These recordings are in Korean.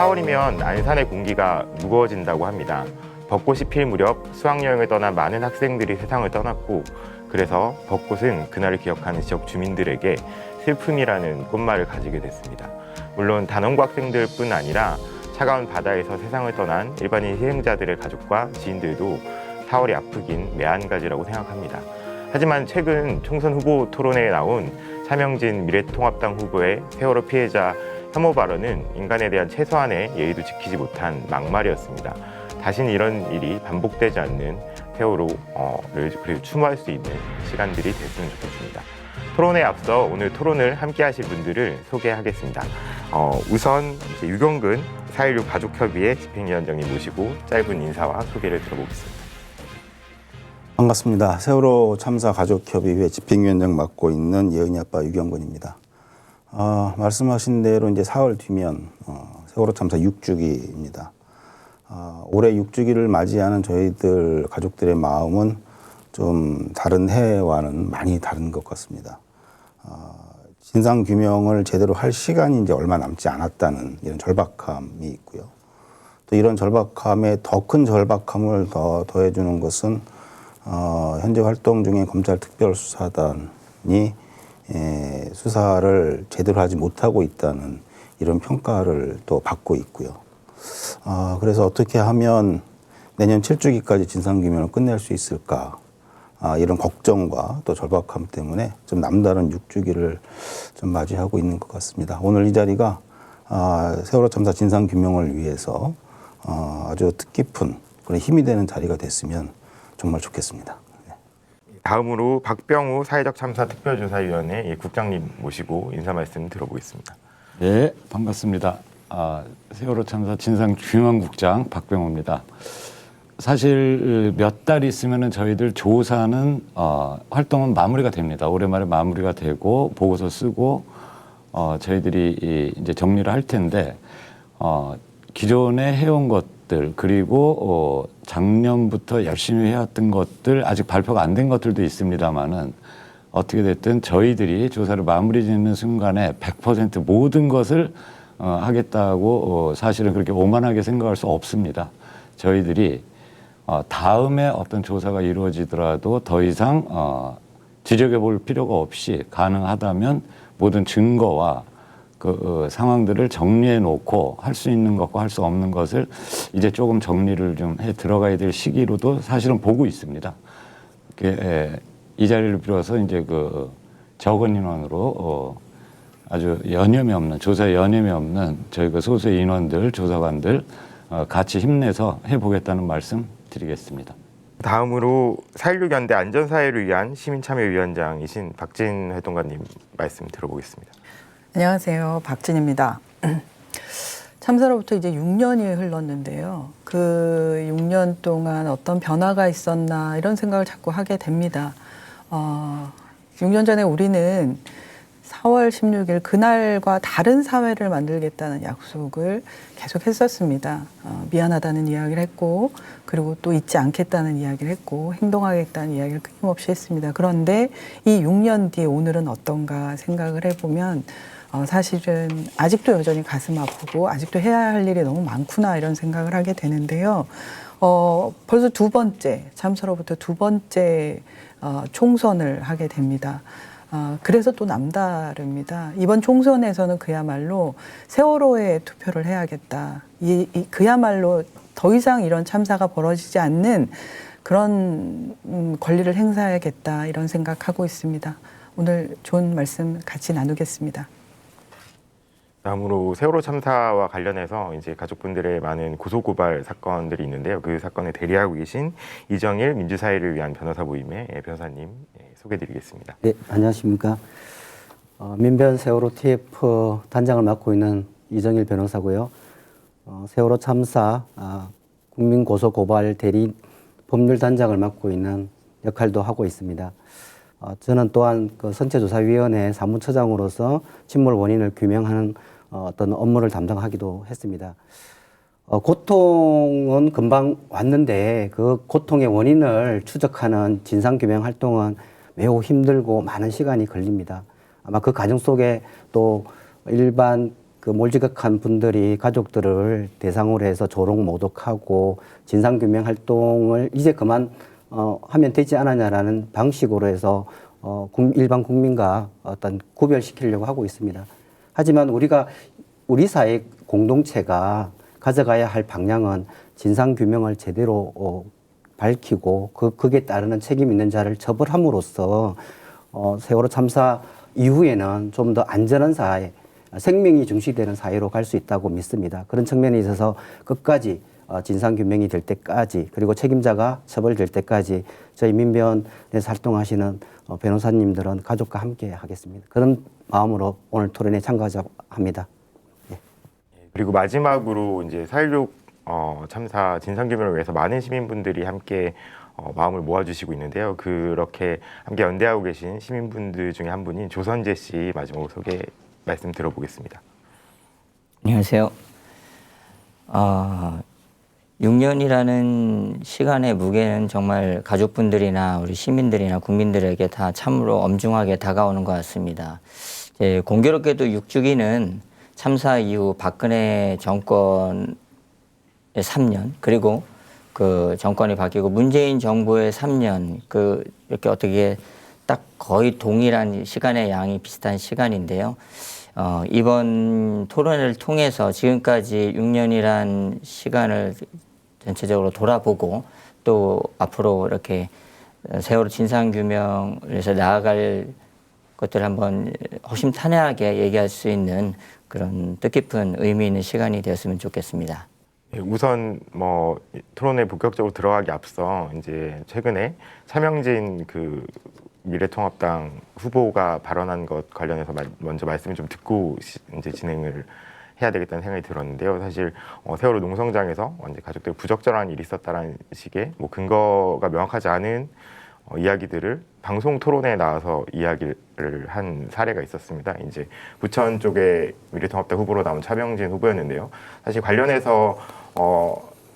4월이면 안산의 공기가 무거워진다고 합니다. 벚꽃이 필 무렵 수학여행을 떠난 많은 학생들이 세상을 떠났고, 그래서 벚꽃은 그날을 기억하는 지역 주민들에게 슬픔이라는 꽃말을 가지게 됐습니다. 물론 단원고 학생들뿐 아니라 차가운 바다에서 세상을 떠난 일반인 희생자들의 가족과 지인들도 4월이 아프긴 매한가지라고 생각합니다. 하지만 최근 총선 후보 토론회에 나온 차명진 미래통합당 후보의 세월호 피해자 혐오 발언은 인간에 대한 최소한의 예의도 지키지 못한 막말이었습니다. 다신 이런 일이 반복되지 않는 세월호를 그래도 추모할 수 있는 시간들이 됐으면 좋겠습니다. 토론에 앞서 오늘 토론을 함께 하실 분들을 소개하겠습니다. 우선 유경근 4.16 가족협의회 집행위원장님 모시고 짧은 인사와 소개를 들어보겠습니다. 반갑습니다. 세월호 참사 가족협의회 집행위원장 맡고 있는 예은이 아빠 유경근입니다. 말씀하신 대로 이제 4월 뒤면 세월호 참사 6주기입니다. 올해 6주기를 맞이하는 저희들 가족들의 마음은 좀 다른 해와는 많이 다른 것 같습니다. 진상 규명을 제대로 할 시간이 이제 얼마 남지 않았다는 이런 절박함이 있고요. 또 이런 절박함에 더 큰 절박함을 더해주는 것은 현재 활동 중인 검찰특별수사단이 수사를 제대로 하지 못하고 있다는 이런 평가를 또 받고 있고요. 그래서 어떻게 하면 내년 7주기까지 진상규명을 끝낼 수 있을까, 이런 걱정과 또 절박함 때문에 좀 남다른 6주기를 좀 맞이하고 있는 것 같습니다. 오늘 이 자리가 세월호 참사 진상규명을 위해서 아주 뜻깊은 그런 힘이 되는 자리가 됐으면 정말 좋겠습니다. 다음으로 박병우 사회적 참사 특별조사위원회 국장님 모시고 인사 말씀 들어보겠습니다. 네, 반갑습니다. 세월호 참사 진상규명국장 박병우입니다. 사실 몇 달 있으면 저희들 조사는 활동은 마무리가 됩니다. 올해 말에 마무리가 되고 보고서 쓰고 저희들이 이제 정리를 할 텐데 기존에 해온 것들 그리고 작년부터 열심히 해왔던 것들 아직 발표가 안 된 것들도 있습니다만은 어떻게 됐든 저희들이 조사를 마무리 짓는 순간에 100% 모든 것을 하겠다고 사실은 그렇게 오만하게 생각할 수 없습니다. 저희들이 다음에 어떤 조사가 이루어지더라도 더 이상 지적해 볼 필요가 없이 가능하다면 모든 증거와 그 상황들을 정리해 놓고 할 수 있는 것과 할 수 없는 것을 이제 조금 정리를 좀 해 들어가야 될 시기로도 사실은 보고 있습니다. 이 자리를 빌어서 이제 그 적은 인원으로 아주 여념이 없는 조사에 여념이 없는 저희 그 소수의 인원들 조사관들 같이 힘내서 해보겠다는 말씀 드리겠습니다. 다음으로 4.16 연대 안전사회를 위한 시민참여위원장이신 박진 활동가님 말씀 들어보겠습니다. 안녕하세요. 박진입니다. 참사로부터 이제 6년이 흘렀는데요. 그 6년 동안 어떤 변화가 있었나 이런 생각을 자꾸 하게 됩니다. 6년 전에 우리는 4월 16일 그날과 다른 사회를 만들겠다는 약속을 계속 했었습니다. 미안하다는 이야기를 했고 그리고 또 잊지 않겠다는 이야기를 했고 행동하겠다는 이야기를 끊임없이 했습니다. 그런데 이 6년 뒤에 오늘은 어떤가 생각을 해보면 사실은 아직도 여전히 가슴 아프고 아직도 해야 할 일이 너무 많구나 이런 생각을 하게 되는데요. 벌써 두 번째 참사로부터 두 번째 총선을 하게 됩니다. 그래서 또 남다릅니다. 이번 총선에서는 그야말로 세월호에 투표를 해야겠다. 그야말로 더 이상 이런 참사가 벌어지지 않는 그런 권리를 행사해야겠다 이런 생각하고 있습니다. 오늘 좋은 말씀 같이 나누겠습니다. 다음으로 세월호 참사와 관련해서 이제 가족분들의 많은 고소고발 사건들이 있는데요. 그 사건에 대리하고 계신 이정일 민주사회를 위한 변호사 모임의 변호사님 소개드리겠습니다. 네, 안녕하십니까. 민변 세월호 TF 단장을 맡고 있는 이정일 변호사고요. 세월호 참사 국민고소고발 대리 법률단장을 맡고 있는 역할도 하고 있습니다. 저는 또한 그 선체조사위원회 사무처장으로서 침몰 원인을 규명하는 어떤 업무를 담당하기도 했습니다. 고통은 금방 왔는데 그 고통의 원인을 추적하는 진상규명 활동은 매우 힘들고 많은 시간이 걸립니다. 아마 그 과정 속에 또 일반 그 몰지각한 분들이 가족들을 대상으로 해서 조롱 모독하고 진상규명 활동을 이제 그만 하면 되지 않았냐라는 방식으로 해서 일반 국민과 어떤 구별시키려고 하고 있습니다. 하지만 우리 사회 공동체가 가져가야 할 방향은 진상규명을 제대로 밝히고 그에 따르는 책임 있는 자를 처벌함으로써 세월호 참사 이후에는 좀 더 안전한 사회, 생명이 중시되는 사회로 갈 수 있다고 믿습니다. 그런 측면에 있어서 끝까지 진상규명이 될 때까지 그리고 책임자가 처벌될 때까지 저희 민변에서 활동하시는 변호사님들은 가족과 함께 하겠습니다. 그런 마음으로 오늘 토론에 참가합니다. 그리고 마지막으로 이제 4.16 참사 진상규명을 위해서 많은 시민분들이 함께 마음을 모아주시고 있는데요. 그렇게 함께 연대하고 계신 시민분들 중에 한 분인 조선재 씨 마지막으로 소개 말씀 들어보겠습니다. 안녕하세요. 6년이라는 시간의 무게는 정말 가족분들이나 우리 시민들이나 국민들에게 다 참으로 엄중하게 다가오는 것 같습니다. 공교롭게도 6주기는 참사 이후 박근혜 정권의 3년 그리고 그 정권이 바뀌고 문재인 정부의 3년 이렇게 어떻게 딱 거의 동일한 시간의 양이 비슷한 시간인데요. 이번 토론회를 통해서 지금까지 6년이란 시간을 전체적으로 돌아보고 또 앞으로 이렇게 세월호 진상규명에서 나아갈 것들을 한번 허심탄회하게 얘기할 수 있는 그런 뜻깊은 의미 있는 시간이 되었으면 좋겠습니다. 우선 토론에 본격적으로 들어가기 앞서 이제 최근에 차명진 그 미래통합당 후보가 발언한 것 관련해서 먼저 말씀을 좀 듣고 이제 진행을 해야 되겠다는 생각이 들었는데요. 사실 세월호 농성장에서 이제 가족들 부적절한 일이 있었다라는 식의 근거가 명확하지 않은 이야기들을 방송 토론에 나와서 이야기를 한 사례가 있었습니다. 이제 부천 쪽에 미래통합당 후보로 나온 차명진 후보였는데요. 사실 관련해서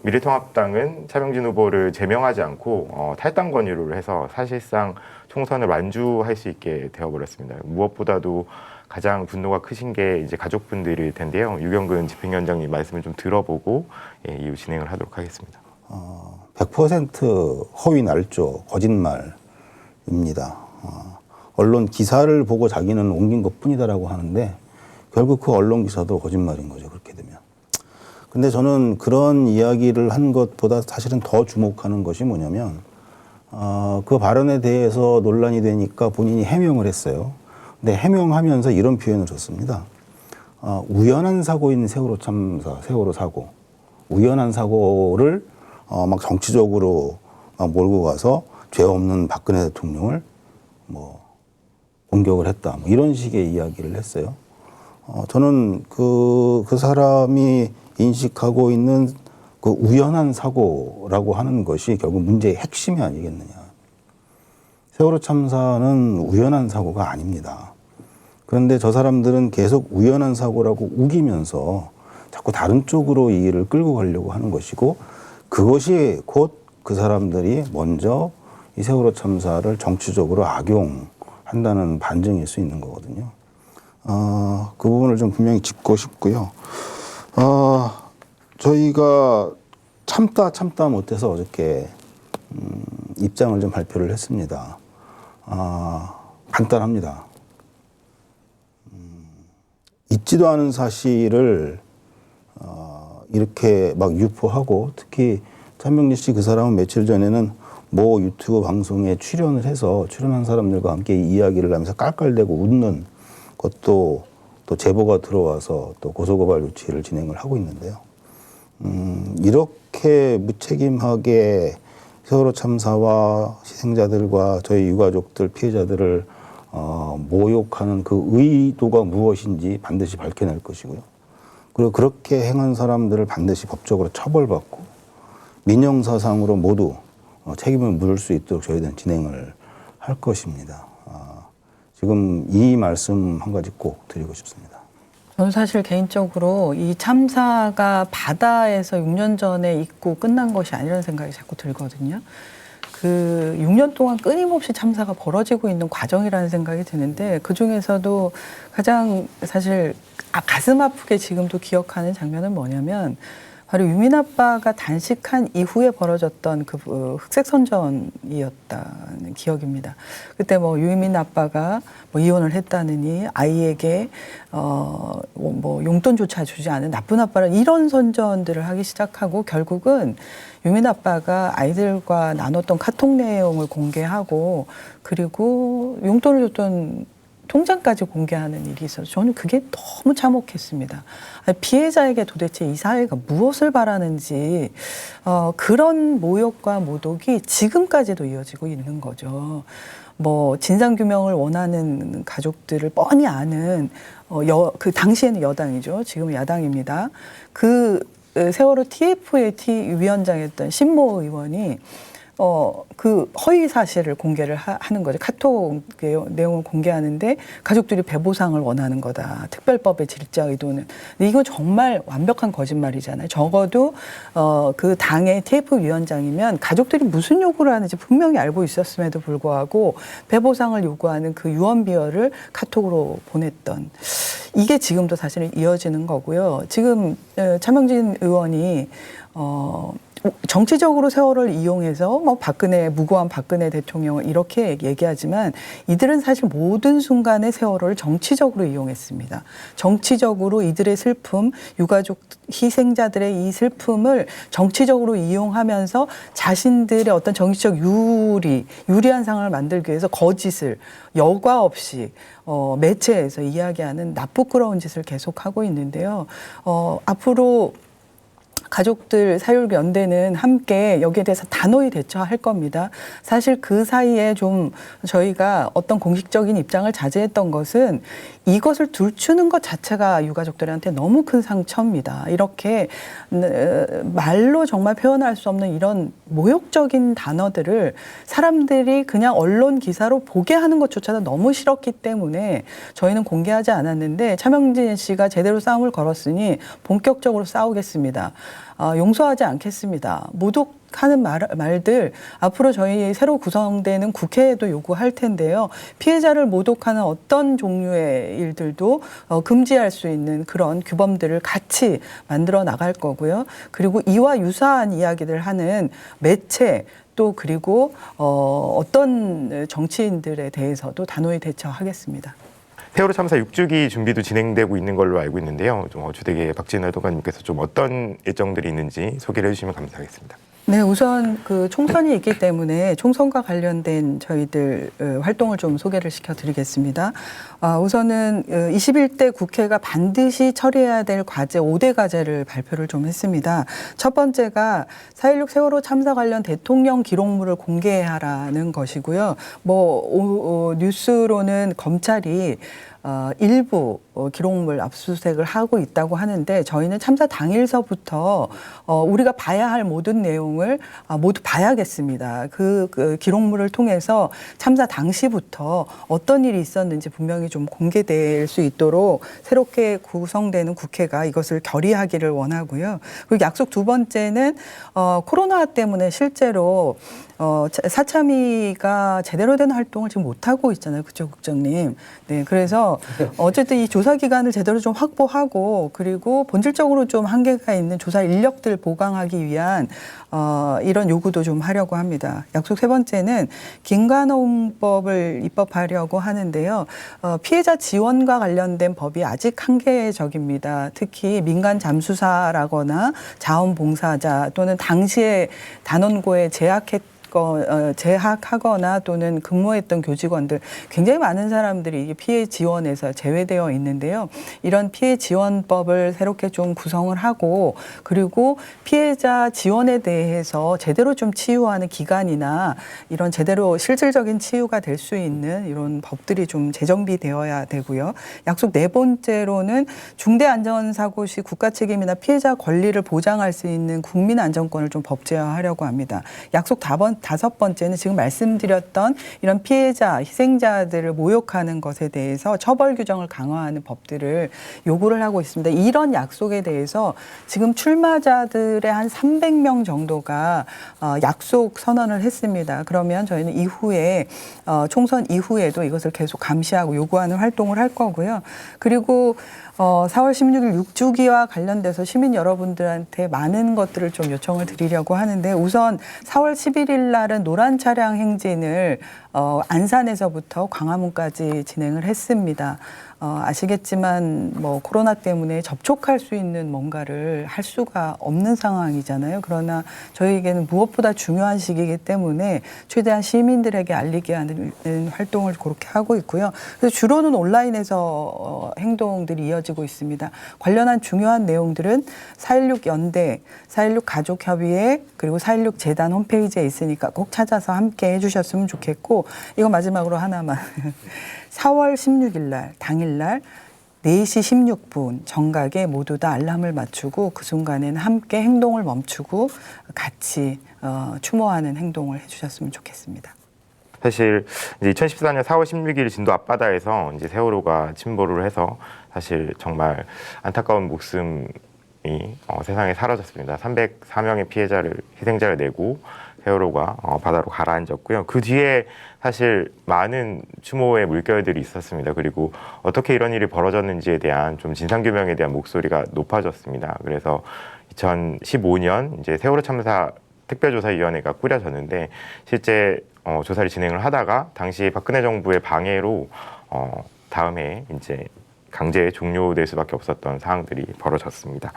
미래통합당은 차명진 후보를 제명하지 않고 탈당 권유를 해서 사실상 총선을 완주할 수 있게 되어버렸습니다. 무엇보다도 가장 분노가 크신 게 이제 가족분들일 텐데요. 유경근 집행위원장님 말씀을 좀 들어보고 이후 진행을 하도록 하겠습니다. 100% 허위 날조, 거짓말입니다. 언론 기사를 보고 자기는 옮긴 것뿐이다라고 하는데 결국 그 언론 기사도 거짓말인 거죠. 그렇게 되면. 근데 저는 그런 이야기를 한 것보다 사실은 더 주목하는 것이 뭐냐면 그 발언에 대해서 논란이 되니까 본인이 해명을 했어요. 근데 해명하면서 이런 표현을 썼습니다. 우연한 사고인 세월호 참사, 세월호 사고. 우연한 사고를 막 정치적으로 몰고 가서 죄 없는 박근혜 대통령을 공격을 했다. 이런 식의 이야기를 했어요. 저는 그 사람이 인식하고 있는 그 우연한 사고라고 하는 것이 결국 문제의 핵심이 아니겠느냐. 세월호 참사는 우연한 사고가 아닙니다. 그런데 저 사람들은 계속 우연한 사고라고 우기면서 자꾸 다른 쪽으로 이 일을 끌고 가려고 하는 것이고 그것이 곧 그 사람들이 먼저 이 세월호 참사를 정치적으로 악용한다는 반증일 수 있는 거거든요. 그 부분을 좀 분명히 짚고 싶고요. 저희가 참다 못해서 어저께 입장을 좀 발표를 했습니다. 간단합니다. 있지도 않은 사실을 이렇게 막 유포하고 특히 차명진 씨 그 사람은 며칠 전에는 모 유튜브 방송에 출연을 해서 출연한 사람들과 함께 이야기를 하면서 깔깔대고 웃는 것도 또 제보가 들어와서 또 고소고발 조치를 진행을 하고 있는데요. 이렇게 무책임하게 세월호 참사와 희생자들과 저희 유가족들, 피해자들을 모욕하는 그 의도가 무엇인지 반드시 밝혀낼 것이고요. 그리고 그렇게 행한 사람들을 반드시 법적으로 처벌받고 민형사상으로 모두 책임을 물을 수 있도록 저희들은 진행을 할 것입니다. 지금 이 말씀 한 가지 꼭 드리고 싶습니다. 저는 사실 개인적으로 이 참사가 바다에서 6년 전에 있고 끝난 것이 아니라는 생각이 자꾸 들거든요. 그 6년 동안 끊임없이 참사가 벌어지고 있는 과정이라는 생각이 드는데 그중에서도 가장 사실 가슴 아프게 지금도 기억하는 장면은 뭐냐면 바로 유민 아빠가 단식한 이후에 벌어졌던 그 흑색 선전이었다는 기억입니다. 그때 뭐 유민 아빠가 뭐 이혼을 했다느니 아이에게 뭐 용돈조차 주지 않은 나쁜 아빠라 이런 선전들을 하기 시작하고 결국은 유민 아빠가 아이들과 나눴던 카톡 내용을 공개하고 그리고 용돈을 줬던 통장까지 공개하는 일이 있어서 저는 그게 너무 참혹했습니다. 피해자에게 도대체 이 사회가 무엇을 바라는지 그런 모욕과 모독이 지금까지도 이어지고 있는 거죠. 뭐 진상규명을 원하는 가족들을 뻔히 아는 그 당시에는 여당이죠. 지금은 야당입니다. 그 세월호 TFAT 위원장이었던 신모 의원이 그 허위 사실을 공개를 하는 거죠. 카톡 내용을 공개하는데 가족들이 배보상을 원하는 거다. 특별법의 질자 의도는. 근데 이건 정말 완벽한 거짓말이잖아요. 적어도 그 당의 TF 위원장이면 가족들이 무슨 요구를 하는지 분명히 알고 있었음에도 불구하고 배보상을 요구하는 그 유언비어를 카톡으로 보냈던. 이게 지금도 사실은 이어지는 거고요. 지금 차명진 의원이 정치적으로 세월을 이용해서 뭐 무고한 박근혜 대통령을 이렇게 얘기하지만 이들은 사실 모든 순간의 세월호를 정치적으로 이용했습니다. 정치적으로 이들의 슬픔, 유가족 희생자들의 이 슬픔을 정치적으로 이용하면서 자신들의 어떤 정치적 유리한 상황을 만들기 위해서 거짓을 여과 없이 매체에서 이야기하는 나쁘끄러운 짓을 계속하고 있는데요. 앞으로 가족들 사율연대는 함께 여기에 대해서 단호히 대처할 겁니다. 사실 그 사이에 좀 저희가 어떤 공식적인 입장을 자제했던 것은 이것을 들추는 것 자체가 유가족들한테 너무 큰 상처입니다. 이렇게 말로 정말 표현할 수 없는 이런 모욕적인 단어들을 사람들이 그냥 언론 기사로 보게 하는 것조차도 너무 싫었기 때문에 저희는 공개하지 않았는데 차명진 씨가 제대로 싸움을 걸었으니 본격적으로 싸우겠습니다. 용서하지 않겠습니다. 모독하는 말들 앞으로 저희 새로 구성되는 국회에도 요구할 텐데요. 피해자를 모독하는 어떤 종류의 일들도 금지할 수 있는 그런 규범들을 같이 만들어 나갈 거고요. 그리고 이와 유사한 이야기를 하는 매체 또 그리고 어떤 정치인들에 대해서도 단호히 대처하겠습니다. 세월호 참사 6주기 준비도 진행되고 있는 걸로 알고 있는데요. 좀 주되게 박진우 활동가님께서 좀 어떤 일정들이 있는지 소개를 해주시면 감사하겠습니다. 네, 우선 그 총선이 있기 때문에 총선과 관련된 저희들 활동을 좀 소개를 시켜드리겠습니다. 우선은 21대 국회가 반드시 처리해야 될 과제 5대 과제를 발표를 좀 했습니다. 첫 번째가 4.16 세월호 참사 관련 대통령 기록물을 공개하라는 것이고요. 뉴스로는 검찰이 일부 기록물 압수수색을 하고 있다고 하는데 저희는 참사 당일서부터 우리가 봐야 할 모든 내용을 모두 봐야겠습니다. 그 기록물을 통해서 참사 당시부터 어떤 일이 있었는지 분명히 좀 공개될 수 있도록 새롭게 구성되는 국회가 이것을 결의하기를 원하고요. 그리고 약속 두 번째는 코로나 때문에 실제로 사참위가 제대로 된 활동을 지금 못하고 있잖아요. 그죠, 국장님? 네, 그래서 어쨌든 이 조사 기간을 제대로 좀 확보하고 그리고 본질적으로 좀 한계가 있는 조사 인력들 보강하기 위한 이런 요구도 좀 하려고 합니다. 약속 세 번째는 김관홍법을 입법하려고 하는데요. 피해자 지원과 관련된 법이 아직 한계적입니다. 특히 민간 잠수사라거나 자원봉사자 또는 당시에 단원고에 재학하거나 또는 근무했던 교직원들 굉장히 많은 사람들이 피해 지원에서 제외되어 있는데요. 이런 피해 지원법을 새롭게 좀 구성을 하고 그리고 피해자 지원에 대해서 제대로 좀 치유하는 기관이나 이런 제대로 실질적인 치유가 될 수 있는 이런 법들이 좀 재정비되어야 되고요. 약속 네 번째로는 중대안전사고 시 국가 책임이나 피해자 권리를 보장할 수 있는 국민안전권을 좀 법제화하려고 합니다. 약속 다섯 번째는 지금 말씀드렸던 이런 피해자, 희생자들을 모욕하는 것에 대해서 처벌 규정을 강화하는 법들을 요구를 하고 있습니다. 이런 약속에 대해서 지금 출마자들의 한 300명 정도가 약속 선언을 했습니다. 그러면 저희는 이후에 총선 이후에도 이것을 계속 감시하고 요구하는 활동을 할 거고요. 그리고 4월 16일 6주기와 관련돼서 시민 여러분들한테 많은 것들을 좀 요청을 드리려고 하는데, 우선 4월 11일 날은 노란 차량 행진을 안산에서부터 광화문까지 진행을 했습니다. 아시겠지만 뭐 코로나 때문에 접촉할 수 있는 뭔가를 할 수가 없는 상황이잖아요. 그러나 저희에게는 무엇보다 중요한 시기이기 때문에 최대한 시민들에게 알리게 하는 활동을 그렇게 하고 있고요. 그래서 주로는 온라인에서 행동들이 이어지고 있습니다. 관련한 중요한 내용들은 4.16 연대, 4.16 가족협의회, 그리고 4.16 재단 홈페이지에 있으니까 꼭 찾아서 함께 해주셨으면 좋겠고, 이거 마지막으로 하나만. 4월 16일 날 당일날 4시 16분 정각에 모두 다 알람을 맞추고 그 순간에는 함께 행동을 멈추고 같이 추모하는 행동을 해주셨으면 좋겠습니다. 사실 이제 2014년 4월 16일 진도 앞바다에서 이제 세월호가 침몰을 해서 사실 정말 안타까운 목숨이 세상에 사라졌습니다. 304명의 희생자를 내고 세월호가 바다로 가라앉았고요. 그 뒤에 사실 많은 추모의 물결들이 있었습니다. 그리고 어떻게 이런 일이 벌어졌는지에 대한 좀 진상규명에 대한 목소리가 높아졌습니다. 그래서 2015년 이제 세월호 참사 특별조사위원회가 꾸려졌는데, 실제 조사를 진행을 하다가 당시 박근혜 정부의 방해로 다음해 이제 강제 종료될 수밖에 없었던 상황들이 벌어졌습니다.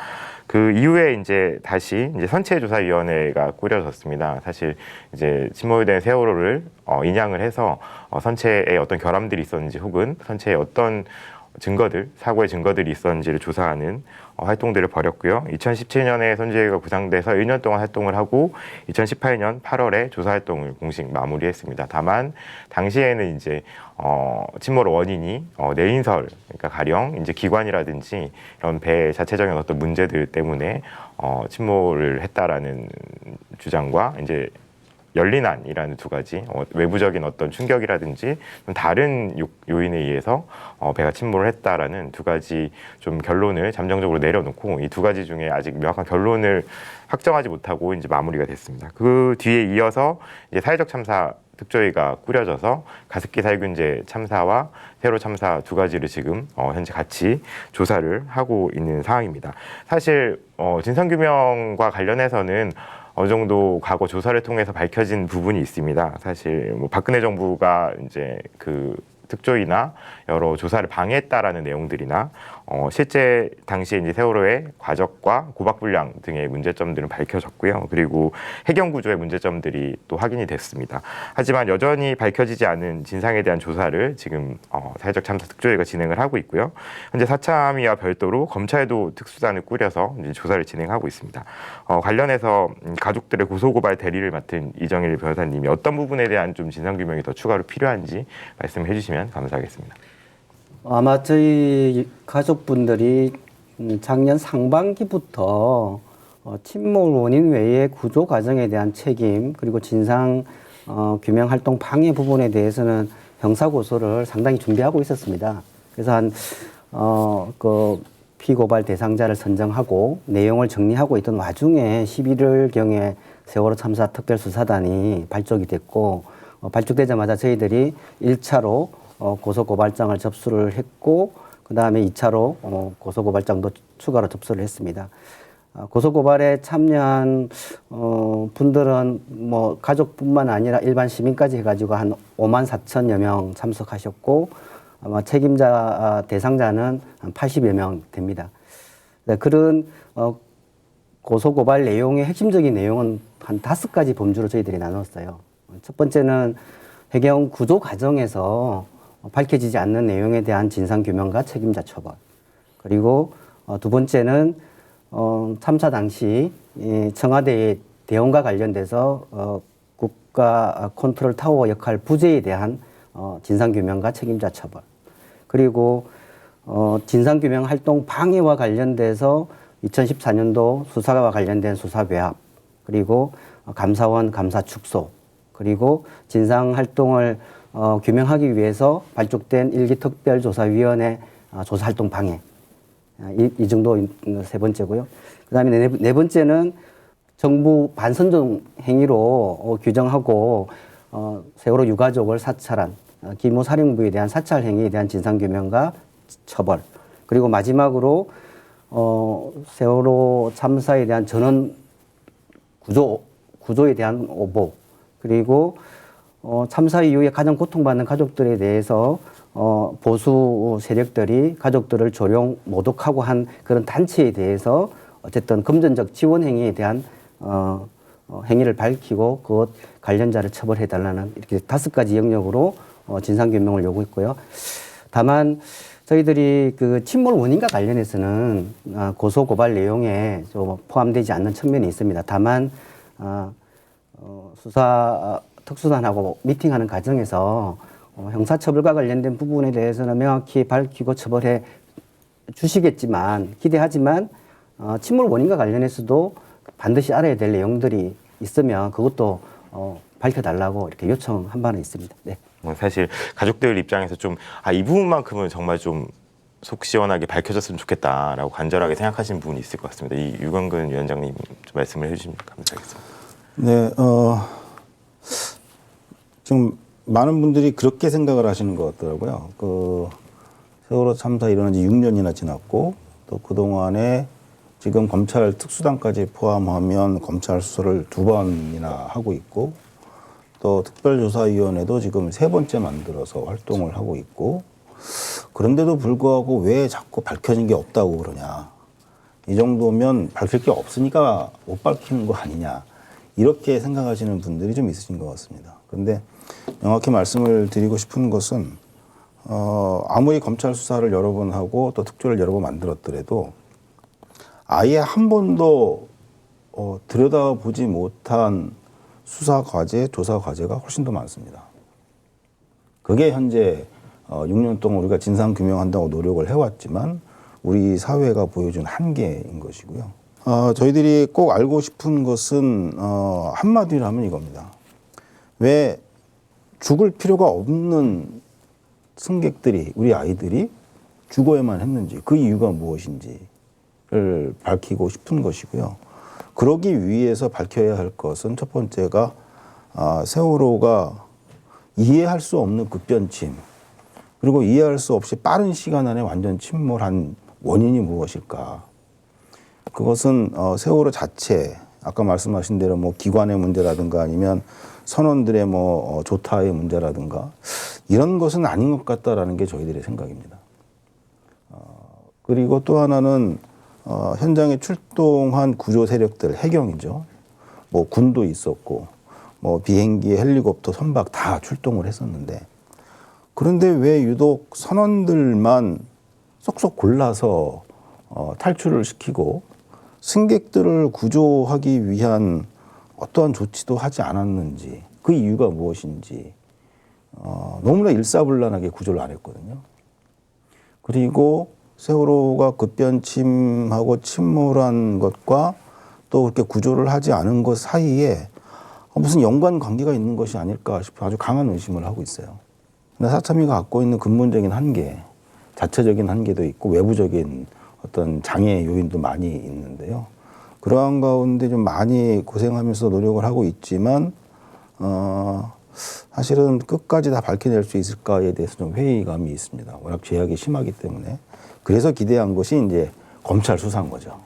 그 이후에 이제 다시 이제 선체조사위원회가 꾸려졌습니다. 사실 이제 침몰된 세월호를 인양을 해서 선체에 어떤 결함들이 있었는지, 혹은 선체에 어떤 사고의 증거들이 있었는지를 조사하는 활동들을 벌였고요. 2017년에 선주회가 구상돼서 1년 동안 활동을 하고 2018년 8월에 조사 활동을 공식 마무리했습니다. 다만 당시에는 이제 침몰 원인이 내인설, 그러니까 가령 이제 기관이라든지 이런 배 자체적인 어떤 문제들 때문에 침몰을 했다라는 주장과 이제 열린안이라는 두 가지 외부적인 어떤 충격이라든지 좀 다른 요인에 의해서 배가 침몰을 했다라는 두 가지 좀 결론을 잠정적으로 내려놓고, 이 두 가지 중에 아직 명확한 결론을 확정하지 못하고 이제 마무리가 됐습니다. 그 뒤에 이어서 이제 사회적 참사 특조위가 꾸려져서 가습기 살균제 참사와 세월호 참사 두 가지를 지금 현재 같이 조사를 하고 있는 상황입니다. 사실 진상규명과 관련해서는 어느 정도 과거 조사를 통해서 밝혀진 부분이 있습니다. 사실 뭐 박근혜 정부가 이제 그 특조위나 여러 조사를 방해했다라는 내용들이나 실제 당시에 이제 세월호의 과적과 고박 불량 등의 문제점들은 밝혀졌고요. 그리고 해경 구조의 문제점들이 또 확인이 됐습니다. 하지만 여전히 밝혀지지 않은 진상에 대한 조사를 지금 사회적 참사 특조위가 진행을 하고 있고요. 현재 사참위와 별도로 검찰도 특수단을 꾸려서 이제 조사를 진행하고 있습니다. 관련해서 가족들의 고소고발 대리를 맡은 이정일 변호사님이 어떤 부분에 대한 좀 진상규명이 더 추가로 필요한지 말씀해 주시면 감사하겠습니다. 아마 저희 가족분들이 작년 상반기부터 침몰 원인 외의 구조 과정에 대한 책임, 그리고 진상 규명 활동 방해 부분에 대해서는 형사 고소를 상당히 준비하고 있었습니다. 그래서 그 피고발 대상자를 선정하고 내용을 정리하고 있던 와중에 11월경에 세월호 참사 특별수사단이 발족이 됐고, 발족되자마자 저희들이 1차로 고소고발장을 접수를 했고, 그 다음에 2차로 고소고발장도 추가로 접수를 했습니다. 고소고발에 참여한 분들은 뭐 가족뿐만 아니라 일반 시민까지 해가지고 한 5만 4천여 명 참석하셨고, 아마 책임자 대상자는 한 80여 명 됩니다. 그런 고소고발 내용의 핵심적인 내용은 한 5가지 범주로 저희들이 나눴어요. 첫 번째는 해경 구조 과정에서 밝혀지지 않는 내용에 대한 진상규명과 책임자 처벌. 그리고 두 번째는 참사 당시 청와대의 대응과 관련돼서 국가 컨트롤 타워 역할 부재에 대한 진상규명과 책임자 처벌. 그리고 진상규명 활동 방해와 관련돼서 2014년도 수사와 관련된 수사 배합, 그리고 감사원 감사 축소, 그리고 진상 활동을 규명하기 위해서 발족된 일기특별조사위원회 조사활동 방해. 이 정도 세 번째고요. 그다음에 네 번째는 정부 반선동 행위로 규정하고 세월호 유가족을 사찰한 기모 사령부에 대한 사찰 행위에 대한 진상규명과 처벌. 그리고 마지막으로 세월호 참사에 대한 전원 구조에 대한 오보. 그리고 참사 이후에 가장 고통받는 가족들에 대해서 보수 세력들이 가족들을 조롱, 모독하고 한 그런 단체에 대해서 어쨌든 금전적 지원 행위에 대한 행위를 밝히고 그것 관련자를 처벌해달라는 이렇게 5가지 영역으로 진상규명을 요구했고요. 다만 저희들이 그 침몰 원인과 관련해서는 고소 고발 내용에 좀 포함되지 않는 측면이 있습니다. 다만 특수단하고 미팅하는 과정에서 형사처벌과 관련된 부분에 대해서는 명확히 밝히고 처벌해 주시겠지만 기대하지만 침몰 원인과 관련해서도 반드시 알아야 될 내용들이 있으면 그것도 밝혀달라고 이렇게 요청한 바는 있습니다. 네. 사실 가족들 입장에서 좀 이 부분만큼은 정말 좀 속 시원하게 밝혀졌으면 좋겠다라고 간절하게 생각하시는 부분이 있을 것 같습니다. 이 유광근 위원장님 좀 말씀을 해주시면 감사하겠습니다. 네, 지금 많은 분들이 그렇게 생각을 하시는 것 같더라고요. 그 세월호 참사 일어난 지 6년이나 지났고 또 그동안에 지금 검찰 특수단까지 포함하면 검찰 수사를 2번이나 하고 있고 또 특별조사위원회도 지금 3번째 만들어서 활동을 하고 있고 그런데도 불구하고 왜 자꾸 밝혀진 게 없다고 그러냐. 이 정도면 밝힐 게 없으니까 못 밝히는 거 아니냐. 이렇게 생각하시는 분들이 좀 있으신 것 같습니다. 그런데 명확히 말씀을 드리고 싶은 것은 아무리 검찰 수사를 여러 번 하고 또 특조를 여러 번 만들었더라도 아예 한 번도 들여다보지 못한 수사 과제, 조사 과제가 훨씬 더 많습니다. 그게 현재 6년 동안 우리가 진상 규명한다고 노력을 해왔지만 우리 사회가 보여준 한계인 것이고요. 저희들이 꼭 알고 싶은 것은 한마디로 하면 이겁니다. 왜 죽을 필요가 없는 승객들이, 우리 아이들이 죽어야만 했는지, 그 이유가 무엇인지를 밝히고 싶은 것이고요. 그러기 위해서 밝혀야 할 것은 첫 번째가 세월호가 이해할 수 없는 급변침, 그리고 이해할 수 없이 빠른 시간 안에 완전 침몰한 원인이 무엇일까? 그것은 세월호 자체, 아까 말씀하신 대로 뭐 기관의 문제라든가 아니면 선원들의 뭐 조타의 문제라든가 이런 것은 아닌 것 같다라는 게 저희들의 생각입니다. 그리고 또 하나는 현장에 출동한 구조 세력들, 해경이죠. 뭐 군도 있었고 뭐 비행기, 헬리콥터, 선박 다 출동을 했었는데 그런데 왜 유독 선원들만 쏙쏙 골라서 탈출을 시키고 승객들을 구조하기 위한 어떠한 조치도 하지 않았는지 그 이유가 무엇인지 너무나 일사불란하게 구조를 안 했거든요. 그리고 세월호가 급변침하고 침몰한 것과 또 그렇게 구조를 하지 않은 것 사이에 무슨 연관 관계가 있는 것이 아닐까 싶어 아주 강한 의심을 하고 있어요. 근데 사참위가 갖고 있는 근본적인 한계, 자체적인 한계도 있고 외부적인 어떤 장애 요인도 많이 있는데요. 그러한 가운데 좀 많이 고생하면서 노력을 하고 있지만 사실은 끝까지 다 밝혀낼 수 있을까에 대해서 좀 회의감이 있습니다. 워낙 제약이 심하기 때문에. 그래서 기대한 것이 이제 검찰 수사인 거죠.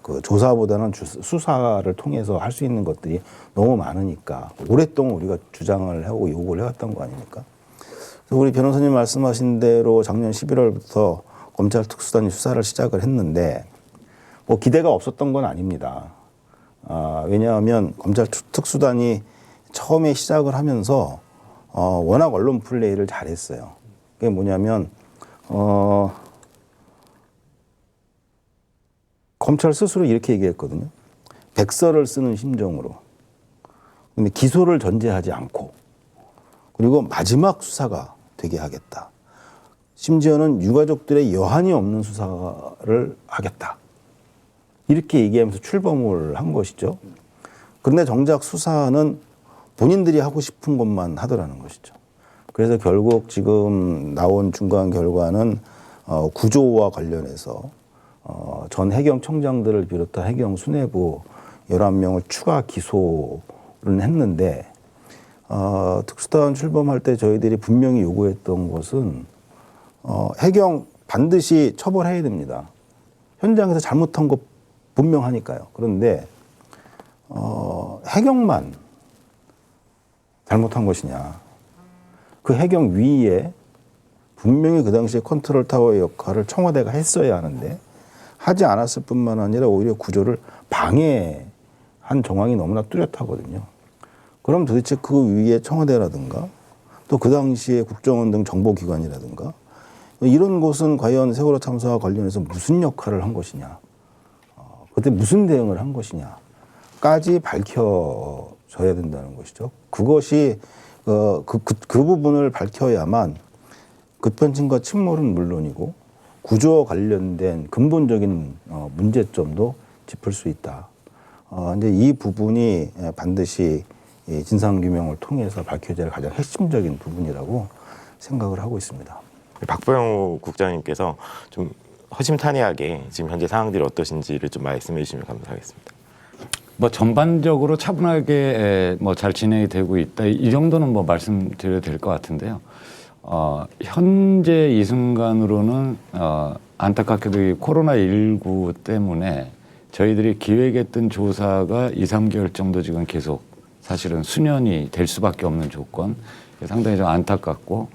그 조사보다는 수사를 통해서 할 수 있는 것들이 너무 많으니까 오랫동안 우리가 주장을 하고 요구를 해왔던 거 아닙니까? 그래서 우리 변호사님 말씀하신 대로 작년 11월부터 검찰 특수단이 수사를 시작을 했는데 뭐 기대가 없었던 건 아닙니다. 왜냐하면 검찰 특수단이 처음에 시작을 하면서 워낙 언론 플레이를 잘했어요. 그게 뭐냐면 검찰 스스로 이렇게 얘기했거든요. 백서를 쓰는 심정으로. 근데 기소를 전제하지 않고 그리고 마지막 수사가 되게 하겠다. 심지어는 유가족들의 여한이 없는 수사를 하겠다. 이렇게 얘기하면서 출범을 한 것이죠. 그런데 정작 수사는 본인들이 하고 싶은 것만 하더라는 것이죠. 그래서 결국 지금 나온 중간 결과는 구조와 관련해서 전 해경청장들을 비롯한 해경 수뇌부 11명을 추가 기소를 했는데 특수단 출범할 때 저희들이 분명히 요구했던 것은 해경 반드시 처벌해야 됩니다. 현장에서 잘못한 거 분명하니까요. 그런데 해경만 잘못한 것이냐. 그 해경 위에 분명히 그 당시에 컨트롤 타워의 역할을 청와대가 했어야 하는데 하지 않았을 뿐만 아니라 오히려 구조를 방해한 정황이 너무나 뚜렷하거든요. 그럼 도대체 그 위에 청와대라든가 또 그 당시에 국정원 등 정보기관이라든가 이런 곳은 과연 세월호 참사와 관련해서 무슨 역할을 한 것이냐, 그때 무슨 대응을 한 것이냐까지 밝혀져야 된다는 것이죠. 그것이 그 부분을 밝혀야만 급변침과 침몰은 물론이고 구조와 관련된 근본적인 문제점도 짚을 수 있다. 이제 이 부분이 반드시 진상규명을 통해서 밝혀져야 할 가장 핵심적인 부분이라고 생각을 하고 있습니다. 박병호 국장님께서 좀 허심탄회하게 지금 현재 상황들이 어떠신지를 좀 말씀해 주시면 감사하겠습니다. 뭐 전반적으로 차분하게 뭐 잘 진행이 되고 있다, 이 정도는 뭐 말씀드려도 될 것 같은데요. 현재 이 순간으로는 안타깝게도 이 코로나19 때문에 저희들이 기획했던 조사가 2, 3개월 정도 지금 계속 사실은 수년이 될 수밖에 없는 조건, 상당히 좀 안타깝고,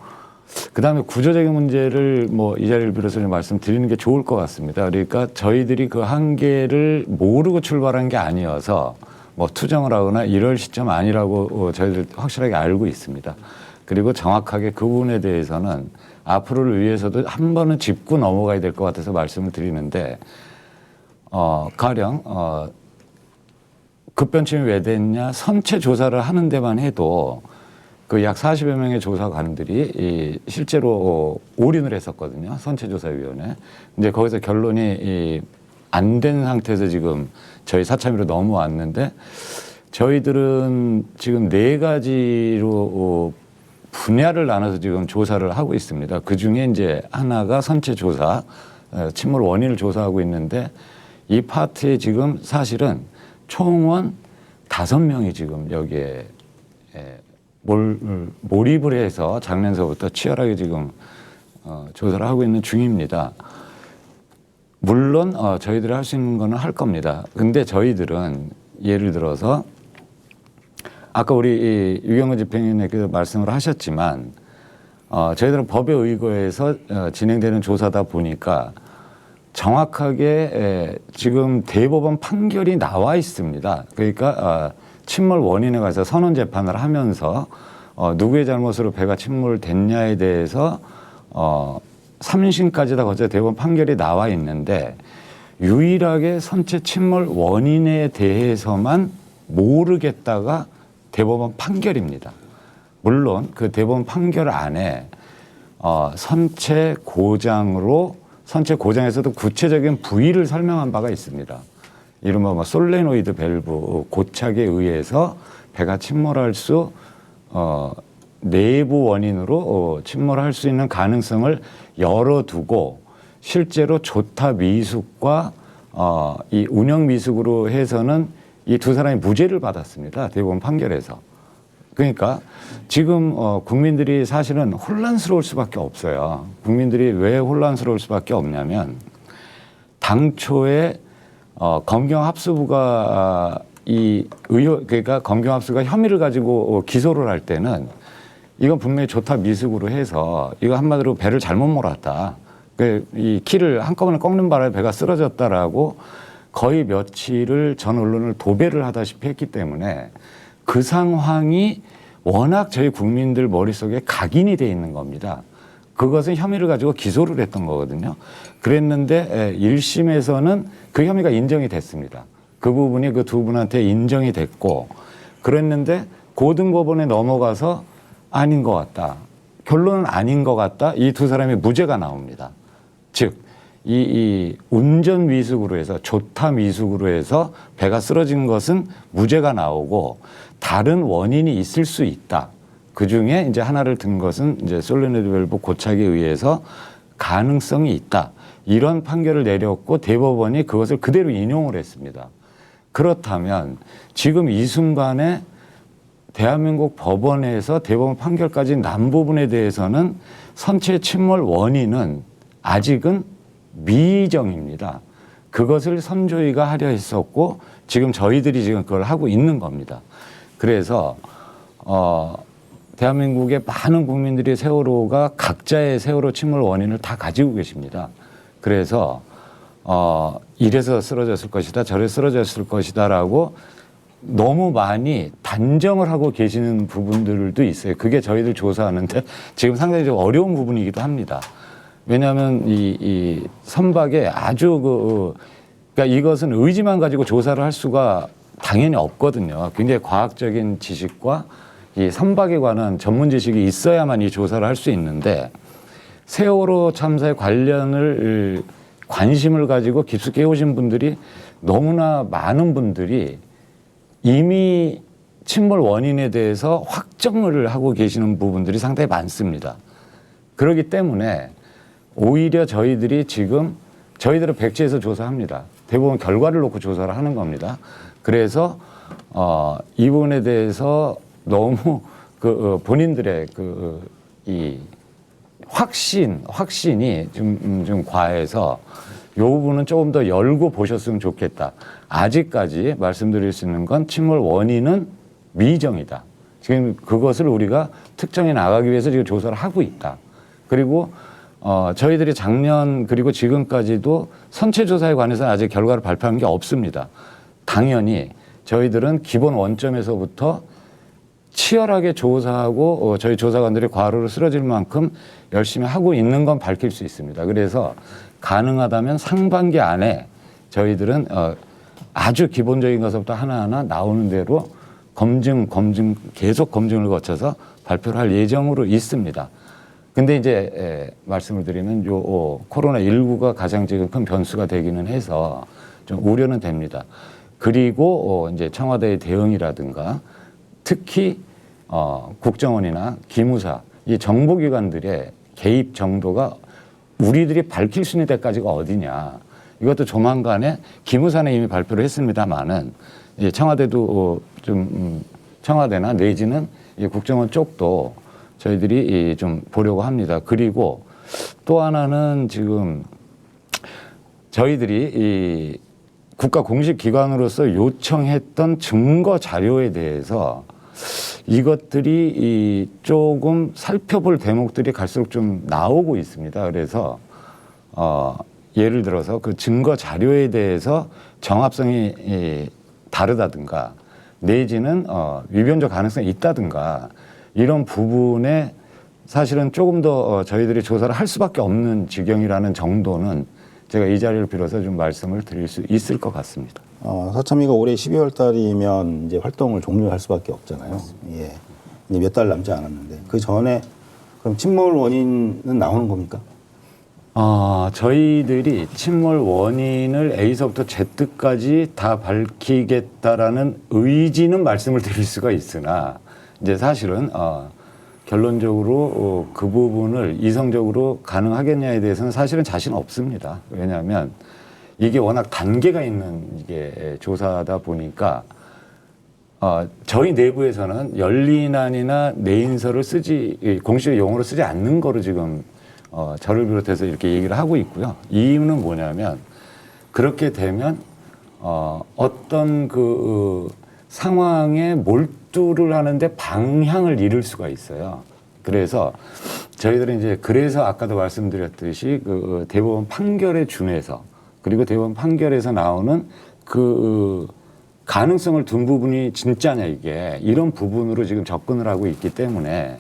그다음에 구조적인 문제를 뭐 이 자리를 빌어서 말씀드리는 게 좋을 것 같습니다. 그러니까 저희들이 그 한계를 모르고 출발한 게 아니어서 뭐 투정을 하거나 이럴 시점 아니라고 저희들 확실하게 알고 있습니다. 그리고 정확하게 그 부분에 대해서는 앞으로를 위해서도 한 번은 짚고 넘어가야 될 것 같아서 말씀을 드리는데, 가령 급변침이 왜 됐냐, 선체 조사를 하는 데만 해도 그 약 40여 명의 조사관들이 실제로 올인을 했었거든요. 선체조사위원회. 이제 거기서 결론이 안 된 상태에서 지금 저희 사참위로 넘어왔는데, 저희들은 지금 4가지로 분야를 나눠서 지금 조사를 하고 있습니다. 그 중에 이제 하나가 선체조사, 침몰 원인을 조사하고 있는데, 이 파트에 지금 사실은 총원 5명이 지금 여기에 몰입을 해서 작년서부터 치열하게 지금 조사를 하고 있는 중입니다. 물론 저희들이 할 수 있는 거는 할 겁니다. 근데 저희들은 예를 들어서 아까 우리 유경근 집행위원님께서 말씀을 하셨지만 저희들은 법에 의거해서 진행되는 조사다 보니까 정확하게 지금 대법원 판결이 나와 있습니다. 그러니까 침몰 원인에 관해서 선언 재판을 하면서 누구의 잘못으로 배가 침몰됐냐에 대해서 3심까지 다 거쳐 대법원 판결이 나와 있는데, 유일하게 선체 침몰 원인에 대해서만 모르겠다가 대법원 판결입니다. 물론 그 대법원 판결 안에 선체 고장에서도 구체적인 부위를 설명한 바가 있습니다. 이른바 뭐 솔레노이드 밸브 고착에 의해서 배가 침몰할 수 내부 원인으로 침몰할 수 있는 가능성을 열어두고, 실제로 조타 미숙과 이 운영 미숙으로 해서는 이 두 사람이 무죄를 받았습니다. 대법원 판결에서. 그러니까 지금 국민들이 사실은 혼란스러울 수밖에 없어요. 국민들이 왜 혼란스러울 수밖에 없냐면, 당초에 검경합수부가 그러니까 검경합수가 혐의를 가지고 기소를 할 때는 이건 분명히 조타 미숙으로 해서 이거 한마디로 배를 잘못 몰았다. 이 키를 한꺼번에 꺾는 바람에 배가 쓰러졌다라고 거의 며칠을 전 언론을 도배를 하다시피 했기 때문에 그 상황이 워낙 저희 국민들 머릿속에 각인이 돼 있는 겁니다. 그것은 혐의를 가지고 기소를 했던 거거든요. 그랬는데 1심에서는 그 혐의가 인정이 됐습니다. 그 부분이 그 두 분한테 인정이 됐고, 그랬는데 고등법원에 넘어가서 아닌 것 같다. 결론은 아닌 것 같다. 이 두 사람이 무죄가 나옵니다. 즉 이 운전 미숙으로 해서 조타 미숙으로 해서 배가 쓰러진 것은 무죄가 나오고 다른 원인이 있을 수 있다. 그 중에 이제 하나를 든 것은 이제 솔레나리 밸브 고착에 의해서 가능성이 있다. 이런 판결을 내렸고 대법원이 그것을 그대로 인용을 했습니다. 그렇다면 지금 이 순간에 대한민국 법원에서 대법원 판결까지 난 부분에 대해서는 선체 침몰 원인은 아직은 미정입니다. 그것을 선조위가 하려 했었고 지금 저희들이 지금 그걸 하고 있는 겁니다. 그래서 대한민국의 많은 국민들이 세월호가 각자의 세월호 침몰 원인을 다 가지고 계십니다. 그래서 이래서 쓰러졌을 것이다, 저래서 쓰러졌을 것이다라고 너무 많이 단정을 하고 계시는 부분들도 있어요. 그게 저희들 조사하는데 지금 상당히 좀 어려운 부분이기도 합니다. 왜냐하면 이 선박에 아주 그러니까 이것은 의지만 가지고 조사를 할 수가 당연히 없거든요. 굉장히 과학적인 지식과 이 선박에 관한 전문 지식이 있어야만 이 조사를 할 수 있는데 세월호 참사에 관심을 가지고 깊숙이 해오신 분들이 너무나 많은 분들이 이미 침몰 원인에 대해서 확정을 하고 계시는 부분들이 상당히 많습니다. 그렇기 때문에 오히려 저희들이 지금 저희들은 백지에서 조사합니다. 대부분 결과를 놓고 조사를 하는 겁니다. 그래서 이 부분에 대해서 너무 본인들의 이 확신이 좀 과해서 이 부분은 조금 더 열고 보셨으면 좋겠다. 아직까지 말씀드릴 수 있는 건 침몰 원인은 미정이다. 지금 그것을 우리가 특정해 나가기 위해서 지금 조사를 하고 있다. 그리고 저희들이 작년 그리고 지금까지도 선체 조사에 관해서는 아직 결과를 발표한 게 없습니다. 당연히 저희들은 기본 원점에서부터 치열하게 조사하고 저희 조사관들이 과로로 쓰러질 만큼 열심히 하고 있는 건 밝힐 수 있습니다. 그래서 가능하다면 상반기 안에 저희들은 아주 기본적인 것부터 하나하나 나오는 대로 계속 검증을 거쳐서 발표를 할 예정으로 있습니다. 근데 이제 말씀을 드리면 요 코로나19가 가장 지금 큰 변수가 되기는 해서 좀 우려는 됩니다. 그리고 이제 청와대의 대응이라든가 특히 국정원이나 기무사 이 정보기관들의 개입 정도가 우리들이 밝힐 수 있는 데까지가 어디냐. 이것도 조만간에 기무사는 이미 발표를 했습니다만은 청와대도 청와대나 내지는 국정원 쪽도 저희들이 좀 보려고 합니다. 그리고 또 하나는 지금 저희들이 이 국가 공식 기관으로서 요청했던 증거 자료에 대해서 이것들이 조금 살펴볼 대목들이 갈수록 좀 나오고 있습니다. 그래서 예를 들어서 그 증거 자료에 대해서 정합성이 다르다든가 내지는 위변적 가능성이 있다든가 이런 부분에 사실은 조금 더 저희들이 조사를 할 수밖에 없는 지경이라는 정도는 제가 이 자리를 빌어서 좀 말씀을 드릴 수 있을 것 같습니다. 서참이가 올해 12월 달이면 이제 활동을 종료할 수밖에 없잖아요. 예. 이제 몇 달 남지 않았는데 그 전에 그럼 침몰 원인은 나오는 겁니까? 저희들이 침몰 원인을 A서부터 Z까지 다 밝히겠다라는 의지는 말씀을 드릴 수가 있으나 이제 사실은 결론적으로 그 부분을 이성적으로 가능하겠냐에 대해서는 사실은 자신 없습니다. 왜냐하면 이게 워낙 단계가 있는 이게 조사다 보니까 저희 내부에서는 열린안이나 내인서를 공식 용어로 쓰지 않는 거로 지금 저를 비롯해서 이렇게 얘기를 하고 있고요. 이유는 뭐냐면 그렇게 되면 어떤 그 상황에 몰두를 하는데 방향을 잃을 수가 있어요. 그래서 저희들은 이제 그래서 아까도 말씀드렸듯이 그 대법원 판결에 준해서 그리고 대법원 판결에서 나오는 그 가능성을 둔 부분이 진짜냐 이게 이런 부분으로 지금 접근을 하고 있기 때문에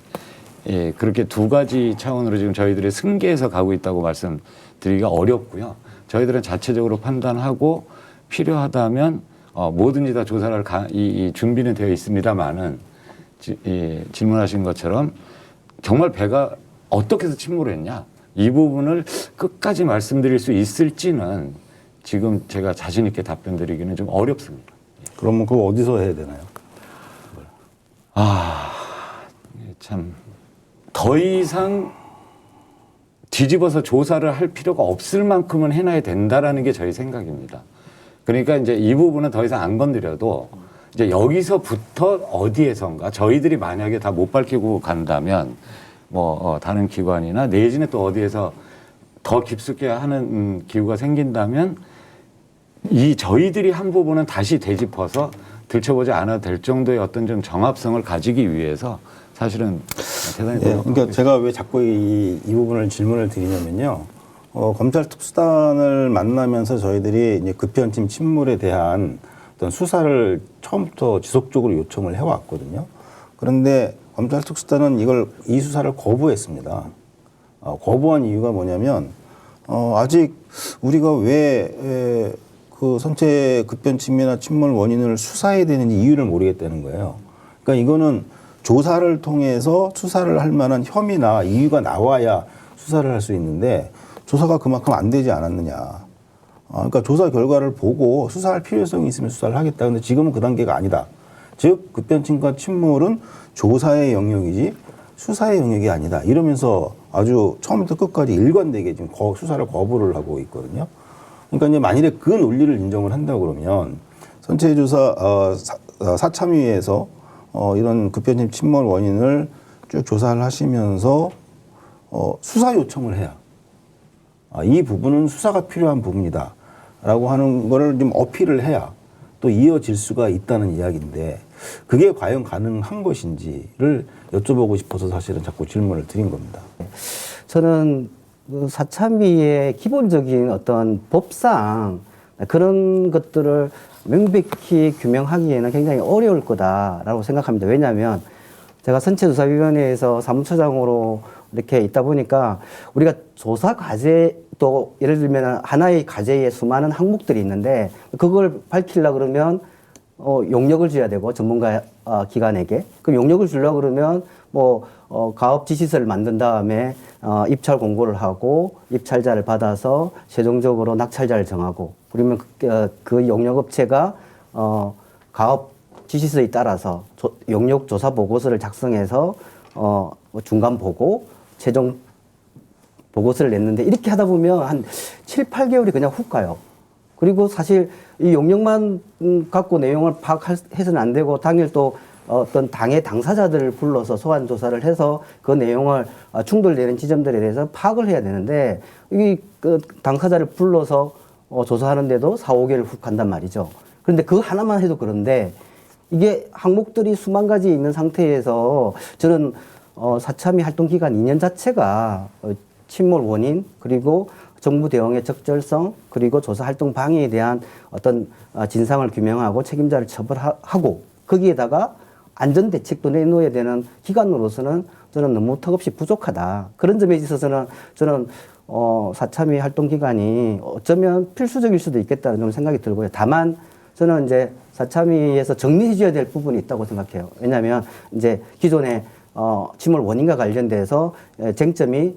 예, 그렇게 두 가지 차원으로 지금 저희들이 승계해서 가고 있다고 말씀드리기가 어렵고요. 저희들은 자체적으로 판단하고 필요하다면 뭐든지 다 조사를 이 준비는 되어 있습니다만은 질문하신 것처럼 정말 배가 어떻게 해서 침몰했냐 이 부분을 끝까지 말씀드릴 수 있을지는 지금 제가 자신 있게 답변 드리기는 좀 어렵습니다. 그러면 그거 어디서 해야 되나요? 참 더 이상 뒤집어서 조사를 할 필요가 없을 만큼은 해놔야 된다라는 게 저희 생각입니다. 그러니까 이제 이 부분은 더 이상 안 건드려도 이제 여기서부터 어디에선가 저희들이 만약에 다 못 밝히고 간다면 뭐 다른 기관이나 내지는 또 어디에서 더 깊숙이 하는 기구가 생긴다면 이 저희들이 한 부분은 다시 되짚어서 들춰보지 않아도 될 정도의 어떤 좀 정합성을 가지기 위해서 사실은 대단히 그러니까 제가 왜 자꾸 이 부분을 질문을 드리냐면요. 검찰 특수단을 만나면서 저희들이 이제 급편팀 침몰에 대한 어떤 수사를 처음부터 지속적으로 요청을 해왔거든요. 그런데 검찰 특수단은 이 수사를 거부했습니다. 거부한 이유가 뭐냐면 아직 우리가 왜 그 선체 급변침해나 침몰 원인을 수사해야 되는지 이유를 모르겠다는 거예요. 그러니까 이거는 조사를 통해서 수사를 할 만한 혐의나 이유가 나와야 수사를 할 수 있는데 조사가 그만큼 안 되지 않았느냐. 그러니까 조사 결과를 보고 수사할 필요성이 있으면 수사를 하겠다. 근데 지금은 그 단계가 아니다. 즉 급변침과 침몰은 조사의 영역이지 수사의 영역이 아니다. 이러면서 아주 처음부터 끝까지 일관되게 지금 수사를 거부를 하고 있거든요. 그러니까 이제 만일에 그 논리를 인정을 한다 그러면 선체조사 사참위에서 이런 급변침 침몰 원인을 쭉 조사를 하시면서 수사 요청을 해야 이 부분은 수사가 필요한 부분이다 라고 하는 거를 좀 어필을 해야 또 이어질 수가 있다는 이야기인데 그게 과연 가능한 것인지를 여쭤보고 싶어서 사실은 자꾸 질문을 드린 겁니다. 저는 그 사참위의 기본적인 어떤 법상 그런 것들을 명백히 규명하기에는 굉장히 어려울 거다라고 생각합니다. 왜냐하면 제가 선체조사위원회에서 사무처장으로 이렇게 있다 보니까 우리가 조사 과제도 예를 들면 하나의 과제에 수많은 항목들이 있는데 그걸 밝히려고 그러면 용역을 줘야 되고 전문가 기관에게 그럼 용역을 주려고 그러면 가업 지시서를 만든 다음에 입찰 공고를 하고 입찰자를 받아서 최종적으로 낙찰자를 정하고 그러면 그 용역업체가 가업 지시서에 따라서 용역 조사 보고서를 작성해서 중간 보고 최종 보고서를 냈는데 이렇게 하다 보면 한 7, 8개월이 그냥 훅 가요. 그리고 사실 이 용역만 갖고 내용을 파악해서는 안 되고 당일 또 어떤 당의 당사자들을 불러서 소환 조사를 해서 그 내용을 충돌되는 지점들에 대해서 파악을 해야 되는데 그 당사자를 불러서 조사하는데도 4, 5개월 훅 간단 말이죠. 그런데 그 하나만 해도 그런데 이게 항목들이 수만 가지 있는 상태에서 저는 사참위 활동 기간 2년 자체가 침몰 원인 그리고 정부 대응의 적절성 그리고 조사 활동 방해에 대한 어떤 진상을 규명하고 책임자를 처벌하고 거기에다가 안전 대책도 내놓아야 되는 기관으로서는 저는 너무 턱없이 부족하다. 그런 점에 있어서는 저는 사참위 활동 기간이 어쩌면 필수적일 수도 있겠다는 좀 생각이 들고요. 다만 저는 이제 사참위에서 정리해 줘야 될 부분이 있다고 생각해요. 왜냐하면 이제 기존에 침몰 원인과 관련돼서 쟁점이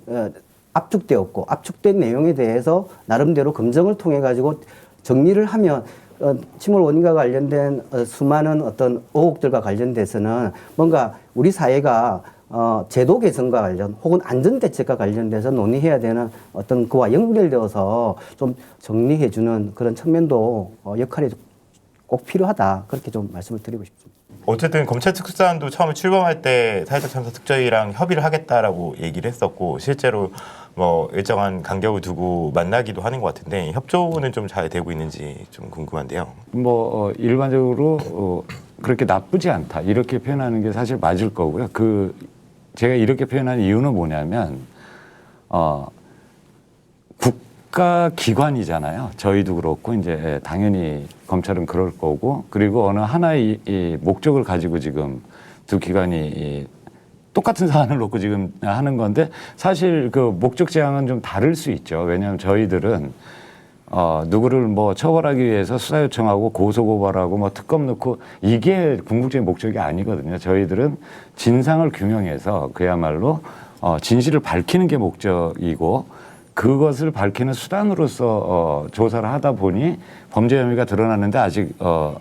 압축되었고 압축된 내용에 대해서 나름대로 검증을 통해 가지고 정리를 하면 침몰 원인과 관련된 수많은 어떤 의혹들과 관련돼서는 뭔가 우리 사회가 제도 개선과 관련 혹은 안전대책과 관련돼서 논의해야 되는 어떤 그와 연결되어서 좀 정리해주는 그런 측면도 역할이 꼭 필요하다. 그렇게 좀 말씀을 드리고 싶습니다. 어쨌든 검찰 특수단도 처음에 출범할 때 사회적 참사 특조위랑 협의를 하겠다라고 얘기를 했었고 실제로 일정한 간격을 두고 만나기도 하는 것 같은데 협조는 좀 잘 되고 있는지 좀 궁금한데요. 일반적으로 그렇게 나쁘지 않다 이렇게 표현하는 게 사실 맞을 거고요. 제가 이렇게 표현하는 이유는 뭐냐면 국가 기관이잖아요. 저희도 그렇고 이제 당연히 검찰은 그럴 거고 그리고 어느 하나의 이 목적을 가지고 지금 두 기관이 똑같은 사안을 놓고 지금 하는 건데 사실 그 목적 지향은 좀 다를 수 있죠. 왜냐하면 저희들은 누구를 처벌하기 위해서 수사 요청하고 고소 고발하고 특검 넣고 이게 궁극적인 목적이 아니거든요. 저희들은 진상을 규명해서 그야말로 진실을 밝히는 게 목적이고 그것을 밝히는 수단으로서 조사를 하다 보니 범죄 혐의가 드러났는데 아직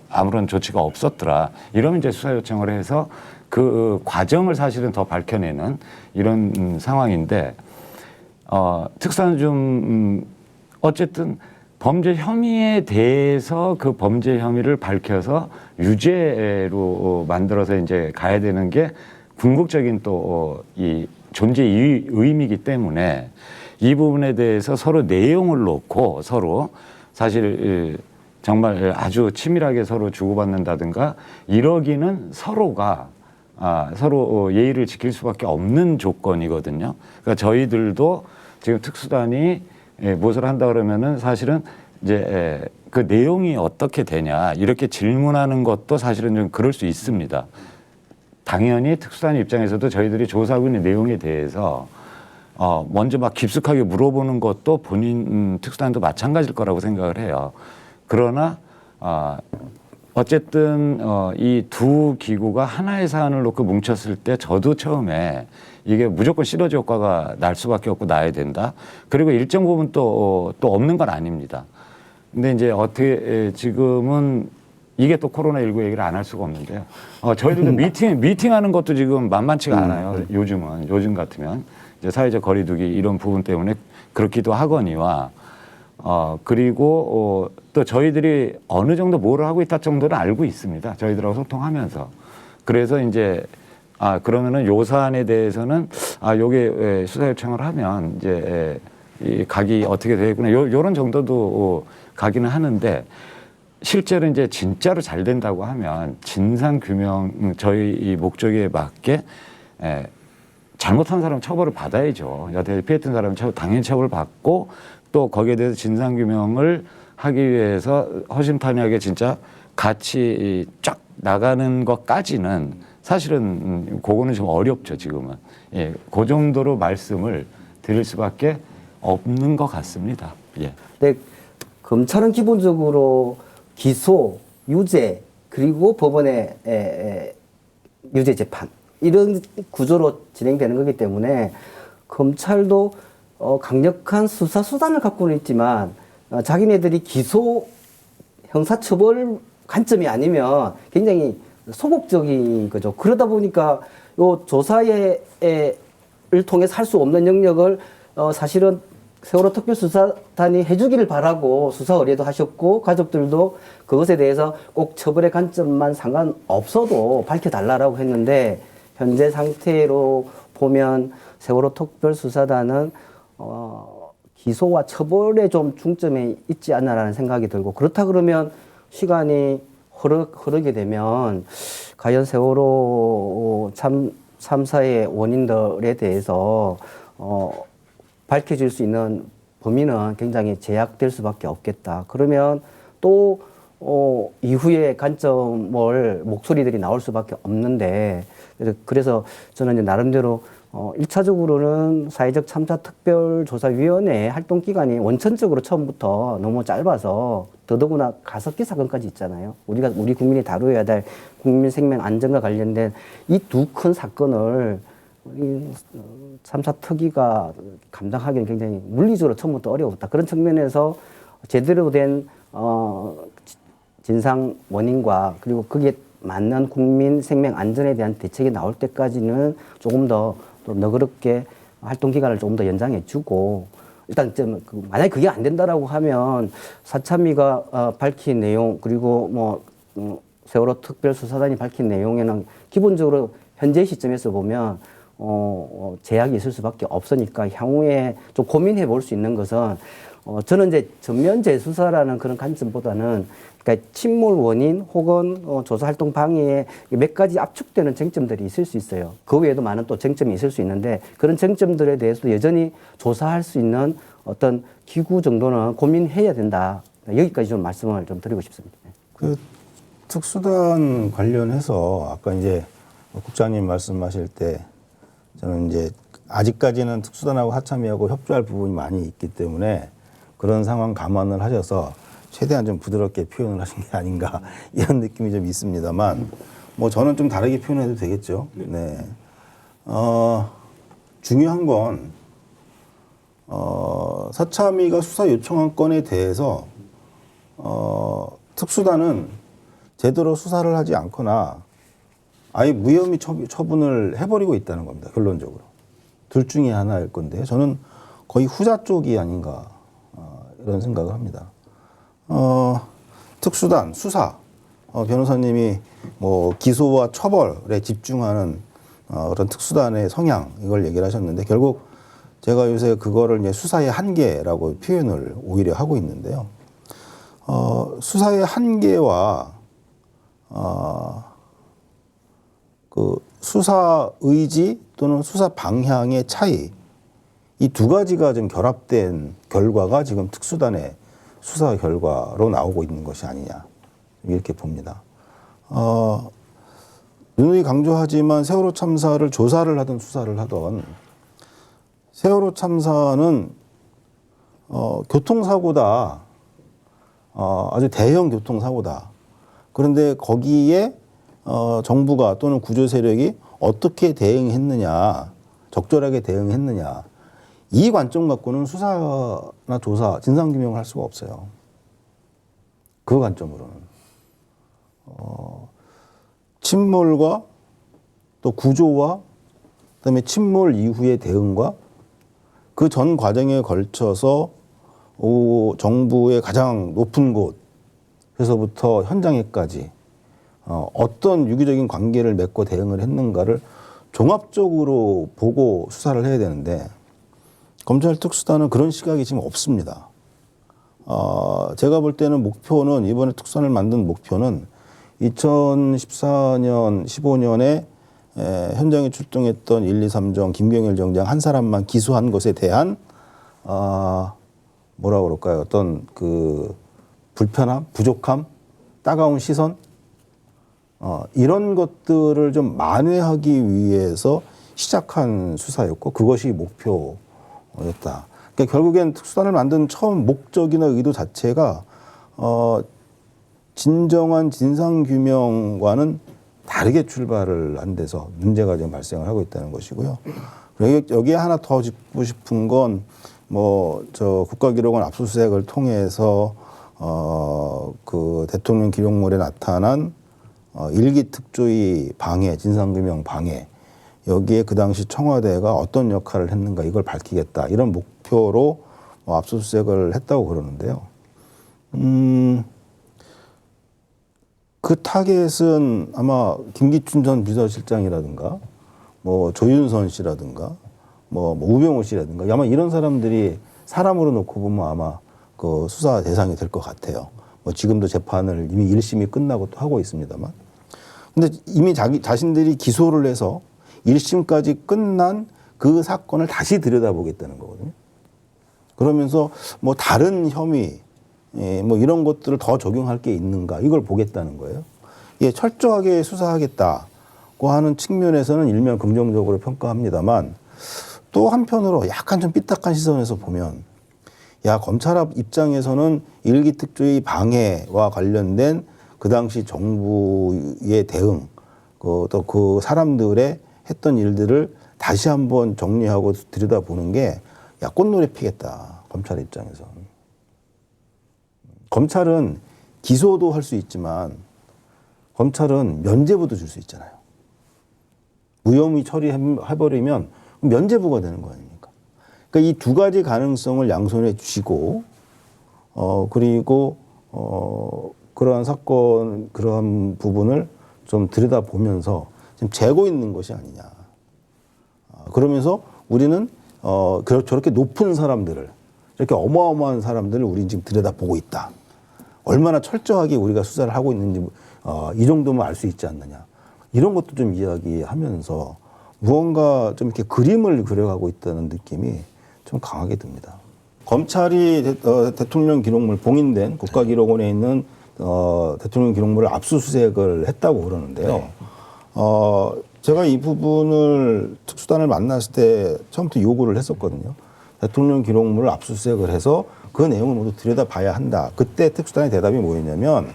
아무런 조치가 없었더라. 이러면 이제 수사 요청을 해서 그 과정을 사실은 더 밝혀내는 이런 상황인데 특사는 좀 어쨌든 범죄 혐의에 대해서 그 범죄 혐의를 밝혀서 유죄로 만들어서 이제 가야 되는 게 궁극적인 또 이 존재 의미이기 때문에 이 부분에 대해서 서로 내용을 놓고 서로 사실 정말 아주 치밀하게 서로 주고받는다든가 이러기는 서로가 서로 예의를 지킬 수밖에 없는 조건이거든요. 그러니까 저희들도 지금 특수단이 무엇을 한다 그러면은 사실은 이제 그 내용이 어떻게 되냐 이렇게 질문하는 것도 사실은 좀 그럴 수 있습니다. 당연히 특수단 입장에서도 저희들이 조사하고 있는 내용에 대해서 먼저 막 깊숙하게 물어보는 것도 본인 특수단도 마찬가지일 거라고 생각을 해요. 그러나 어쨌든 이 두 기구가 하나의 사안을 놓고 뭉쳤을 때 저도 처음에 이게 무조건 시너지 효과가 날 수밖에 없고 나야 된다. 그리고 일정 부분 또 없는 건 아닙니다. 근데 이제 어떻게 지금은 이게 또 코로나19 얘기를 안 할 수가 없는데요. 저희들도 미팅하는 것도 지금 만만치가 않아요. 요즘 같으면 이제 사회적 거리두기 이런 부분 때문에 그렇기도 하거니와 그리고 또 저희들이 어느 정도 뭐를 하고 있다 정도는 알고 있습니다. 저희들하고 소통하면서. 그래서 이제 그러면은 요 사안에 대해서는 요게 수사 요청을 하면 이제 이 각이 어떻게 되겠구나 요런 정도도 가기는 하는데 실제로 이제 진짜로 잘 된다고 하면 진상 규명 저희 이 목적에 맞게 잘못한 사람 처벌을 받아야죠. 여태 피했던 사람 당연히 처벌을 받고 또 거기에 대해서 진상 규명을 하기 위해서 허심탄회하게 진짜 같이 쫙 나가는 것까지는 사실은 그거는 좀 어렵죠 지금은. 예, 그 정도로 말씀을 드릴 수밖에 없는 것 같습니다. 예. 근데 검찰은 기본적으로 기소, 유죄 그리고 법원의 유죄 재판 이런 구조로 진행되는 거기 때문에 검찰도 강력한 수사 수단을 갖고는 있지만 자기네들이 기소 형사처벌 관점이 아니면 굉장히 소극적인 거죠. 그러다 보니까 요 조사를 통해서 할 수 없는 영역을 사실은 세월호 특별수사단이 해주기를 바라고 수사 의뢰도 하셨고 가족들도 그것에 대해서 꼭 처벌의 관점만 상관없어도 밝혀달라고 했는데 현재 상태로 보면 세월호 특별수사단은 기소와 처벌에 좀 중점에 있지 않나라는 생각이 들고 그렇다 그러면 시간이 흐르게 되면 과연 세월호 참사의 원인들에 대해서 밝혀질 수 있는 범위는 굉장히 제약될 수밖에 없겠다. 그러면 또 이후의 관점을 목소리들이 나올 수밖에 없는데 그래서 저는 이제 나름대로 1차적으로는 사회적 참사 특별조사위원회의 활동 기간이 원천적으로 처음부터 너무 짧아서 더더구나 가습기 사건까지 있잖아요. 우리 국민이 다루어야 될 국민 생명 안전과 관련된 이 두 큰 사건을 우리 참사 특위가 감당하기는 굉장히 물리적으로 처음부터 어려웠다. 그런 측면에서 제대로 된 진상 원인과 그리고 그게 맞는 국민 생명 안전에 대한 대책이 나올 때까지는 조금 더 또 너그럽게 활동 기간을 조금 더 연장해 주고 일단 좀 만약에 그게 안 된다라고 하면 사참위가 밝힌 내용 그리고 세월호 특별수사단이 밝힌 내용에는 기본적으로 현재 시점에서 보면 제약이 있을 수밖에 없으니까 향후에 좀 고민해 볼 수 있는 것은 저는 이제 전면 재수사라는 그런 관점보다는 그러니까 침몰 원인 혹은 조사 활동 방해에 몇 가지 압축되는 쟁점들이 있을 수 있어요. 그 외에도 많은 또 쟁점이 있을 수 있는데 그런 쟁점들에 대해서도 여전히 조사할 수 있는 어떤 기구 정도는 고민해야 된다. 여기까지 좀 말씀을 좀 드리고 싶습니다. 그 특수단 관련해서 아까 이제 국장님 말씀하실 때 저는 이제 아직까지는 특수단하고 하참위하고 협조할 부분이 많이 있기 때문에 그런 상황 감안을 하셔서 최대한 좀 부드럽게 표현을 하신 게 아닌가 이런 느낌이 좀 있습니다만 저는 좀 다르게 표현해도 되겠죠. 네. 중요한 건 사참위가 수사 요청한 건에 대해서 특수단은 제대로 수사를 하지 않거나 아예 무혐의 처분을 해버리고 있다는 겁니다. 결론적으로. 둘 중에 하나일 건데요. 저는 거의 후자 쪽이 아닌가 이런 생각을 합니다. 특수단, 수사, 변호사님이 뭐 기소와 처벌에 집중하는 그런 특수단의 성향 이걸 얘기를 하셨는데 결국 제가 요새 그거를 이제 수사의 한계라고 표현을 오히려 하고 있는데요. 수사의 한계와 그 수사 의지 또는 수사 방향의 차이 이 두 가지가 좀 결합된 결과가 지금 특수단의 수사 결과로 나오고 있는 것이 아니냐 이렇게 봅니다. 누누이 강조하지만 세월호 참사를 조사를 하든 수사를 하든 세월호 참사는 교통사고다. 아주 대형 교통사고다. 그런데 거기에 정부가 또는 구조 세력이 어떻게 대응했느냐, 적절하게 대응했느냐. 이 관점 갖고는 수사나 조사, 진상규명을 할 수가 없어요. 그 관점으로는. 침몰과 또 구조와 그다음에 침몰 이후의 대응과 그 전 과정에 걸쳐서 정부의 가장 높은 곳에서부터 현장에까지 어떤 유기적인 관계를 맺고 대응을 했는가를 종합적으로 보고 수사를 해야 되는데 검찰 특수단은 그런 시각이 지금 없습니다. 제가 볼 때는 목표는 이번에 특수단을 만든 목표는 2014년, 15년에 현장에 출동했던 1, 2, 3정 김경일 정장 한 사람만 기소한 것에 대한 뭐라 그럴까요? 어떤 그 불편함, 부족함, 따가운 시선 이런 것들을 좀 만회하기 위해서 시작한 수사였고 그것이 목표였다. 그러니까 결국엔 특수단을 만든 처음 목적이나 의도 자체가 진정한 진상규명과는 다르게 출발을 한 데서 문제가 지금 발생을 하고 있다는 것이고요. 그리고 여기에 하나 더 짚고 싶은 건 뭐 저 국가기록원 압수수색을 통해서 그 대통령 기록물에 나타난 일기 특조위 방해, 진상규명 방해 여기에 그 당시 청와대가 어떤 역할을 했는가 이걸 밝히겠다 이런 목표로 압수수색을 했다고 그러는데요. 그 타겟은 아마 김기춘 전 비서실장이라든가 뭐 조윤선 씨라든가 뭐 우병우 씨라든가 아마 이런 사람들이 사람으로 놓고 보면 아마 그 수사 대상이 될 것 같아요. 뭐 지금도 재판을 이미 1심이 끝나고 또 하고 있습니다만. 근데 이미 자신들이 기소를 해서 1심까지 끝난 그 사건을 다시 들여다보겠다는 거거든요. 그러면서 뭐 다른 혐의, 뭐 이런 것들을 더 적용할 게 있는가 이걸 보겠다는 거예요. 예, 철저하게 수사하겠다고 하는 측면에서는 일면 긍정적으로 평가합니다만 또 한편으로 약간 좀 삐딱한 시선에서 보면 야, 검찰 입장에서는 일기 특조위 방해와 관련된 그 당시 정부의 대응, 또 그 사람들의 했던 일들을 다시 한번 정리하고 들여다보는 게 야, 꽃노래 피겠다. 검찰 입장에서. 검찰은 기소도 할 수 있지만 검찰은 면죄부도 줄 수 있잖아요. 무혐의 처리해버리면 면죄부가 되는 거 아닙니까? 그러니까 이 두 가지 가능성을 양손에 쥐고 그리고 그러한 사건, 그러한 부분을 좀 들여다보면서 지금 재고 있는 것이 아니냐. 그러면서 우리는 저렇게 높은 사람들을, 저렇게 어마어마한 사람들을 우리는 지금 들여다보고 있다. 얼마나 철저하게 우리가 수사를 하고 있는지 이 정도면 알 수 있지 않느냐. 이런 것도 좀 이야기하면서 무언가 좀 이렇게 그림을 그려가고 있다는 느낌이 좀 강하게 듭니다. 검찰이 대통령 기록물 봉인된 국가기록원에 있는 대통령 기록물을 압수수색을 했다고 그러는데요. 네. 제가 이 부분을 특수단을 만났을 때 처음부터 요구를 했었거든요. 대통령 기록물을 압수수색을 해서 그 내용을 모두 들여다봐야 한다. 그때 특수단의 대답이 뭐였냐면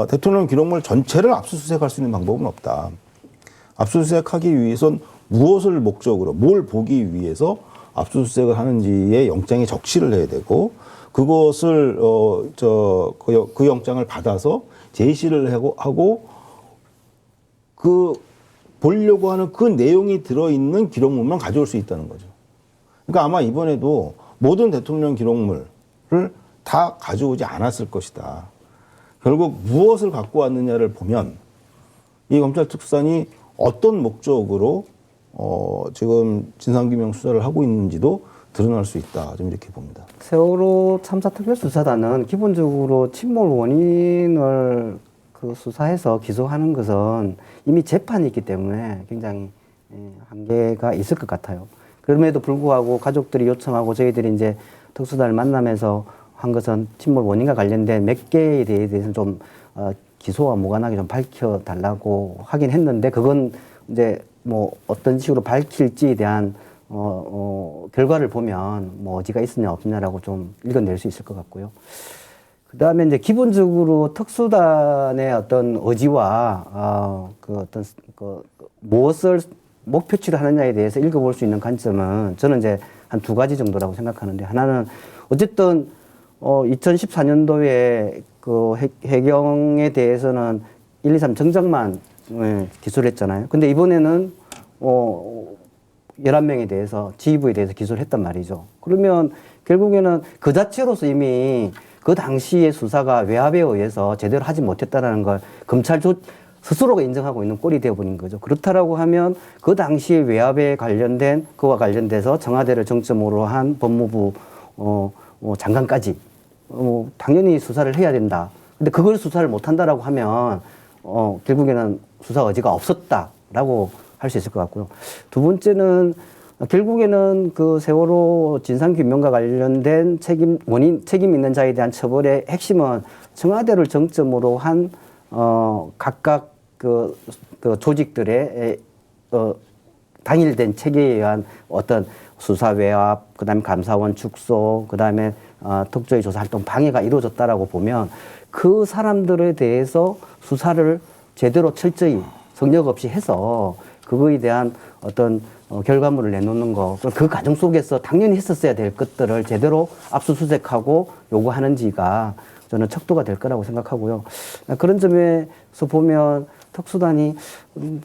대통령 기록물 전체를 압수수색할 수 있는 방법은 없다. 압수수색하기 위해선 무엇을 목적으로 뭘 보기 위해서 압수수색을 하는지에 영장에 적시를 해야 되고 그것을 그 영장을 받아서 제시를 하고 그 보려고 하는 그 내용이 들어있는 기록물만 가져올 수 있다는 거죠. 그러니까 아마 이번에도 모든 대통령 기록물을 다 가져오지 않았을 것이다. 결국 무엇을 갖고 왔느냐를 보면 이 검찰 특수단이 어떤 목적으로 지금 진상규명 수사를 하고 있는지도 드러날 수 있다. 좀 이렇게 봅니다. 세월호 참사 특별수사단은 기본적으로 침몰 원인을 그 수사해서 기소하는 것은 이미 재판이 있기 때문에 굉장히 한계가 있을 것 같아요. 그럼에도 불구하고 가족들이 요청하고 저희들이 이제 특수단을 만나면서 한 것은 침몰 원인과 관련된 몇 개에 대해서는 좀 기소와 무관하게 좀 밝혀달라고 하긴 했는데 그건 이제 뭐 어떤 식으로 밝힐지에 대한 결과를 보면 뭐 어지가 있으냐 없느냐라고 좀 읽어낼 수 있을 것 같고요. 그 다음에 이제 기본적으로 특수단의 어떤 의지와 그 어떤 무엇을 목표치를 하느냐에 대해서 읽어볼 수 있는 관점은 저는 이제 한 두 가지 정도라고 생각하는데 하나는 어쨌든 2014년도에 그 해경에 대해서는 1, 2, 3 정정만 기소를 했잖아요. 근데 이번에는 11명에 대해서 지휘부에 대해서 기소를 했단 말이죠. 그러면 결국에는 그 자체로서 이미 그 당시의 수사가 외압에 의해서 제대로 하지 못했다는 걸 검찰 스스로가 인정하고 있는 꼴이 되어버린 거죠. 그렇다라고 하면 그 당시에 외압에 관련된 그와 관련돼서 청와대를 정점으로 한 법무부 장관까지 당연히 수사를 해야 된다. 근데 그걸 수사를 못한다라고 하면 결국에는 수사 의지가 없었다라고 할 수 있을 것 같고요. 두 번째는 결국에는 그 세월호 진상규명과 관련된 책임 있는 자에 대한 처벌의 핵심은 청와대를 정점으로 한 각각 그 조직들의 당일된 체계에 의한 어떤 수사 외압, 그다음에 감사원 축소, 그다음에 특조위 조사 활동 방해가 이루어졌다라고 보면 그 사람들에 대해서 수사를 제대로 철저히 성역 없이 해서 그거에 대한 어떤 결과물을 내놓는 거, 그 과정 속에서 당연히 했었어야 될 것들을 제대로 압수수색하고 요구하는지가 저는 척도가 될 거라고 생각하고요. 그런 점에서 보면 특수단이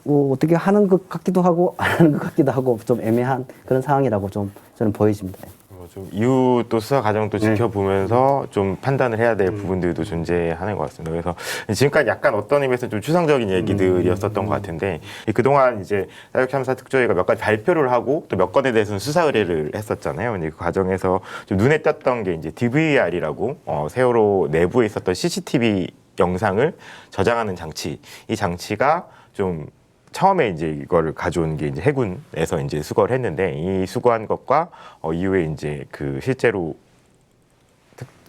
뭐 어떻게 하는 것 같기도 하고 안 하는 것 같기도 하고 좀 애매한 그런 상황이라고 좀 저는 보여집니다. 좀 이후 또 수사 과정도 지켜보면서 좀 판단을 해야 될 부분들도 존재하는 것 같습니다. 그래서 지금까지 약간 어떤 의미에서 좀 추상적인 얘기들이었었던 것 같은데 그동안 이제 사회참사 특조위가 몇 가지 발표를 하고 또 몇 건에 대해서는 수사 의뢰를 했었잖아요. 근데 그 과정에서 좀 눈에 띄었던 게 이제 DVR이라고 세월호 내부에 있었던 CCTV 영상을 저장하는 장치. 이 장치가 좀 처음에 이제 이거를 가져온 게 이제 해군에서 이제 수거를 했는데 이 수거한 것과 이후에 이제 그 실제로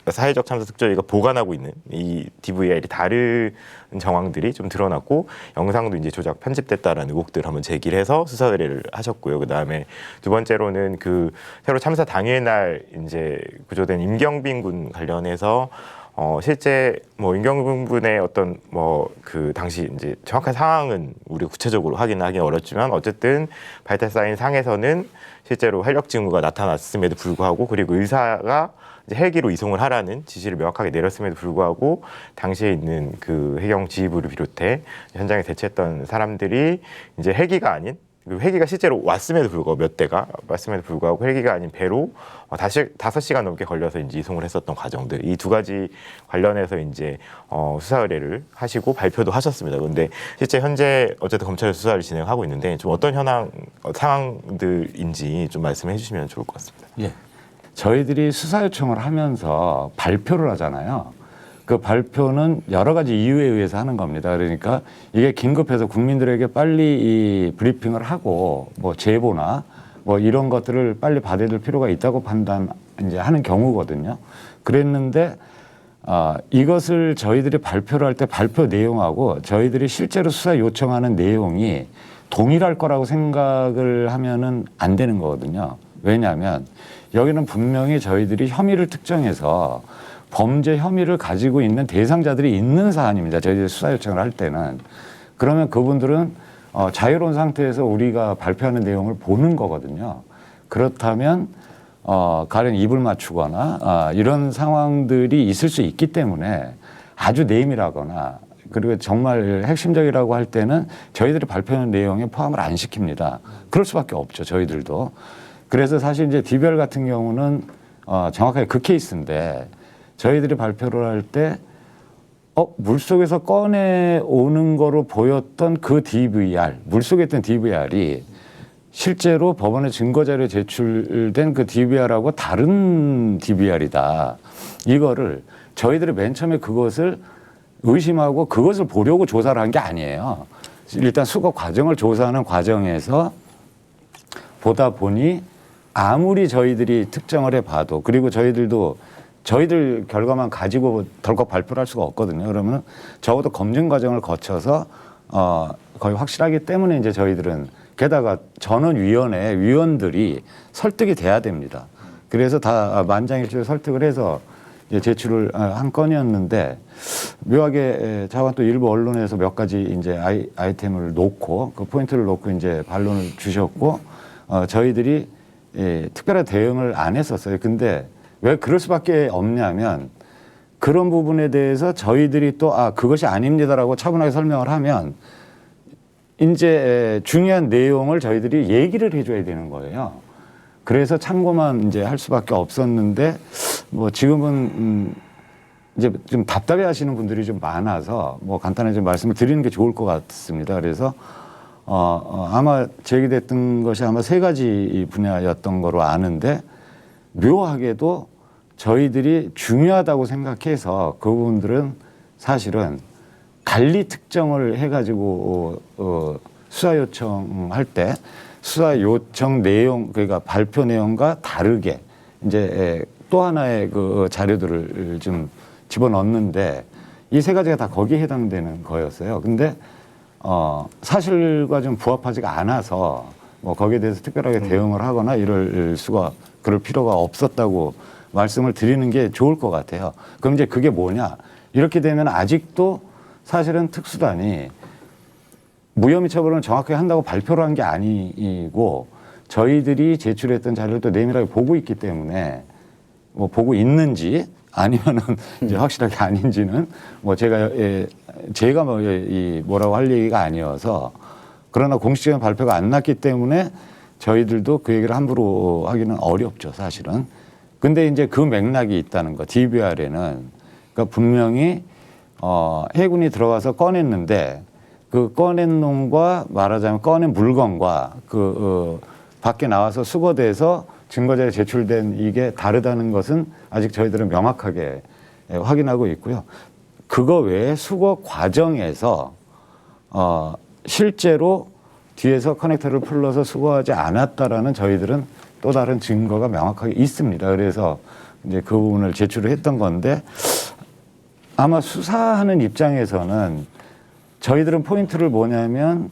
사회적 참사 특조위가 보관하고 있는 이 DVR이 다른 정황들이 좀 드러났고 영상도 이제 조작 편집됐다라는 의혹들을 한번 제기를 해서 수사 의뢰를 하셨고요. 그다음에 두 번째로는 그 세월호 참사 당일날 이제 구조된 임경빈 군 관련해서 실제 뭐 임경빈 군의 어떤 뭐 그 당시 이제 정확한 상황은 우리가 구체적으로 확인하기 어렵지만 어쨌든 발달사인 상에서는 실제로 활력 징후가 나타났음에도 불구하고 그리고 의사가 이제 헬기로 이송을 하라는 지시를 명확하게 내렸음에도 불구하고 당시에 있는 그 해경 지휘부를 비롯해 현장에 대처했던 사람들이 이제 헬기가 아닌 헬기가 실제로 왔음에도 불구하고 몇 대가 왔음에도 불구하고 헬기가 아닌 배로 5시간 넘게 걸려서 이제 이송을 했었던 과정들 이 두 가지 관련해서 이제 수사 의뢰를 하시고 발표도 하셨습니다. 그런데 실제 현재 어쨌든 검찰 수사를 진행하고 있는데 좀 어떤 상황들인지 좀 말씀해 주시면 좋을 것 같습니다. 예. 저희들이 수사 요청을 하면서 발표를 하잖아요. 그 발표는 여러 가지 이유에 의해서 하는 겁니다. 그러니까 이게 긴급해서 국민들에게 빨리 이 브리핑을 하고 뭐 제보나 뭐 이런 것들을 빨리 받아야 될 필요가 있다고 판단 이제 하는 경우거든요. 그랬는데 이것을 저희들이 발표를 할 때 발표 내용하고 저희들이 실제로 수사 요청하는 내용이 동일할 거라고 생각을 하면은 안 되는 거거든요. 왜냐하면 여기는 분명히 저희들이 혐의를 특정해서 범죄 혐의를 가지고 있는 대상자들이 있는 사안입니다. 저희들이 수사 요청을 할 때는. 그러면 그분들은 자유로운 상태에서 우리가 발표하는 내용을 보는 거거든요. 그렇다면 가령 입을 맞추거나 이런 상황들이 있을 수 있기 때문에 아주 내밀하거나 그리고 정말 핵심적이라고 할 때는 저희들이 발표하는 내용에 포함을 안 시킵니다. 그럴 수밖에 없죠, 저희들도. 그래서 사실 이제 디비알 같은 경우는 정확하게 그 케이스인데 저희들이 발표를 할 때 물속에서 꺼내오는 거로 보였던 그 DVR, 물속에 있던 DVR이 실제로 법원에 증거자료에 제출된 그 DVR하고 다른 DVR이다. 이거를 저희들이 맨 처음에 그것을 의심하고 그것을 보려고 조사를 한 게 아니에요. 일단 수거 과정을 조사하는 과정에서 보다 보니 아무리 저희들이 특정을 해봐도 그리고 저희들도 저희들 결과만 가지고 덜컥 발표를 할 수가 없거든요. 그러면 적어도 검증 과정을 거쳐서 거의 확실하기 때문에 이제 저희들은 게다가 전원위원회 위원들이 설득이 돼야 됩니다. 그래서 다 만장일치로 설득을 해서 이제 제출을 한 건이었는데 묘하게 자관 또 일부 언론에서 몇 가지 이제 아이템을 놓고 그 포인트를 놓고 이제 반론을 주셨고 저희들이 특별한 대응을 안 했었어요. 근데 왜 그럴 수밖에 없냐면 그런 부분에 대해서 저희들이 또 그것이 아닙니다라고 차분하게 설명을 하면 이제 중요한 내용을 저희들이 얘기를 해줘야 되는 거예요. 그래서 참고만 이제 할 수밖에 없었는데 뭐 지금은 이제 좀 답답해 하시는 분들이 좀 많아서 뭐 간단하게 좀 말씀을 드리는 게 좋을 것 같습니다. 그래서 아마 제기됐던 것이 아마 3가지 분야였던 거로 아는데 묘하게도 저희들이 중요하다고 생각해서 그 부분들은 사실은 달리 특정을 해가지고 수사 요청할 때 수사 요청 내용 그러니까 발표 내용과 다르게 이제 또 하나의 그 자료들을 좀 집어넣는데 이 3가지가 다 거기에 해당되는 거였어요. 근데 사실과 좀 부합하지가 않아서 뭐 거기에 대해서 특별하게 대응을 하거나 그럴 필요가 없었다고 말씀을 드리는 게 좋을 것 같아요. 그럼 이제 그게 뭐냐? 이렇게 되면 아직도 사실은 특수단이 무혐의 처벌은 정확하게 한다고 발표를 한 게 아니고 저희들이 제출했던 자료를 또 내밀하게 보고 있기 때문에 뭐 보고 있는지 아니면은 이제 확실하게 아닌지는 뭐 제가 뭐라고 할 얘기가 아니어서 그러나 공식적인 발표가 안 났기 때문에 저희들도 그 얘기를 함부로 하기는 어렵죠, 사실은. 근데 이제 그 맥락이 있다는 거, DVR에는. 그러니까 분명히, 해군이 들어가서 꺼냈는데 그 꺼낸 놈과 말하자면 꺼낸 물건과 밖에 나와서 수거돼서 증거자에 제출된 이게 다르다는 것은 아직 저희들은 명확하게 확인하고 있고요. 그거 외에 수거 과정에서, 실제로 뒤에서 커넥터를 풀러서 수거하지 않았다라는 저희들은 또 다른 증거가 명확하게 있습니다. 그래서 이제 그 부분을 제출을 했던 건데 아마 수사하는 입장에서는 저희들은 포인트를 뭐냐면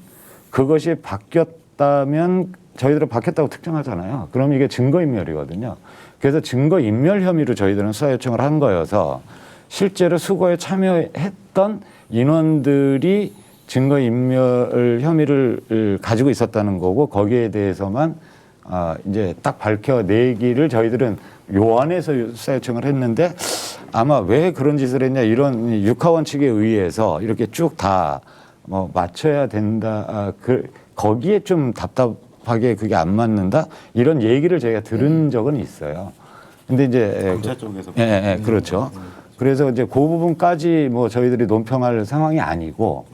그것이 바뀌었다면 저희들은 바뀌었다고 특정하잖아요. 그럼 이게 증거인멸이거든요. 그래서 증거인멸 혐의로 저희들은 수사 요청을 한 거여서 실제로 수거에 참여했던 인원들이 증거인멸 혐의를 가지고 있었다는 거고 거기에 대해서만 이제 딱 밝혀내기를 저희들은 요원에서 수사 요청을 했는데 아마 왜 그런 짓을 했냐 이런 육하원칙에 의해서 이렇게 쭉 다 뭐 맞춰야 된다. 거기에 좀 답답하게 그게 안 맞는다 이런 얘기를 저희가 들은 적은 있어요. 근데 이제 검찰 쪽에서 그렇죠. 그래서 이제 그 부분까지 뭐 저희들이 논평할 상황이 아니고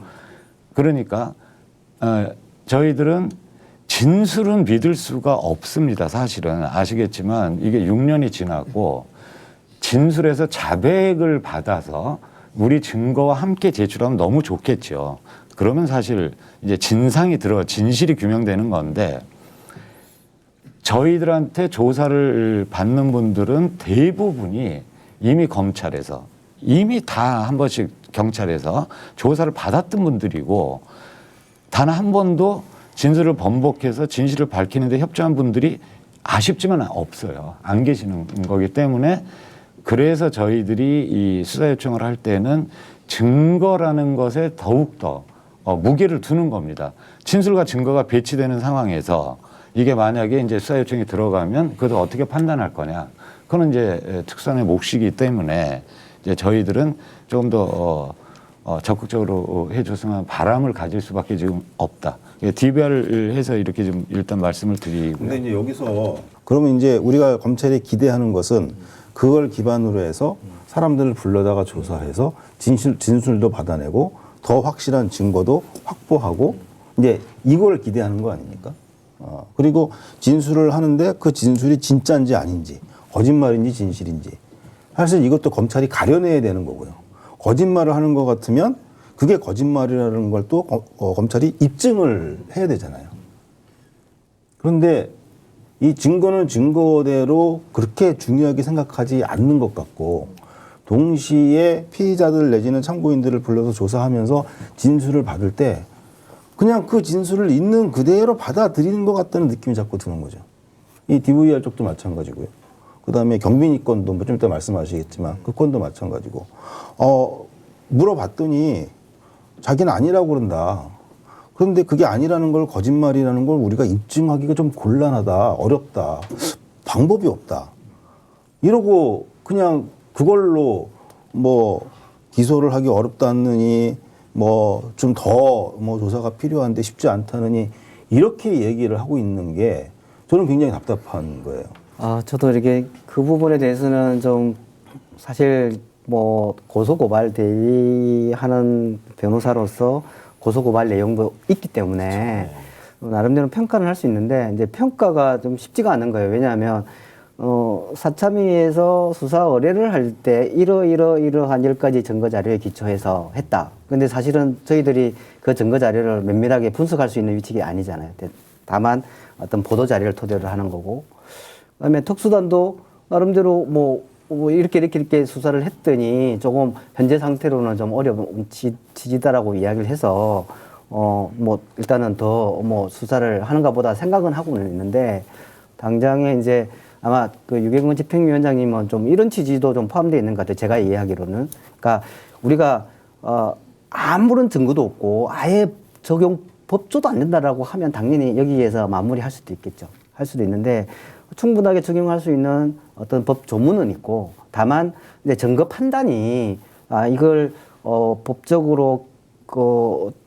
그러니까 저희들은 진술은 믿을 수가 없습니다. 사실은 아시겠지만 이게 6년이 지났고 진술에서 자백을 받아서 우리 증거와 함께 제출하면 너무 좋겠죠. 그러면 사실 이제 진실이 규명되는 건데 저희들한테 조사를 받는 분들은 대부분이 이미 검찰에서 이미 다 한 번씩 경찰에서 조사를 받았던 분들이고 단 한 번도 진술을 번복해서 진실을 밝히는데 협조한 분들이 아쉽지만 없어요. 안 계시는 거기 때문에 그래서 저희들이 이 수사 요청을 할 때는 증거라는 것에 더욱더 무게를 두는 겁니다. 진술과 증거가 배치되는 상황에서 이게 만약에 이제 수사 요청이 들어가면 그것을 어떻게 판단할 거냐. 그건 이제 특수단의 몫이기 때문에 이제 저희들은 조금 더 적극적으로 해줬으면 바람을 가질 수밖에 지금 없다. DBR을 해서 이렇게 좀 일단 말씀을 드리고요. 근데 이제 여기서 그러면 이제 우리가 검찰이 기대하는 것은 그걸 기반으로 해서 사람들을 불러다가 조사해서 진술도 받아내고 더 확실한 증거도 확보하고 이제 이걸 기대하는 거 아닙니까? 그리고 진술을 하는데 그 진술이 진짜인지 아닌지 거짓말인지 진실인지 사실 이것도 검찰이 가려내야 되는 거고요. 거짓말을 하는 것 같으면 그게 거짓말이라는 걸 또 검찰이 입증을 해야 되잖아요. 그런데 이 증거는 증거대로 그렇게 중요하게 생각하지 않는 것 같고 동시에 피의자들 내지는 참고인들을 불러서 조사하면서 진술을 받을 때 그냥 그 진술을 있는 그대로 받아들이는 것 같다는 느낌이 자꾸 드는 거죠. 이 DVR 쪽도 마찬가지고요. 그다음에 경빈이 건도 뭐 좀 이따 말씀하시겠지만 그 건도 마찬가지고 물어봤더니 자기는 아니라고 그런다. 그런데 그게 아니라는 걸 거짓말이라는 걸 우리가 입증하기가 좀 곤란하다, 어렵다, 방법이 없다. 이러고 그냥 그걸로 뭐 기소를 하기 어렵다느니 뭐 좀 더 뭐 조사가 필요한데 쉽지 않다느니 이렇게 얘기를 하고 있는 게 저는 굉장히 답답한 거예요. 저도 이렇게 그 부분에 대해서는 좀 사실 뭐 고소고발 대리하는 변호사로서 고소고발 내용도 있기 때문에 나름대로 평가를 할 수 있는데 이제 평가가 좀 쉽지가 않은 거예요. 왜냐하면 사참위에서 수사 의뢰를 할 때 이러한 10가지 증거 자료에 기초해서 했다. 근데 사실은 저희들이 그 증거 자료를 면밀하게 분석할 수 있는 위치가 아니잖아요. 다만 어떤 보도 자료를 토대로 하는 거고. 그다음에 특수단도 나름대로 뭐 이렇게 수사를 했더니 조금 현재 상태로는 좀 어려운 취지다라고 이야기를 해서 뭐 일단은 더 뭐 수사를 하는가 보다 생각은 하고는 있는데 당장에 이제 아마 그 유경근 집행위원장님은 좀 이런 취지도 좀 포함되어 있는 것 같아요. 제가 이해하기로는. 그러니까 우리가 아무런 증거도 없고 아예 적용 법조도 안 된다라고 하면 당연히 여기에서 마무리할 수도 있겠죠. 할 수도 있는데 충분하게 적용할 수 있는 어떤 법 조문은 있고 다만 이제 증거 판단이 이걸 법적으로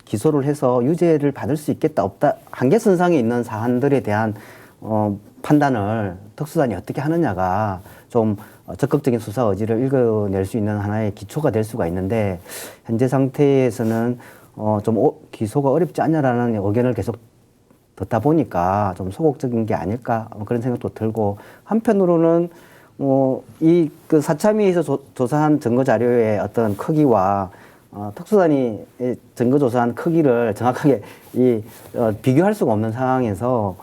기소를 해서 유죄를 받을 수 있겠다 없다 한계선상에 있는 사안들에 대한 판단을 특수단이 어떻게 하느냐가 좀 적극적인 수사 의지를 읽어낼 수 있는 하나의 기초가 될 수가 있는데 현재 상태에서는 좀 기소가 어렵지 않냐라는 의견을 계속 듣다 보니까 좀 소극적인 게 아닐까 그런 생각도 들고 한편으로는 이 그 사참위에서 조사한 증거 자료의 어떤 크기와 특수단이 증거 조사한 크기를 정확하게 비교할 수가 없는 상황에서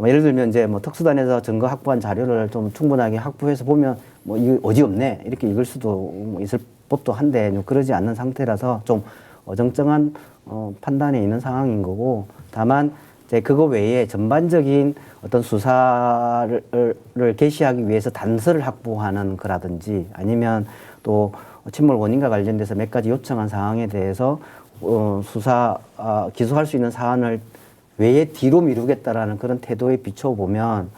예를 들면 이제 뭐 특수단에서 증거 확보한 자료를 좀 충분하게 확보해서 보면 뭐 이거 어지없네 이렇게 읽을 수도 있을 법도 한데 그러지 않는 상태라서 좀 어정쩡한 판단에 있는 상황인 거고 다만 이제 그거 외에 전반적인 어떤 수사를 개시하기 위해서 단서를 확보하는 거라든지 아니면 또 침몰 원인과 관련돼서 몇 가지 요청한 사항에 대해서 기소할 수 있는 사안을 외에 뒤로 미루겠다라는 그런 태도에 비춰보면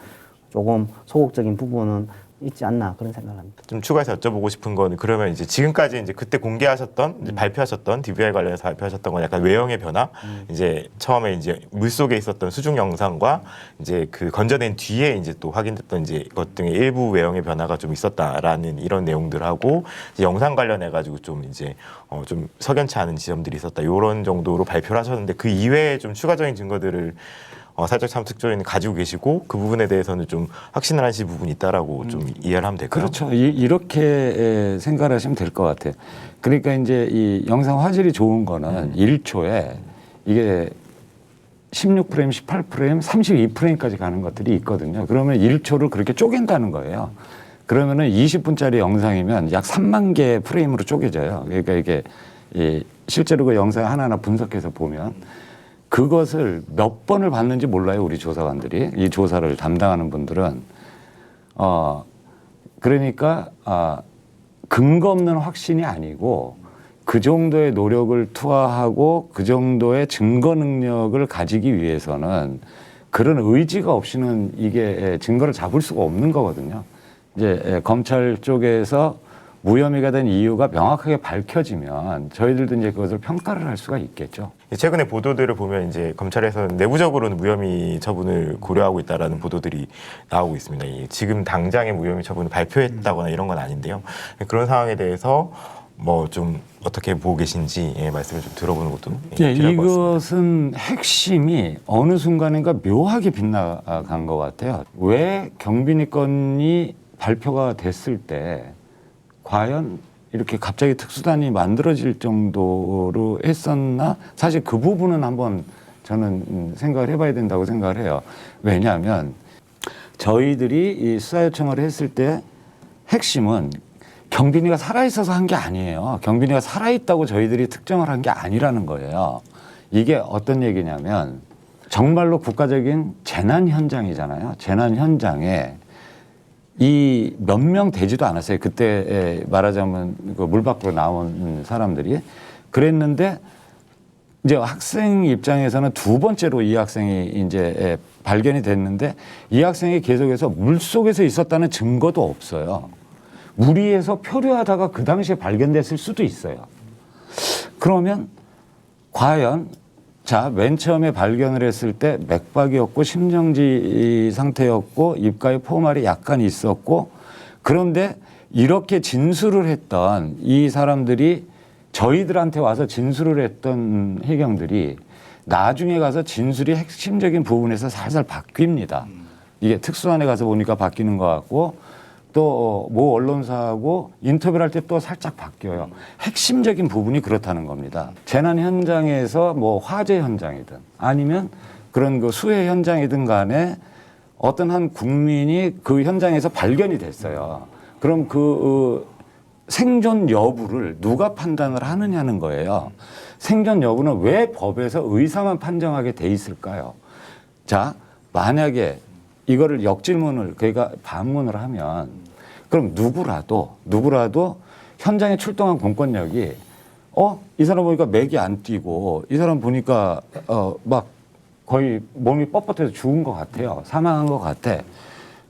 조금 소극적인 부분은 있지 않나 그런 생각을 합니다. 좀 추가해서 여쭤보고 싶은 건 그러면 이제 지금까지 이제 그때 공개하셨던 이제 발표하셨던 DBR 관련해서 발표하셨던 건 약간 외형의 변화 이제 처음에 이제 물속에 있었던 수중 영상과 이제 그 건져낸 뒤에 이제 또 확인됐던 이제 것 등의 일부 외형의 변화가 좀 있었다라는 이런 내용들하고 이제 영상 관련해 가지고 좀 이제 좀 석연치 않은 지점들이 있었다 이런 정도로 발표를 하셨는데 그 이외에 좀 추가적인 증거들을 살짝 참 특조위는 가지고 계시고 그 부분에 대해서는 좀 확신을 하실 부분이 있다라고 좀 이해를 하면 될까요? 그렇죠. 이렇게 생각을 하시면 될 것 같아요. 그러니까 이제 이 영상 화질이 좋은 거는 1초에 이게 16프레임, 18프레임, 32프레임까지 가는 것들이 있거든요. 그러면 1초를 그렇게 쪼갠다는 거예요. 그러면은 20분짜리 영상이면 약 3만 개의 프레임으로 쪼개져요. 그러니까 이게 실제로 그 영상 하나하나 분석해서 보면 그것을 몇 번을 봤는지 몰라요, 우리 조사관들이. 이 조사를 담당하는 분들은. 그러니까 근거 없는 확신이 아니고 그 정도의 노력을 투하하고 그 정도의 증거 능력을 가지기 위해서는 그런 의지가 없이는 이게 증거를 잡을 수가 없는 거거든요. 이제 검찰 쪽에서 무혐의가 된 이유가 명확하게 밝혀지면 저희들도 이제 그것을 평가를 할 수가 있겠죠. 최근에 보도들을 보면 이제 검찰에서는 내부적으로는 무혐의 처분을 고려하고 있다라는 보도들이 나오고 있습니다. 지금 당장의 무혐의 처분을 발표했다거나 이런 건 아닌데요. 그런 상황에 대해서 뭐 좀 어떻게 보고 계신지 말씀을 좀 들어보는 것도 필요할 것 같습니다. 이것은 핵심이 어느 순간인가 묘하게 빗나간 것 같아요. 왜 경비니 건이 발표가 됐을 때 과연 이렇게 갑자기 특수단이 만들어질 정도로 했었나? 사실 그 부분은 한번 저는 생각을 해봐야 된다고 생각을 해요. 왜냐하면 저희들이 이 수사 요청을 했을 때 핵심은 경빈이가 살아있어서 한 게 아니에요. 경빈이가 살아있다고 저희들이 특정을 한 게 아니라는 거예요. 이게 어떤 얘기냐면 정말로 국가적인 재난 현장이잖아요. 재난 현장에 이 몇 명 되지도 않았어요. 그때 말하자면 그 물 밖으로 나온 사람들이. 그랬는데 이제 학생 입장에서는 두 번째로 이 학생이 이제 발견이 됐는데 이 학생이 계속해서 물 속에서 있었다는 증거도 없어요. 물 위에서 표류하다가 그 당시에 발견됐을 수도 있어요. 그러면 과연 자, 맨 처음에 발견을 했을 때 맥박이었고 심정지 상태였고 입가에 포말이 약간 있었고 그런데 이렇게 진술을 했던 이 사람들이 저희들한테 와서 진술을 했던 해경들이 나중에 가서 진술이 핵심적인 부분에서 살살 바뀝니다. 이게 특수단에 가서 보니까 바뀌는 것 같고 또 모 언론사하고 인터뷰를 할 때 또 살짝 바뀌어요. 핵심적인 부분이 그렇다는 겁니다. 재난 현장에서 뭐 화재 현장이든 아니면 그런 그 수해 현장이든 간에 어떤 한 국민이 그 현장에서 발견이 됐어요. 그럼 그 생존 여부를 누가 판단을 하느냐는 거예요. 생존 여부는 왜 법에서 의사만 판정하게 돼 있을까요? 자, 만약에 이거를 역질문을 그러니까 반문을 하면 그럼 누구라도 현장에 출동한 공권력이 이 사람 보니까 맥이 안 뛰고 이 사람 보니까 막 거의 몸이 뻣뻣해서 죽은 것 같아요. 사망한 것 같아.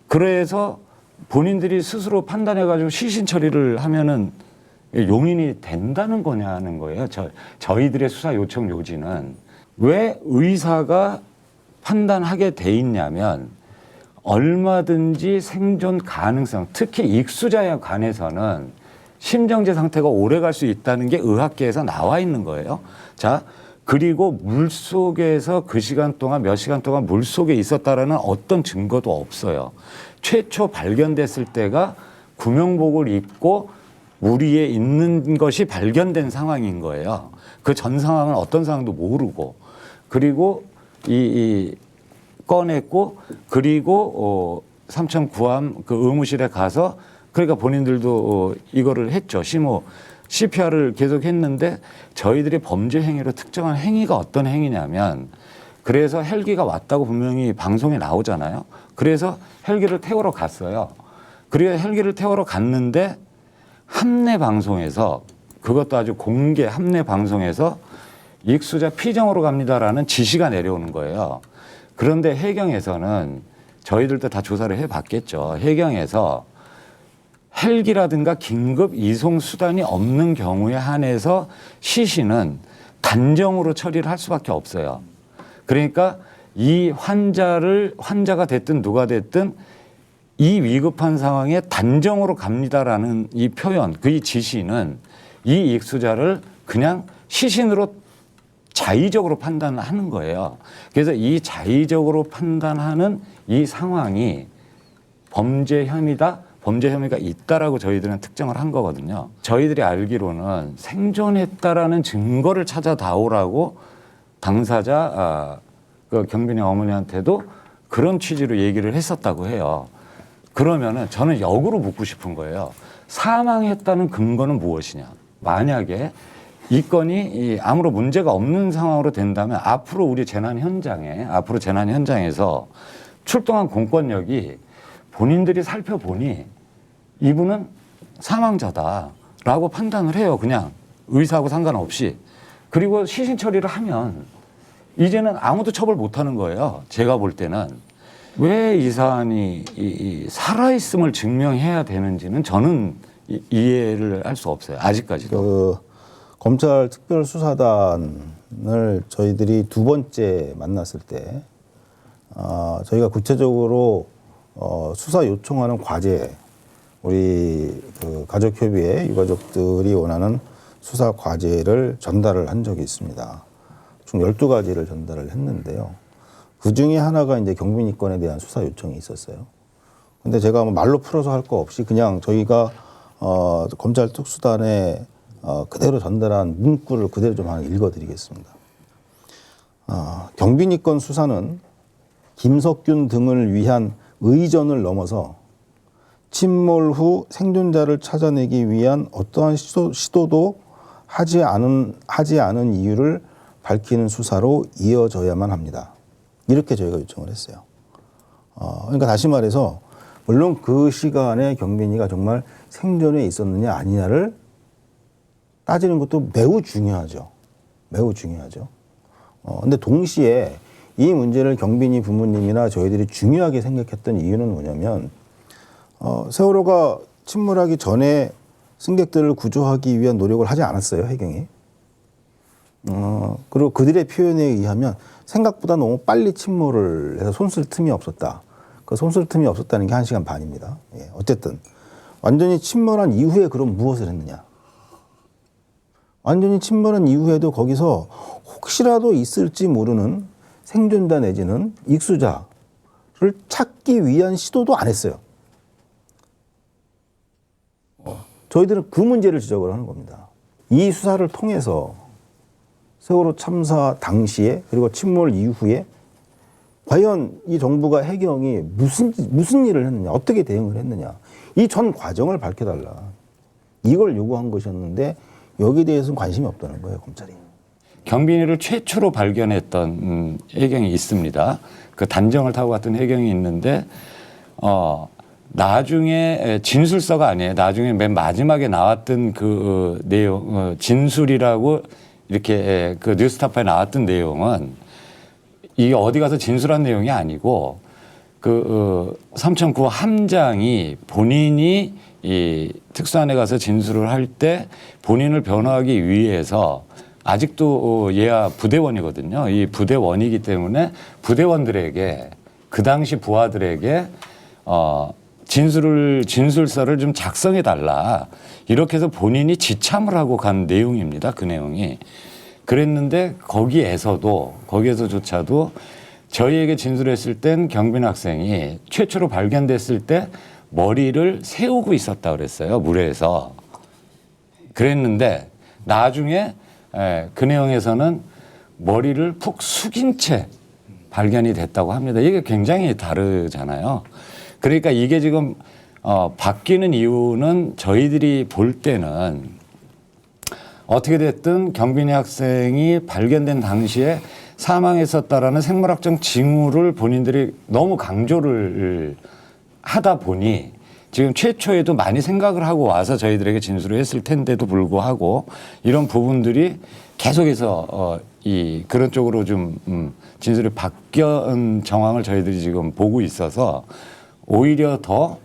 그래서 본인들이 스스로 판단해가지고 시신 처리를 하면은 용인이 된다는 거냐는 거예요. 저희들의 수사 요청 요지는 왜 의사가 판단하게 돼 있냐면 얼마든지 생존 가능성, 특히 익수자에 관해서는 심정지 상태가 오래 갈 수 있다는 게 의학계에서 나와 있는 거예요. 자, 그리고 물 속에서 그 시간 동안 몇 시간 동안 물 속에 있었다라는 어떤 증거도 없어요. 최초 발견됐을 때가 구명복을 입고 물 위에 있는 것이 발견된 상황인 거예요. 그 전 상황은 어떤 상황도 모르고 그리고 꺼냈고 그리고 삼천 구함 그 의무실에 가서 그러니까 본인들도 이거를 했죠. 심호 CPR을 계속 했는데 저희들이 범죄 행위로 특정한 행위가 어떤 행위냐면 그래서 헬기가 왔다고 분명히 방송에 나오잖아요. 그래서 헬기를 태우러 갔어요. 그리고 헬기를 태우러 갔는데 함내 방송에서 그것도 아주 공개 함내 방송에서 익수자 피정으로 갑니다라는 지시가 내려오는 거예요. 그런데 해경에서는 저희들도 다 조사를 해봤겠죠. 해경에서 헬기라든가 긴급 이송 수단이 없는 경우에 한해서 시신은 단정으로 처리를 할 수밖에 없어요. 그러니까 이 환자가 됐든 누가 됐든 이 위급한 상황에 단정으로 갑니다라는 이 표현, 그 지시는 이 익수자를 그냥 시신으로 자의적으로 판단하는 거예요. 그래서 이 자의적으로 판단하는 이 상황이 범죄 혐의다, 범죄 혐의가 있다라고 저희들은 특정을 한 거거든요. 저희들이 알기로는 생존했다라는 증거를 찾아다오라고 당사자 그 경빈이 어머니한테도 그런 취지로 얘기를 했었다고 해요. 그러면은 저는 역으로 묻고 싶은 거예요. 사망했다는 근거는 무엇이냐? 만약에 이 건이 아무런 문제가 없는 상황으로 된다면 앞으로 우리 재난 현장에서 출동한 공권력이 본인들이 살펴보니 이분은 사망자다라고 판단을 해요. 그냥 의사하고 상관없이. 그리고 시신 처리를 하면 이제는 아무도 처벌 못하는 거예요. 제가 볼 때는. 왜 이 사안이 이 살아있음을 증명해야 되는지는 저는 이해를 할 수 없어요. 아직까지도. 그 검찰 특별수사단을 저희들이 두 번째 만났을 때 저희가 구체적으로 수사 요청하는 과제, 우리 그 가족협의회 유가족들이 원하는 수사 과제를 전달을 한 적이 있습니다. 총 12가지를 전달을 했는데요. 그 중에 하나가 이제 경비니권에 대한 수사 요청이 있었어요. 근데 제가 뭐 말로 풀어서 할 거 없이 그냥 저희가 검찰 특수단에 그대로 전달한 문구를 그대로 좀 하나 읽어드리겠습니다. 경비니권 수사는 김석균 등을 위한 의전을 넘어서 침몰 후 생존자를 찾아내기 위한 어떠한 시도도 하지 않은 이유를 밝히는 수사로 이어져야만 합니다. 이렇게 저희가 요청을 했어요. 그러니까 다시 말해서 물론 그 시간에 경빈이가 정말 생존에 있었느냐 아니냐를 따지는 것도 매우 중요하죠. 매우 중요하죠. 근데 동시에 이 문제를 경빈이 부모님이나 저희들이 중요하게 생각했던 이유는 뭐냐면 세월호가 침몰하기 전에 승객들을 구조하기 위한 노력을 하지 않았어요, 해경이. 그리고 그들의 표현에 의하면 생각보다 너무 빨리 침몰을 해서 손쓸 틈이 없었다. 그 손쓸 틈이 없었다는 게 1시간 반입니다. 예, 어쨌든 완전히 침몰한 이후에 그럼 무엇을 했느냐. 완전히 침몰한 이후에도 거기서 혹시라도 있을지 모르는 생존자 내지는 익수자를 찾기 위한 시도도 안 했어요. 저희들은 그 문제를 지적을 하는 겁니다. 이 수사를 통해서 세월호 참사 당시에 그리고 침몰 이후에 과연 이 정부가 해경이 무슨 일을 했느냐, 어떻게 대응을 했느냐, 이 전 과정을 밝혀달라. 이걸 요구한 것이었는데 여기에 대해서는 관심이 없다는 거예요, 검찰이. 경비니를 최초로 발견했던 해경이 있습니다. 그 단정을 타고 갔던 해경이 있는데 나중에 진술서가 아니에요. 나중에 맨 마지막에 나왔던 그 내용 진술이라고 이렇게 그 뉴스타파에 나왔던 내용은 이게 어디 가서 진술한 내용이 아니고 그 삼천구 함장이 본인이 이 특수단에 가서 진술을 할 때 본인을 변호하기 위해서 아직도 얘가 부대원이거든요. 이 부대원이기 때문에 부대원들에게 그 당시 부하들에게 진술서를 좀 작성해 달라. 이렇게 해서 본인이 지참을 하고 간 내용입니다. 그 내용이. 그랬는데 거기에서조차도 저희에게 진술했을 땐 경빈 학생이 최초로 발견됐을 때 머리를 세우고 있었다 그랬어요. 물에서. 그랬는데 나중에 그 내용에서는 머리를 푹 숙인 채 발견이 됐다고 합니다. 이게 굉장히 다르잖아요. 그러니까 이게 지금 바뀌는 이유는 저희들이 볼 때는 어떻게 됐든 경빈이 학생이 발견된 당시에 사망했었다라는 생물학적 징후를 본인들이 너무 강조를 하다 보니 지금 최초에도 많이 생각을 하고 와서 저희들에게 진술을 했을 텐데도 불구하고 이런 부분들이 계속해서 그런 쪽으로 좀 진술이 바뀐 정황을 저희들이 지금 보고 있어서 오히려 더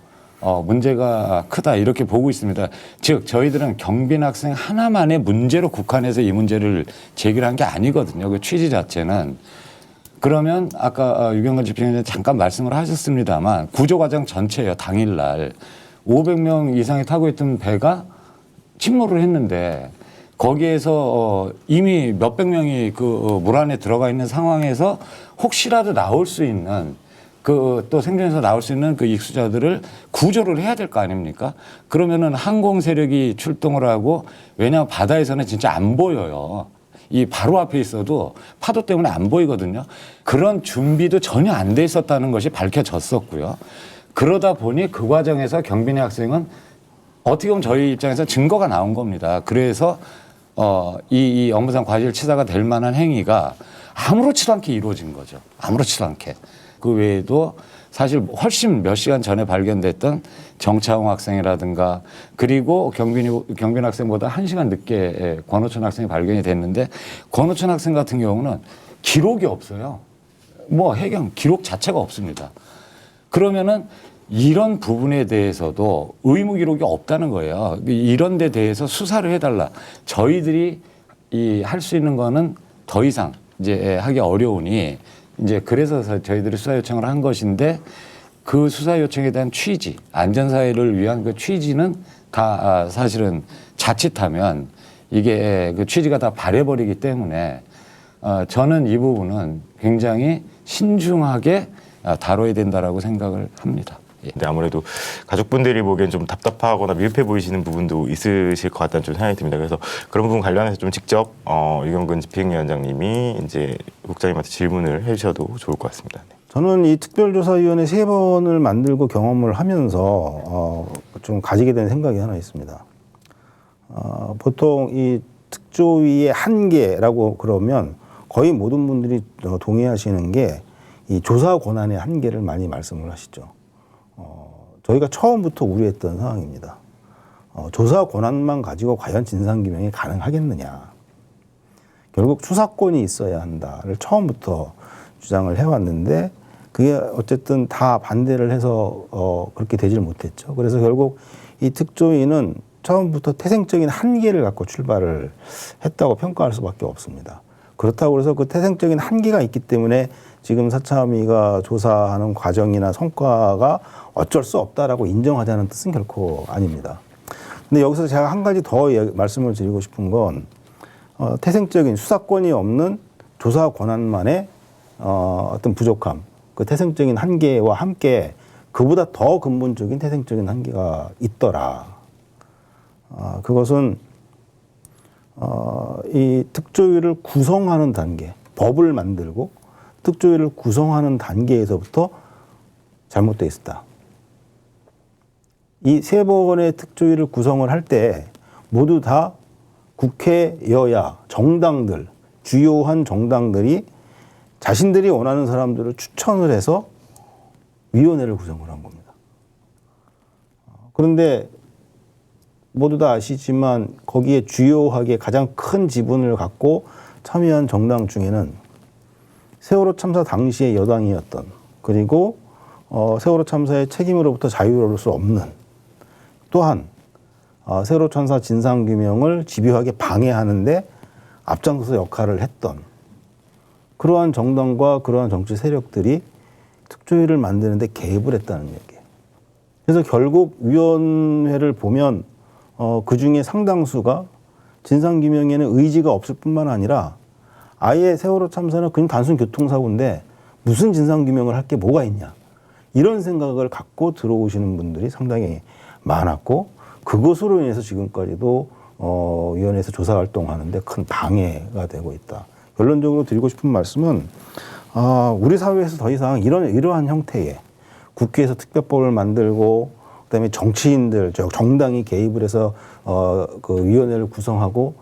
문제가 크다 이렇게 보고 있습니다. 즉 저희들은 경빈 학생 하나만의 문제로 국한해서 이 문제를 제기를 한 게 아니거든요. 그 취지 자체는. 그러면 아까 유경건 집행위원장님 잠깐 말씀을 하셨습니다만 구조 과정 전체예요. 당일날 500명 이상이 타고 있던 배가 침몰을 했는데 거기에서 이미 몇백 명이 그 물 안에 들어가 있는 상황에서 혹시라도 나올 수 있는 또 생존해서 나올 수 있는 그 익수자들을 구조를 해야 될 거 아닙니까? 그러면은 항공 세력이 출동을 하고 왜냐하면 바다에서는 진짜 안 보여요. 이 바로 앞에 있어도 파도 때문에 안 보이거든요. 그런 준비도 전혀 안 돼 있었다는 것이 밝혀졌었고요. 그러다 보니 그 과정에서 경빈이 학생은 어떻게 보면 저희 입장에서 증거가 나온 겁니다. 그래서 이 업무상 과실치사가 될 만한 행위가 아무렇지도 않게 이루어진 거죠. 아무렇지도 않게. 그 외에도 사실 훨씬 몇 시간 전에 발견됐던 정차홍 학생이라든가 그리고 경빈 학생보다 1시간 늦게 권호천 학생이 발견이 됐는데 권호천 학생 같은 경우는 기록이 없어요. 뭐 해경 기록 자체가 없습니다. 그러면은 이런 부분에 대해서도 의무 기록이 없다는 거예요. 이런 데 대해서 수사를 해달라. 저희들이 할 수 있는 거는 더 이상 이제 하기 어려우니 이제 그래서 저희들이 수사 요청을 한 것인데 그 수사 요청에 대한 취지, 안전사회를 위한 그 취지는 다 사실은 자칫하면 이게 그 취지가 다 바래버리기 때문에 저는 이 부분은 굉장히 신중하게 다뤄야 된다라고 생각을 합니다. 근데 아무래도 가족분들이 보기엔 좀 답답하거나 미흡해 보이시는 부분도 있으실 것 같다는 좀 생각이 듭니다. 그래서 그런 부분 관련해서 좀 직접 유경근 집행위원장님이 이제 국장님한테 질문을 해주셔도 좋을 것 같습니다. 네. 저는 이 특별조사위원회 3번을 만들고 경험을 하면서 좀 가지게 된 생각이 하나 있습니다. 보통 이 특조위의 한계라고 그러면 거의 모든 분들이 동의하시는 게 이 조사 권한의 한계를 많이 말씀을 하시죠. 저희가 처음부터 우려했던 상황입니다. 조사 권한만 가지고 과연 진상규명이 가능하겠느냐. 결국 수사권이 있어야 한다를 처음부터 주장을 해왔는데 그게 어쨌든 다 반대를 해서 그렇게 되질 못했죠. 그래서 결국 이 특조위는 처음부터 태생적인 한계를 갖고 출발을 했다고 평가할 수밖에 없습니다. 그렇다고 해서 그 태생적인 한계가 있기 때문에 지금 사참위가 조사하는 과정이나 성과가 어쩔 수 없다라고 인정하자는 뜻은 결코 아닙니다. 근데 여기서 제가 한 가지 더 말씀을 드리고 싶은 건 태생적인 수사권이 없는 조사 권한만의 어떤 부족함, 그 태생적인 한계와 함께 그보다 더 근본적인 태생적인 한계가 있더라. 그것은 이 특조위를 구성하는 단계, 법을 만들고 특조위를 구성하는 단계에서부터 잘못되어 있었다. 이 3번의 특조위를 구성을 할 때 모두 다 국회, 여야, 정당들, 주요한 정당들이 자신들이 원하는 사람들을 추천을 해서 위원회를 구성을 한 겁니다. 그런데 모두 다 아시지만 거기에 주요하게 가장 큰 지분을 갖고 참여한 정당 중에는 세월호 참사 당시의 여당이었던 그리고 세월호 참사의 책임으로부터 자유로울 수 없는 또한 세월호 참사 진상규명을 집요하게 방해하는데 앞장서서 역할을 했던 그러한 정당과 그러한 정치 세력들이 특조위를 만드는데 개입을 했다는 얘기예요. 그래서 결국 위원회를 보면 그중에 상당수가 진상규명에는 의지가 없을 뿐만 아니라 아예 세월호 참사는 그냥 단순 교통사고인데 무슨 진상규명을 할 게 뭐가 있냐. 이런 생각을 갖고 들어오시는 분들이 상당히 많았고 그것으로 인해서 지금까지도 위원회에서 조사활동하는데 큰 방해가 되고 있다. 결론적으로 드리고 싶은 말씀은 우리 사회에서 더 이상 이러한 형태의 국회에서 특별법을 만들고 그다음에 정치인들, 정당이 개입을 해서 그 위원회를 구성하고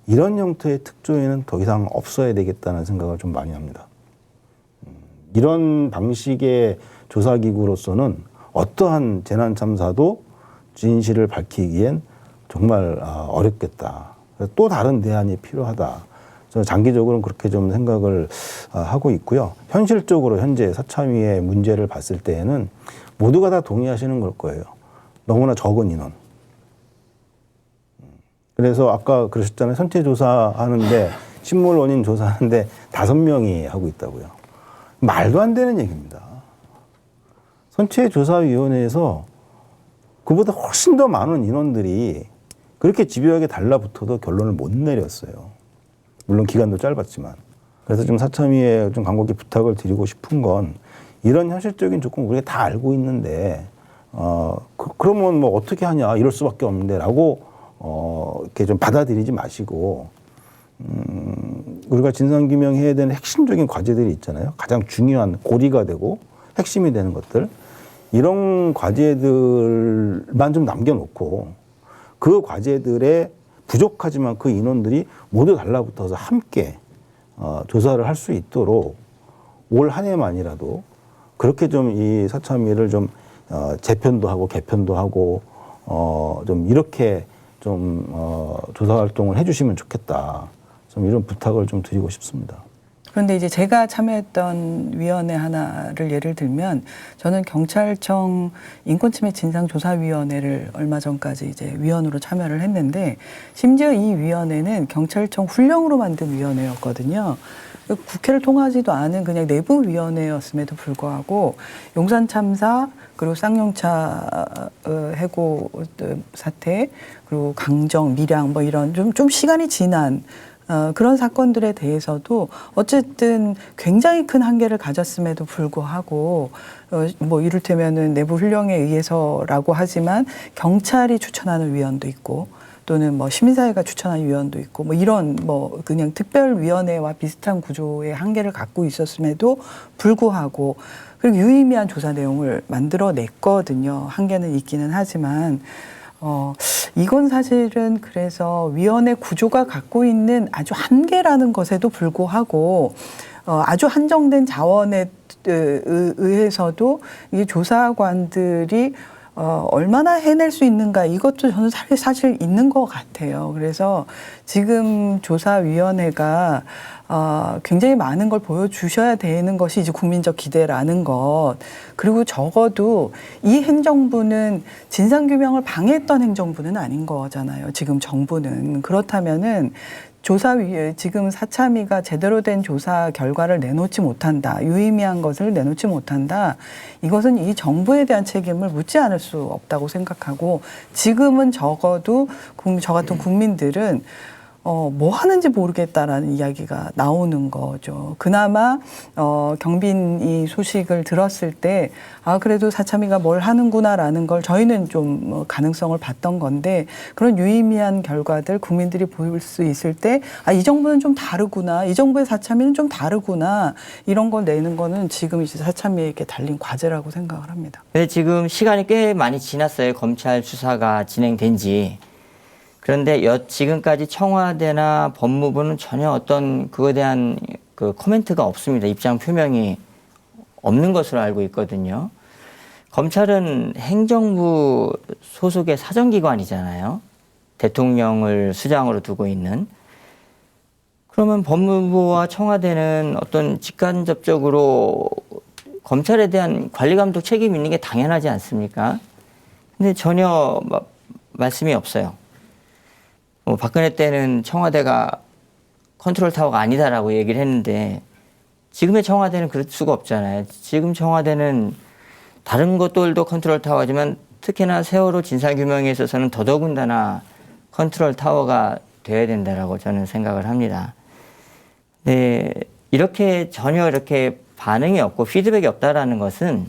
이런 형태의 특조위는 더 이상 없어야 되겠다는 생각을 좀 많이 합니다. 이런 방식의 조사기구로서는 어떠한 재난참사도 진실을 밝히기엔 정말 어렵겠다. 또 다른 대안이 필요하다. 저는 장기적으로는 그렇게 좀 생각을 하고 있고요. 현실적으로 현재 사참위의 문제를 봤을 때에는 모두가 다 동의하시는 걸 거예요. 너무나 적은 인원. 그래서 아까 그러셨잖아요. 선체 조사하는데 식물 원인 조사하는데 5명이 하고 있다고요. 말도 안 되는 얘기입니다. 선체 조사위원회에서 그보다 훨씬 더 많은 인원들이 그렇게 집요하게 달라붙어도 결론을 못 내렸어요. 물론 기간도 짧았지만. 그래서 좀 사참위에 좀 간곡히 부탁을 드리고 싶은 건 이런 현실적인 조건 우리가 다 알고 있는데 그러면 뭐 어떻게 하냐 이럴 수밖에 없는데라고 이렇게 좀 받아들이지 마시고 우리가 진상규명해야 되는 핵심적인 과제들이 있잖아요. 가장 중요한 고리가 되고 핵심이 되는 것들 이런 과제들만 좀 남겨놓고 그 과제들에 부족하지만 그 인원들이 모두 달라붙어서 함께 조사를 할 수 있도록 올 한 해만이라도 그렇게 좀 이 사참위를 좀 재편도 하고 개편도 하고 좀 이렇게 좀 조사 활동을 해주시면 좋겠다. 좀 이런 부탁을 좀 드리고 싶습니다. 그런데 이제 제가 참여했던 위원회 하나를 예를 들면 저는 경찰청 인권침해 진상조사위원회를 얼마 전까지 이제 위원으로 참여를 했는데 심지어 이 위원회는 경찰청 훈령으로 만든 위원회였거든요. 국회를 통하지도 않은 그냥 내부 위원회였음에도 불구하고 용산 참사 그리고 쌍용차 해고 사태 그리고 강정 밀양 뭐 이런 좀 시간이 지난 그런 사건들에 대해서도 어쨌든 굉장히 큰 한계를 가졌음에도 불구하고 뭐 이를테면은 내부 훈령에 의해서라고 하지만 경찰이 추천하는 위원도 있고 또는 뭐 시민사회가 추천한 위원도 있고 뭐 이런 뭐 그냥 특별위원회와 비슷한 구조의 한계를 갖고 있었음에도 불구하고 그리고 유의미한 조사 내용을 만들어냈거든요. 한계는 있기는 하지만 이건 사실은 그래서 위원회 구조가 갖고 있는 아주 한계라는 것에도 불구하고 아주 한정된 자원에 의해서도 이 조사관들이 얼마나 해낼 수 있는가 이것도 저는 사실 있는 것 같아요. 그래서 지금 조사위원회가 굉장히 많은 걸 보여주셔야 되는 것이 이제 국민적 기대라는 것. 그리고 적어도 이 행정부는 진상규명을 방해했던 행정부는 아닌 거잖아요. 지금 정부는. 그렇다면은 조사위에 지금 사참위가 제대로 된 조사 결과를 내놓지 못한다. 유의미한 것을 내놓지 못한다. 이것은 이 정부에 대한 책임을 묻지 않을 수 없다고 생각하고 지금은 적어도 저 같은 국민들은 뭐 하는지 모르겠다라는 이야기가 나오는 거죠. 그나마 경빈 이 소식을 들었을 때 그래도 사참위가 뭘 하는구나라는 걸 저희는 좀 가능성을 봤던 건데 그런 유의미한 결과들 국민들이 볼 수 있을 때 이 정부는 좀 다르구나. 이 정부의 사참위는 좀 다르구나. 이런 걸 내는 거는 지금 이제 사참위에게 달린 과제라고 생각을 합니다. 근데 지금 시간이 꽤 많이 지났어요. 검찰 수사가 진행된 지. 그런데 지금까지 청와대나 법무부는 전혀 어떤 그거에 대한 그 코멘트가 없습니다. 입장 표명이 없는 것으로 알고 있거든요. 검찰은 행정부 소속의 사정기관이잖아요. 대통령을 수장으로 두고 있는. 그러면 법무부와 청와대는 어떤 직간접적으로 검찰에 대한 관리감독 책임이 있는 게 당연하지 않습니까? 근데 전혀 말씀이 없어요. 박근혜 때는 청와대가 컨트롤 타워가 아니다라고 얘기를 했는데 지금의 청와대는 그럴 수가 없잖아요. 지금 청와대는 다른 것들도 컨트롤 타워지만 특히나 세월호 진상규명에 있어서는 더더군다나 컨트롤 타워가 돼야 된다라고 저는 생각을 합니다. 네, 이렇게 전혀 이렇게 반응이 없고 피드백이 없다라는 것은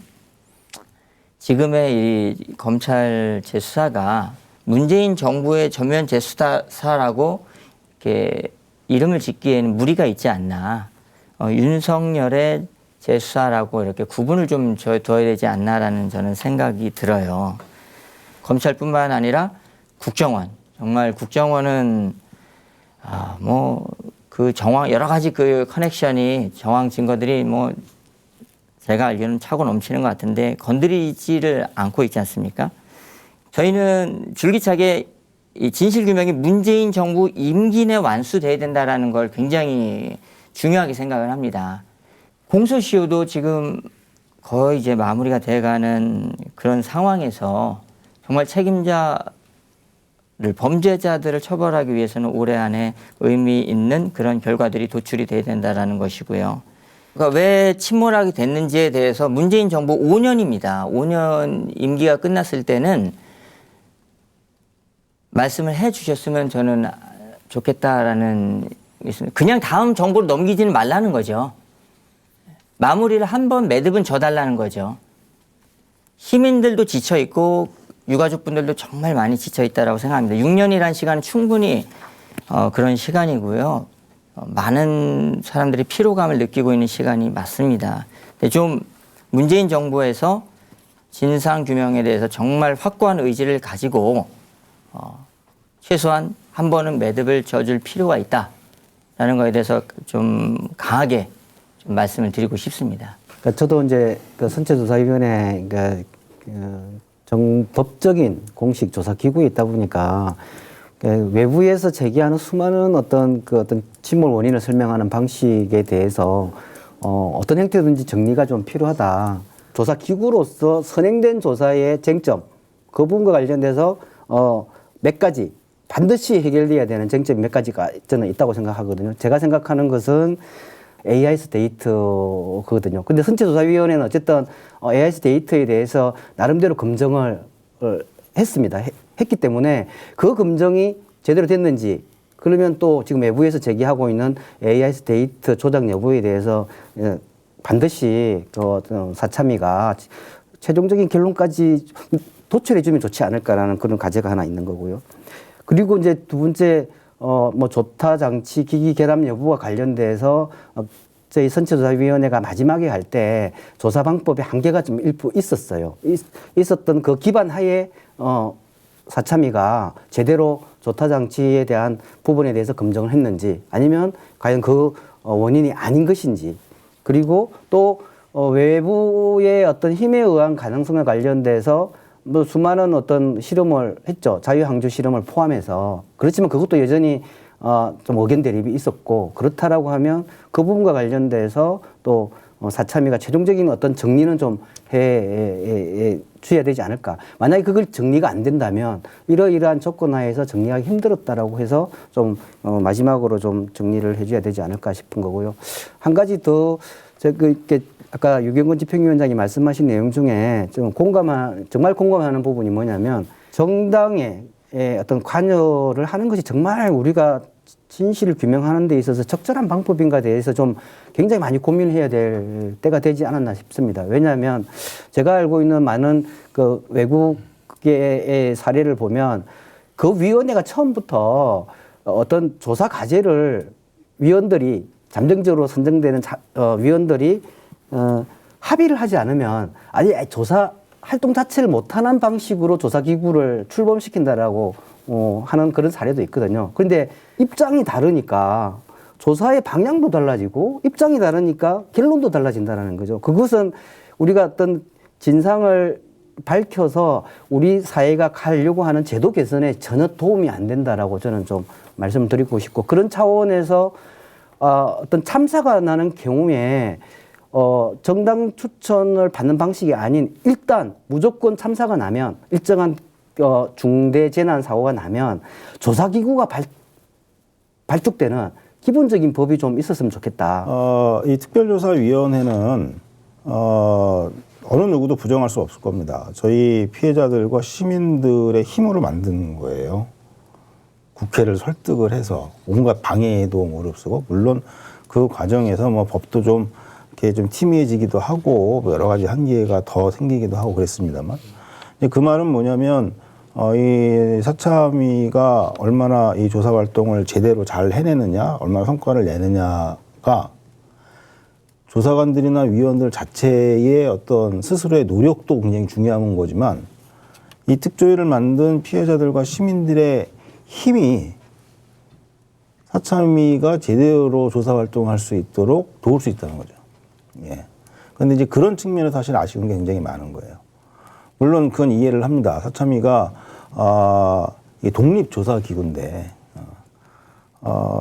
지금의 이 검찰 재수사가 문재인 정부의 전면 재수사라고 이렇게 이름을 짓기에는 무리가 있지 않나. 윤석열의 재수사라고 이렇게 구분을 좀 둬야 되지 않나라는 저는 생각이 들어요. 검찰뿐만 아니라 국정원. 정말 국정원은 그 정황 여러 가지 그 커넥션이 정황 증거들이 제가 알기로는 차고 넘치는 것 같은데 건드리지를 않고 있지 않습니까? 저희는 줄기차게 이 진실규명이 문재인 정부 임기 내 완수돼야 된다라는 걸 굉장히 중요하게 생각을 합니다. 공소시효도 지금 거의 이제 마무리가 돼가는 그런 상황에서 정말 범죄자들을 처벌하기 위해서는 올해 안에 의미 있는 그런 결과들이 도출이 돼야 된다라는 것이고요. 그러니까 왜 침몰하게 됐는지에 대해서 문재인 정부 5년입니다. 5년 임기가 끝났을 때는 말씀을 해 주셨으면 저는 좋겠다라는 그냥 다음 정부로 넘기지는 말라는 거죠. 마무리를 한번 매듭은 져달라는 거죠. 시민들도 지쳐있고 유가족분들도 정말 많이 지쳐있다고 생각합니다. 6년이라는 시간은 충분히 그런 시간이고요. 많은 사람들이 피로감을 느끼고 있는 시간이 맞습니다. 근데 좀 문재인 정부에서 진상규명에 대해서 정말 확고한 의지를 가지고 최소한 한 번은 매듭을 져줄 필요가 있다라는 것에 대해서 좀 강하게 좀 말씀을 드리고 싶습니다. 그러니까 저도 이제 그 선체조사위원회 그러니까 정법적인 공식 조사 기구에 있다 보니까 그 외부에서 제기하는 수많은 어떤 침몰 원인을 설명하는 방식에 대해서 어떤 형태든지 정리가 좀 필요하다. 조사 기구로서 선행된 조사의 쟁점 그 부분과 관련돼서 몇 가지 반드시 해결돼야 되는 쟁점이 몇 가지가 저는 있다고 생각하거든요. 제가 생각하는 것은 AIS 데이터거든요. 근데 선체조사위원회는 어쨌든 AIS 데이터에 대해서 나름대로 검증을 했습니다. 했기 때문에 그 검증이 제대로 됐는지 그러면 또 지금 외부에서 제기하고 있는 AIS 데이터 조작 여부에 대해서 반드시 사참위가 최종적인 결론까지 도출해 주면 좋지 않을까라는 그런 과제가 하나 있는 거고요. 그리고 이제 두 번째 뭐 조타 장치 기기 결함 여부와 관련돼서 저희 선체조사위원회가 마지막에 할 때 조사 방법에 한계가 좀 일부 있었어요. 있었던 그 기반 하에 사참위가 제대로 조타 장치에 대한 부분에 대해서 검증을 했는지 아니면 과연 그 원인이 아닌 것인지 그리고 또 외부의 어떤 힘에 의한 가능성에 관련돼서 뭐 수많은 어떤 실험을 했죠. 자유항주 실험을 포함해서. 그렇지만 그것도 여전히 좀 의견 대립이 있었고 그렇다라고 하면 그 부분과 관련돼서 또 사참위가 최종적인 어떤 정리는 좀 줘야 되지 않을까. 만약에 그걸 정리가 안 된다면 이러이러한 조건 하에서 정리하기 힘들었다라고 해서 좀 마지막으로 좀 정리를 해줘야 되지 않을까 싶은 거고요. 한 가지 더 이렇게 아까 유경건 집행위원장이 말씀하신 내용 중에 좀 정말 공감하는 부분이 뭐냐면 정당의 어떤 관여를 하는 것이 정말 우리가 진실을 규명하는 데 있어서 적절한 방법인가에 대해서 좀 굉장히 많이 고민을 해야 될 때가 되지 않았나 싶습니다. 왜냐하면 제가 알고 있는 많은 그 외국의 사례를 보면 그 위원회가 처음부터 어떤 조사 과제를 위원들이 잠정적으로 선정되는 위원들이 합의를 하지 않으면 아니 조사 활동 자체를 못하는 방식으로 조사기구를 출범시킨다라고 하는 그런 사례도 있거든요. 그런데 입장이 다르니까 조사의 방향도 달라지고 입장이 다르니까 결론도 달라진다는 거죠. 그것은 우리가 어떤 진상을 밝혀서 우리 사회가 가려고 하는 제도 개선에 전혀 도움이 안 된다라고 저는 좀 말씀을 드리고 싶고 그런 차원에서 어떤 참사가 나는 경우에 정당 추천을 받는 방식이 아닌 일단 무조건 참사가 나면 일정한 중대 재난 사고가 나면 조사기구가 발족되는 기본적인 법이 좀 있었으면 좋겠다. 이 특별조사위원회는 어느 누구도 부정할 수 없을 겁니다. 저희 피해자들과 시민들의 힘으로 만든 거예요. 국회를 설득을 해서 온갖 방해에도 무릅쓰고 물론 그 과정에서 뭐 법도 좀 이렇게 좀 팀이해지기도 하고 여러 가지 한계가 더 생기기도 하고 그랬습니다만 그 말은 뭐냐면 이 사참위가 얼마나 이 조사 활동을 제대로 잘 해내느냐, 얼마나 성과를 내느냐가 조사관들이나 위원들 자체의 어떤 스스로의 노력도 굉장히 중요한 거지만 이 특조위를 만든 피해자들과 시민들의 힘이 사참위가 제대로 조사 활동을 할 수 있도록 도울 수 있다는 거죠. 예. 그런데 이제 그런 측면에서 사실 아쉬운 게 굉장히 많은 거예요. 물론 그건 이해를 합니다. 사참위가 이게 독립조사기구인데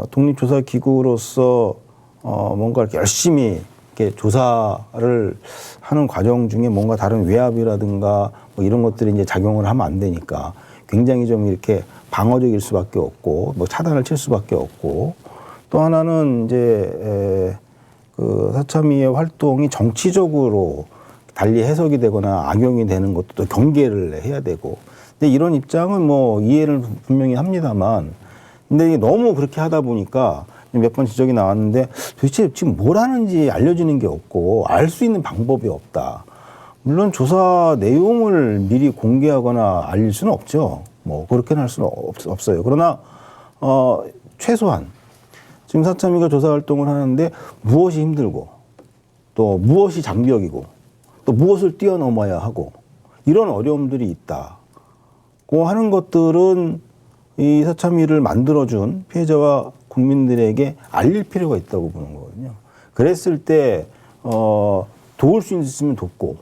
독립조사기구로서 뭔가 이렇게 열심히 이렇게 조사를 하는 과정 중에 뭔가 다른 외압이라든가 뭐 이런 것들이 이제 작용을 하면 안 되니까 굉장히 좀 이렇게 방어적일 수밖에 없고 뭐 차단을 칠 수밖에 없고 또 하나는 이제 그 사참위의 활동이 정치적으로 달리 해석이 되거나 악용이 되는 것도 또 경계를 해야 되고 근데 이런 입장은 뭐 이해를 분명히 합니다만 근데 이게 너무 그렇게 하다 보니까 몇 번 지적이 나왔는데 도대체 지금 뭘 하는지 알려주는 게 없고 알 수 있는 방법이 없다. 물론 조사 내용을 미리 공개하거나 알릴 수는 없죠. 뭐 그렇게는 할 수는 없어요. 그러나 최소한 지금 사참위가 조사 활동을 하는데 무엇이 힘들고 또 무엇이 장벽이고 또 무엇을 뛰어넘어야 하고 이런 어려움들이 있다고 하는 것들은 이 사참위를 만들어준 피해자와 국민들에게 알릴 필요가 있다고 보는 거거든요. 그랬을 때 도울 수 있으면 돕고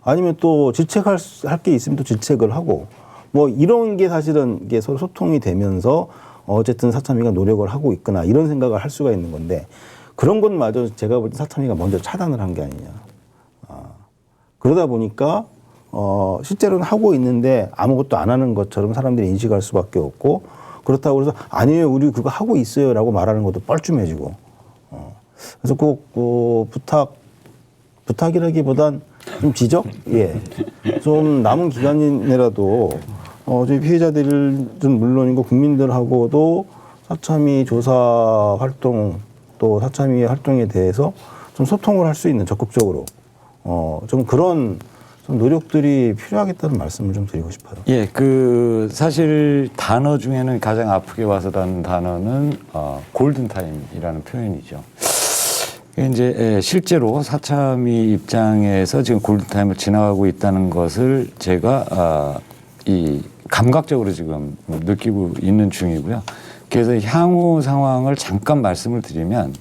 아니면 또 질책할 게 있으면 또 질책을 하고 뭐 이런 게 사실은 이게 서로 소통이 되면서 어쨌든 사참위가 노력을 하고 있구나 이런 생각을 할 수가 있는 건데 그런 것마저 제가 볼 때 사참위가 먼저 차단을 한 게 아니냐. 그러다 보니까 실제로는 하고 있는데 아무것도 안 하는 것처럼 사람들이 인식할 수밖에 없고 그렇다고 해서 아니에요 우리 그거 하고 있어요라고 말하는 것도 뻘쭘해지고 그래서 꼭 부탁이라기보단 좀 지적? 예. 좀 남은 기간이라도 저희 피해자들은 물론이고 국민들하고도 사참위 조사 활동 또 사참위 활동에 대해서 좀 소통을 할 수 있는 적극적으로 좀 그런 좀 노력들이 필요하겠다는 말씀을 좀 드리고 싶어요. 예, 그 사실 단어 중에는 가장 아프게 와서다는 단어는 골든타임이라는 표현이죠. 이제 실제로 사참위 입장에서 지금 골든타임을 지나가고 있다는 것을 제가 이 감각적으로 지금 느끼고 있는 중이고요. 그래서 향후 상황을 잠깐 말씀을 드리면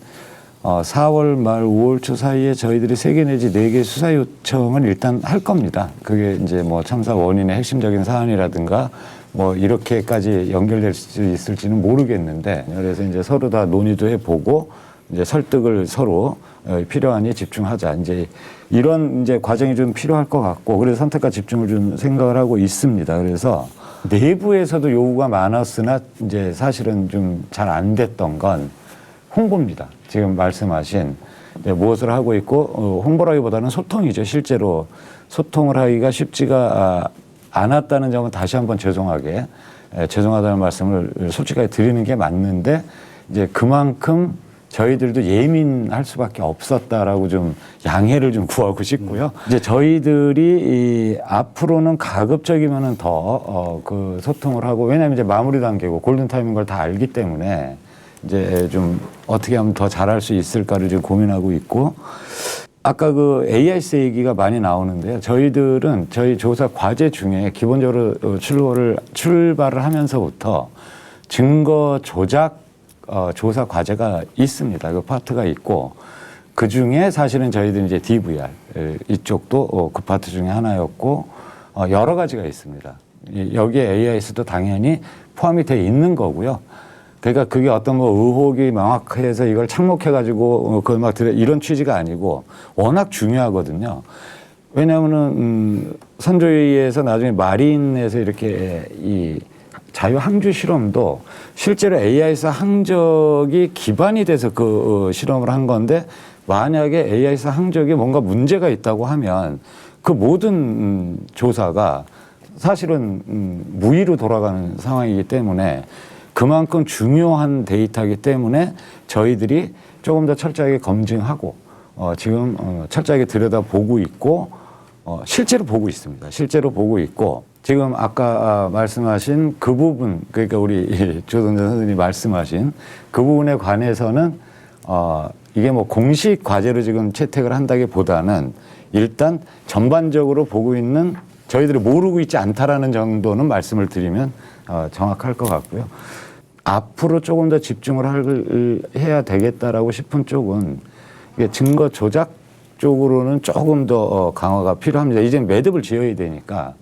4월 말 5월 초 사이에 저희들이 3개 내지 4개 수사 요청을 일단 할 겁니다. 그게 이제 뭐 참사 원인의 핵심적인 사안이라든가 뭐 이렇게까지 연결될 수 있을지는 모르겠는데 그래서 이제 서로 다 논의도 해보고 이제 설득을 서로 필요하니 집중하자. 이제 이런 이제 과정이 좀 필요할 것 같고 그래서 선택과 집중을 좀 생각을 하고 있습니다. 그래서 내부에서도 요구가 많았으나 이제 사실은 좀 잘 안 됐던 건 홍보입니다. 지금 말씀하신 무엇을 하고 있고 홍보라기보다는 소통이죠. 실제로 소통을 하기가 쉽지가 않았다는 점은 다시 한번 죄송하다는 말씀을 솔직하게 드리는 게 맞는데 이제 그만큼 저희들도 예민할 수밖에 없었다라고 좀 양해를 좀 구하고 싶고요. 이제 저희들이 앞으로는 가급적이면은 더 그 소통을 하고 왜냐하면 이제 마무리 단계고 골든 타임인 걸 다 알기 때문에 이제 좀 어떻게 하면 더 잘할 수 있을까를 지금 고민하고 있고 아까 그 AIS 얘기가 많이 나오는데요. 저희들은 저희 조사 과제 중에 기본적으로 출발을 하면서부터 증거 조작 조사 과제가 있습니다. 그 파트가 있고 그 중에 사실은 저희들은 이제 DVR 이쪽도 그 파트 중에 하나였고 여러 가지가 있습니다. 여기에 AIS도 당연히 포함이 돼 있는 거고요. 그러니까 그게 어떤 뭐 의혹이 명확해서 이걸 착목해가지고 그걸 막 이런 취지가 아니고 워낙 중요하거든요. 왜냐하면은 선조위에서 나중에 마린에서 이렇게 이 자유 항주 실험도 실제로 AIS 항적이 기반이 돼서 그 실험을 한 건데 만약에 AIS 항적에 뭔가 문제가 있다고 하면 그 모든 조사가 사실은 무의로 돌아가는 상황이기 때문에 그만큼 중요한 데이터이기 때문에 저희들이 조금 더 철저하게 검증하고 지금 철저하게 들여다보고 있고 실제로 보고 있습니다. 실제로 보고 있고 지금 아까 말씀하신 그 부분 그러니까 우리 조선재 선생님이 말씀하신 그 부분에 관해서는 이게 뭐 공식 과제로 지금 채택을 한다기보다는 일단 전반적으로 보고 있는 저희들이 모르고 있지 않다라는 정도는 말씀을 드리면 정확할 것 같고요. 앞으로 조금 더 집중을 해야 되겠다라고 싶은 쪽은 이게 증거 조작 쪽으로는 조금 더 강화가 필요합니다. 이제 매듭을 지어야 되니까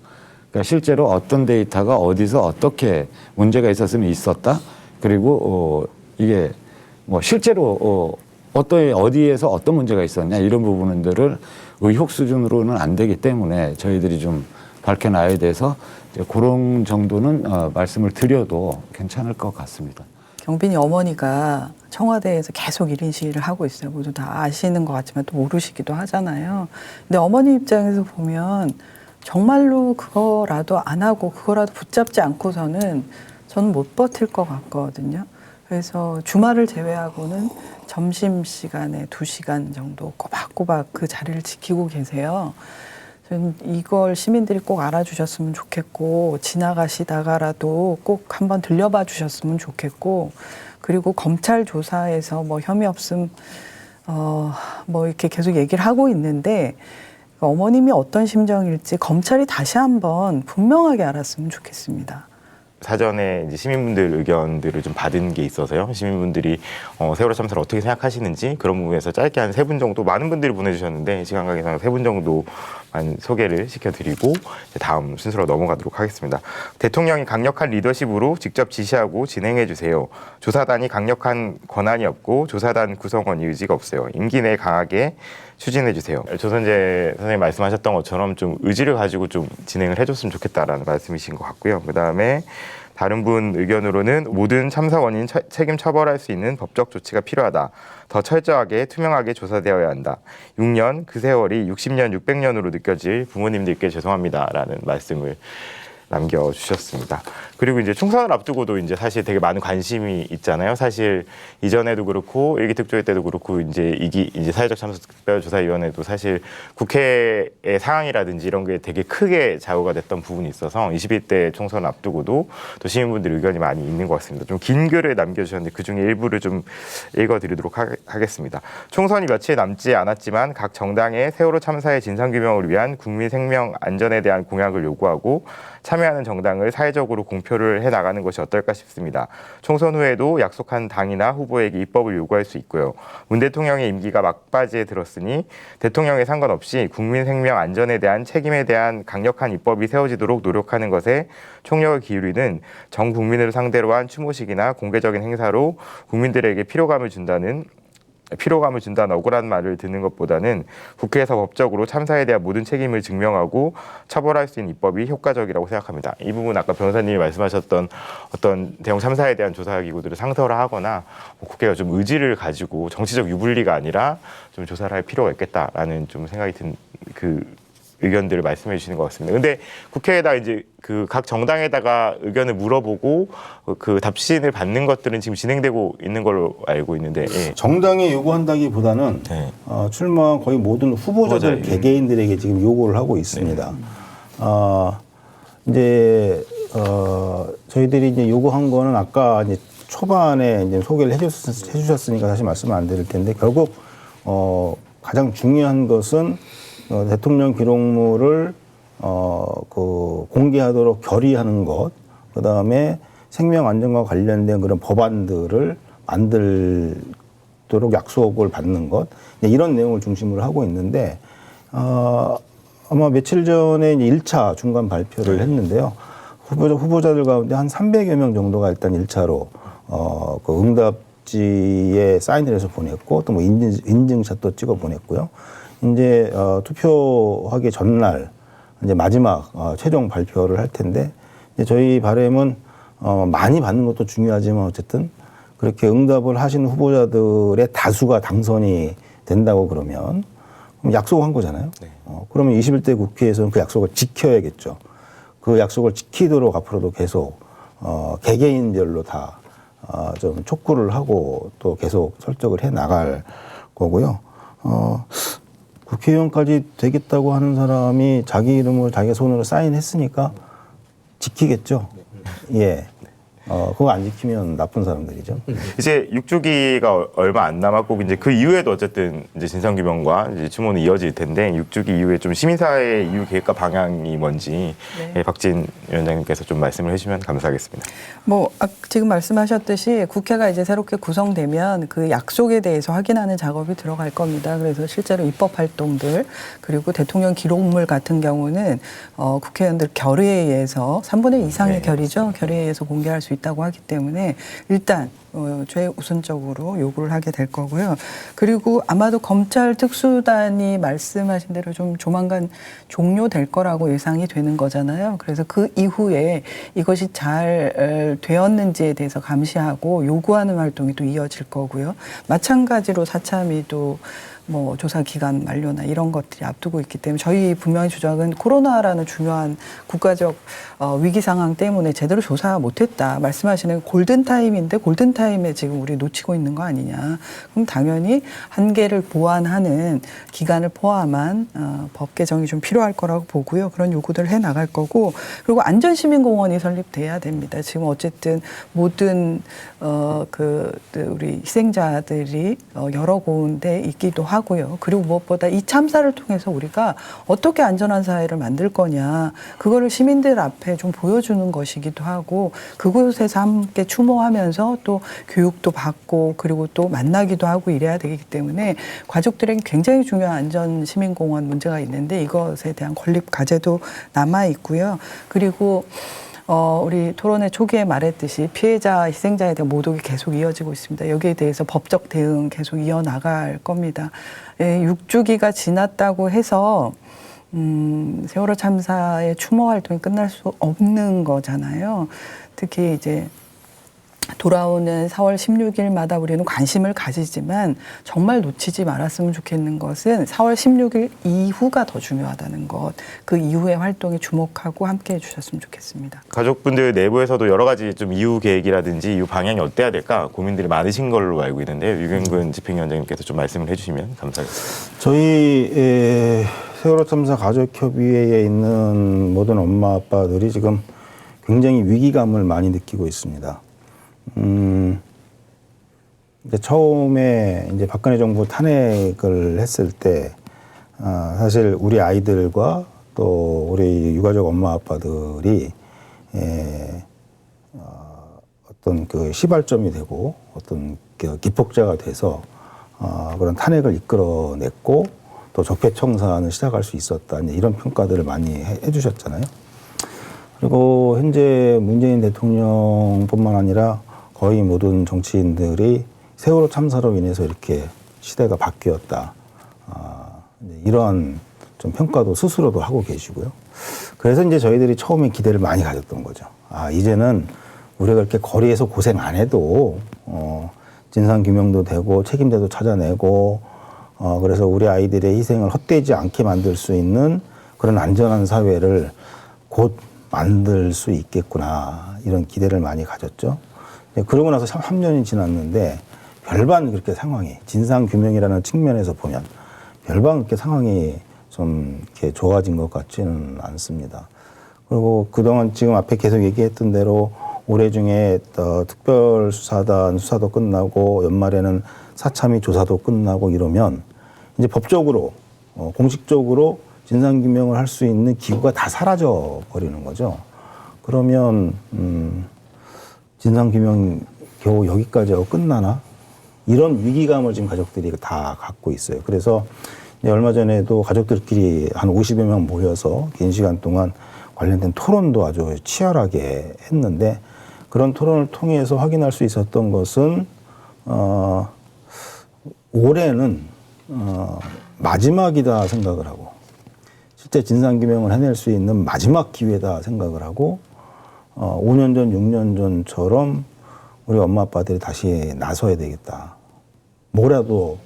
그러니까 실제로 어떤 데이터가 어디서 어떻게 문제가 있었으면 있었다. 그리고 이게 뭐 실제로 어디에서 어떤 문제가 있었냐 이런 부분들을 의혹 수준으로는 안 되기 때문에 저희들이 좀 밝혀놔야 돼서 그런 정도는 말씀을 드려도 괜찮을 것 같습니다. 경빈이 어머니가 청와대에서 계속 1인 시위를 하고 있어요. 모두 다 아시는 것 같지만 또 모르시기도 하잖아요. 근데 어머니 입장에서 보면 정말로 그거라도 안 하고 그거라도 붙잡지 않고서는 저는 못 버틸 것 같거든요. 그래서 주말을 제외하고는 점심시간에 2시간 정도 꼬박꼬박 그 자리를 지키고 계세요. 저는 이걸 시민들이 꼭 알아주셨으면 좋겠고 지나가시다가라도 꼭 한번 들려봐 주셨으면 좋겠고 그리고 검찰 조사에서 뭐 혐의 없음 뭐 이렇게 계속 얘기를 하고 있는데 어머님이 어떤 심정일지 검찰이 다시 한번 분명하게 알았으면 좋겠습니다. 사전에 이제 시민분들 의견들을 좀 받은 게 있어서요. 시민분들이 세월호 참사를 어떻게 생각하시는지 그런 부분에서 짧게 한 3분 정도, 많은 분들이 보내주셨는데 시간 관계상 3분 정도만 소개를 시켜드리고 이제 다음 순서로 넘어가도록 하겠습니다. 대통령이 강력한 리더십으로 직접 지시하고 진행해 주세요. 조사단이 강력한 권한이 없고 조사단 구성원이 의지가 없어요. 임기 내에 강하게 추진해 주세요. 조선재 선생님 말씀하셨던 것처럼 좀 의지를 가지고 좀 진행을 해줬으면 좋겠다라는 말씀이신 것 같고요. 그 다음에 다른 분 의견으로는 모든 참사 원인 책임 처벌할 수 있는 법적 조치가 필요하다. 더 철저하게 투명하게 조사되어야 한다. 6년 그 세월이 60년 600년으로 느껴질 부모님들께 죄송합니다라는 말씀을 남겨주셨습니다. 그리고 이제 총선을 앞두고도 이제 사실 되게 많은 관심이 있잖아요. 사실 이전에도 그렇고 일기 특조위 때도 그렇고 이제 이제 사회적 참사 특별조사위원회도 사실 국회의 상황이라든지 이런 게 되게 크게 좌우가 됐던 부분이 있어서 21대 총선을 앞두고도 또 시민분들 의견이 많이 있는 것 같습니다. 좀 긴 글을 남겨주셨는데 그 중에 일부를 좀 읽어드리도록 하겠습니다. 총선이 며칠 남지 않았지만 각 정당의 세월호 참사의 진상규명을 위한 국민 생명 안전에 대한 공약을 요구하고 참여하는 정당을 사회적으로 공표를 해나가는 것이 어떨까 싶습니다. 총선 후에도 약속한 당이나 후보에게 입법을 요구할 수 있고요. 문 대통령의 임기가 막바지에 들었으니 대통령에 상관없이 국민 생명 안전에 대한 책임에 대한 강력한 입법이 세워지도록 노력하는 것에 총력을 기울이는 전 국민을 상대로 한 추모식이나 공개적인 행사로 국민들에게 피로감을 준다는 억울한 말을 듣는 것보다는 국회에서 법적으로 참사에 대한 모든 책임을 증명하고 처벌할 수 있는 입법이 효과적이라고 생각합니다. 이 부분 아까 변호사님이 말씀하셨던 어떤 대형 참사에 대한 조사기구들을 상설화하거나 국회가 좀 의지를 가지고 정치적 유불리가 아니라 좀 조사를 할 필요가 있겠다라는 좀 생각이 든 그 의견들을 말씀해 주시는 것 같습니다. 근데 국회에다 이제 그 각 정당에다가 의견을 물어보고 그 답신을 받는 것들은 지금 진행되고 있는 걸로 알고 있는데 예. 정당이 요구한다기보다는 네. 출마한 거의 모든 후보자들 개개인들에게 지금 요구를 하고 있습니다. 이제 저희들이 이제 요구한 거는 아까 이제 초반에 이제 소개를 해주셨으니까 다시 말씀을 안 드릴 텐데 결국 가장 중요한 것은 대통령 기록물을 공개하도록 결의하는 것, 그 다음에 생명 안전과 관련된 그런 법안들을 만들도록 약속을 받는 것, 이런 내용을 중심으로 하고 있는데, 아마 며칠 전에 이제 1차 중간 발표를 했는데요. 후보자들 가운데 한 300여 명 정도가 일단 1차로, 그 응답지에 사인을 해서 보냈고, 또 뭐 인증샷도 찍어 보냈고요. 이제 투표하기 전날 이제 마지막 최종 발표를 할 텐데 이제 저희 바람은 많이 받는 것도 중요하지만 어쨌든 그렇게 응답을 하신 후보자들의 다수가 당선이 된다고 그러면 약속한 거잖아요. 네. 그러면 21대 국회에서는 그 약속을 지켜야겠죠. 그 약속을 지키도록 앞으로도 계속 개개인별로 다 좀 촉구를 하고 또 계속 설득을 해 나갈 거고요. 국회의원까지 되겠다고 하는 사람이 자기 이름을 자기 손으로 사인했으니까 지키겠죠. 예. 그거 안 지키면 나쁜 사람들이죠. 이제 6주기가 얼마 안 남았고 이제 그 이후에도 어쨌든 이제 진상규명과 이제 추모는 이어질 텐데 6주기 이후에 좀 시민사회 이후 계획과 방향이 뭔지 네. 박진 위원장님께서 좀 말씀을 해주시면 감사하겠습니다. 뭐 지금 말씀하셨듯이 국회가 이제 새롭게 구성되면 그 약속에 대해서 확인하는 작업이 들어갈 겁니다. 그래서 실제로 입법 활동들 그리고 대통령 기록물 같은 경우는 국회의원들 결의에 의해서 3분의 2 이상의 네. 결의죠. 결의에 의해서 공개할 수 있다고 하기 때문에 일단 최우선적으로 요구를 하게 될 거고요. 그리고 아마도 검찰 특수단이 말씀하신 대로 좀 조만간 종료될 거라고 예상이 되는 거잖아요. 그래서 그 이후에 이것이 잘 되었는지에 대해서 감시하고 요구하는 활동이 또 이어질 거고요. 마찬가지로 사참위도 뭐 조사 기간 만료나 이런 것들이 앞두고 있기 때문에 저희 분명히 주장은 코로나라는 중요한 국가적 위기 상황 때문에 제대로 조사 못했다. 말씀하시는 골든타임인데 골든타임에 지금 우리 놓치고 있는 거 아니냐. 그럼 당연히 한계를 보완하는 기간을 포함한 법 개정이 좀 필요할 거라고 보고요. 그런 요구들을 해 나갈 거고 그리고 안전시민공원이 설립돼야 됩니다. 지금 어쨌든 모든 우리 희생자들이 여러 곳에 있기도 하고 하고요. 그리고 무엇보다 이 참사를 통해서 우리가 어떻게 안전한 사회를 만들 거냐, 그거를 시민들 앞에 좀 보여주는 것이기도 하고, 그곳에서 함께 추모하면서 또 교육도 받고 그리고 또 만나기도 하고 이래야 되기 때문에 가족들에게 굉장히 중요한 안전 시민공원 문제가 있는데, 이것에 대한 건립 과제도 남아 있고요. 그리고 우리 토론회 초기에 말했듯이 피해자, 희생자에 대한 모독이 계속 이어지고 있습니다. 여기에 대해서 법적 대응 계속 이어나갈 겁니다. 6주기가 지났다고 해서 세월호 참사의 추모 활동이 끝날 수 없는 거잖아요. 특히 이제 돌아오는 4월 16일마다 우리는 관심을 가지지만 정말 놓치지 말았으면 좋겠는 것은 4월 16일 이후가 더 중요하다는 것, 그 이후의 활동에 주목하고 함께해 주셨으면 좋겠습니다. 가족분들 내부에서도 여러 가지 좀 이후 계획이라든지 이후 방향이 어때야 될까 고민들이 많으신 걸로 알고 있는데, 유경근 집행위원장님께서 좀 말씀을 해주시면 감사하겠습니다. 저희 세월호 참사 가족협의회에 있는 모든 엄마 아빠들이 지금 굉장히 위기감을 많이 느끼고 있습니다. 이제 처음에 이제 박근혜 정부 탄핵을 했을 때 사실 우리 아이들과 또 우리 유가족 엄마 아빠들이 어떤 그 시발점이 되고 어떤 그 기폭제가 돼서 그런 탄핵을 이끌어냈고 또 적폐청산을 시작할 수 있었다, 이제 이런 평가들을 많이 해주셨잖아요. 그리고 현재 문재인 대통령뿐만 아니라 거의 모든 정치인들이 세월호 참사로 인해서 이렇게 시대가 바뀌었다, 이러한 좀 평가도 스스로도 하고 계시고요. 그래서 이제 저희들이 처음에 기대를 많이 가졌던 거죠. 이제는 우리가 이렇게 거리에서 고생 안 해도 진상 규명도 되고 책임자도 찾아내고 그래서 우리 아이들의 희생을 헛되지 않게 만들 수 있는 그런 안전한 사회를 곧 만들 수 있겠구나, 이런 기대를 많이 가졌죠. 그러고 나서 3년이 지났는데 별반 그렇게 상황이, 진상 규명이라는 측면에서 보면 별반 그렇게 상황이 좀 이렇게 좋아진 것 같지는 않습니다. 그리고 그동안 지금 앞에 계속 얘기했던 대로 올해 중에 특별수사단 수사도 끝나고 연말에는 사참위 조사도 끝나고 이러면 이제 법적으로 공식적으로 진상규명을 할 수 있는 기구가 다 사라져 버리는 거죠. 그러면 진상규명 겨우 여기까지 하고 끝나나? 이런 위기감을 지금 가족들이 다 갖고 있어요. 그래서 얼마 전에도 가족들끼리 한 50여 명 모여서 긴 시간 동안 관련된 토론도 아주 치열하게 했는데, 그런 토론을 통해서 확인할 수 있었던 것은 올해는 마지막이다 생각을 하고, 실제 진상규명을 해낼 수 있는 마지막 기회다 생각을 하고, 5년 전, 6년 전처럼 우리 엄마 아빠들이 다시 나서야 되겠다. 뭐라도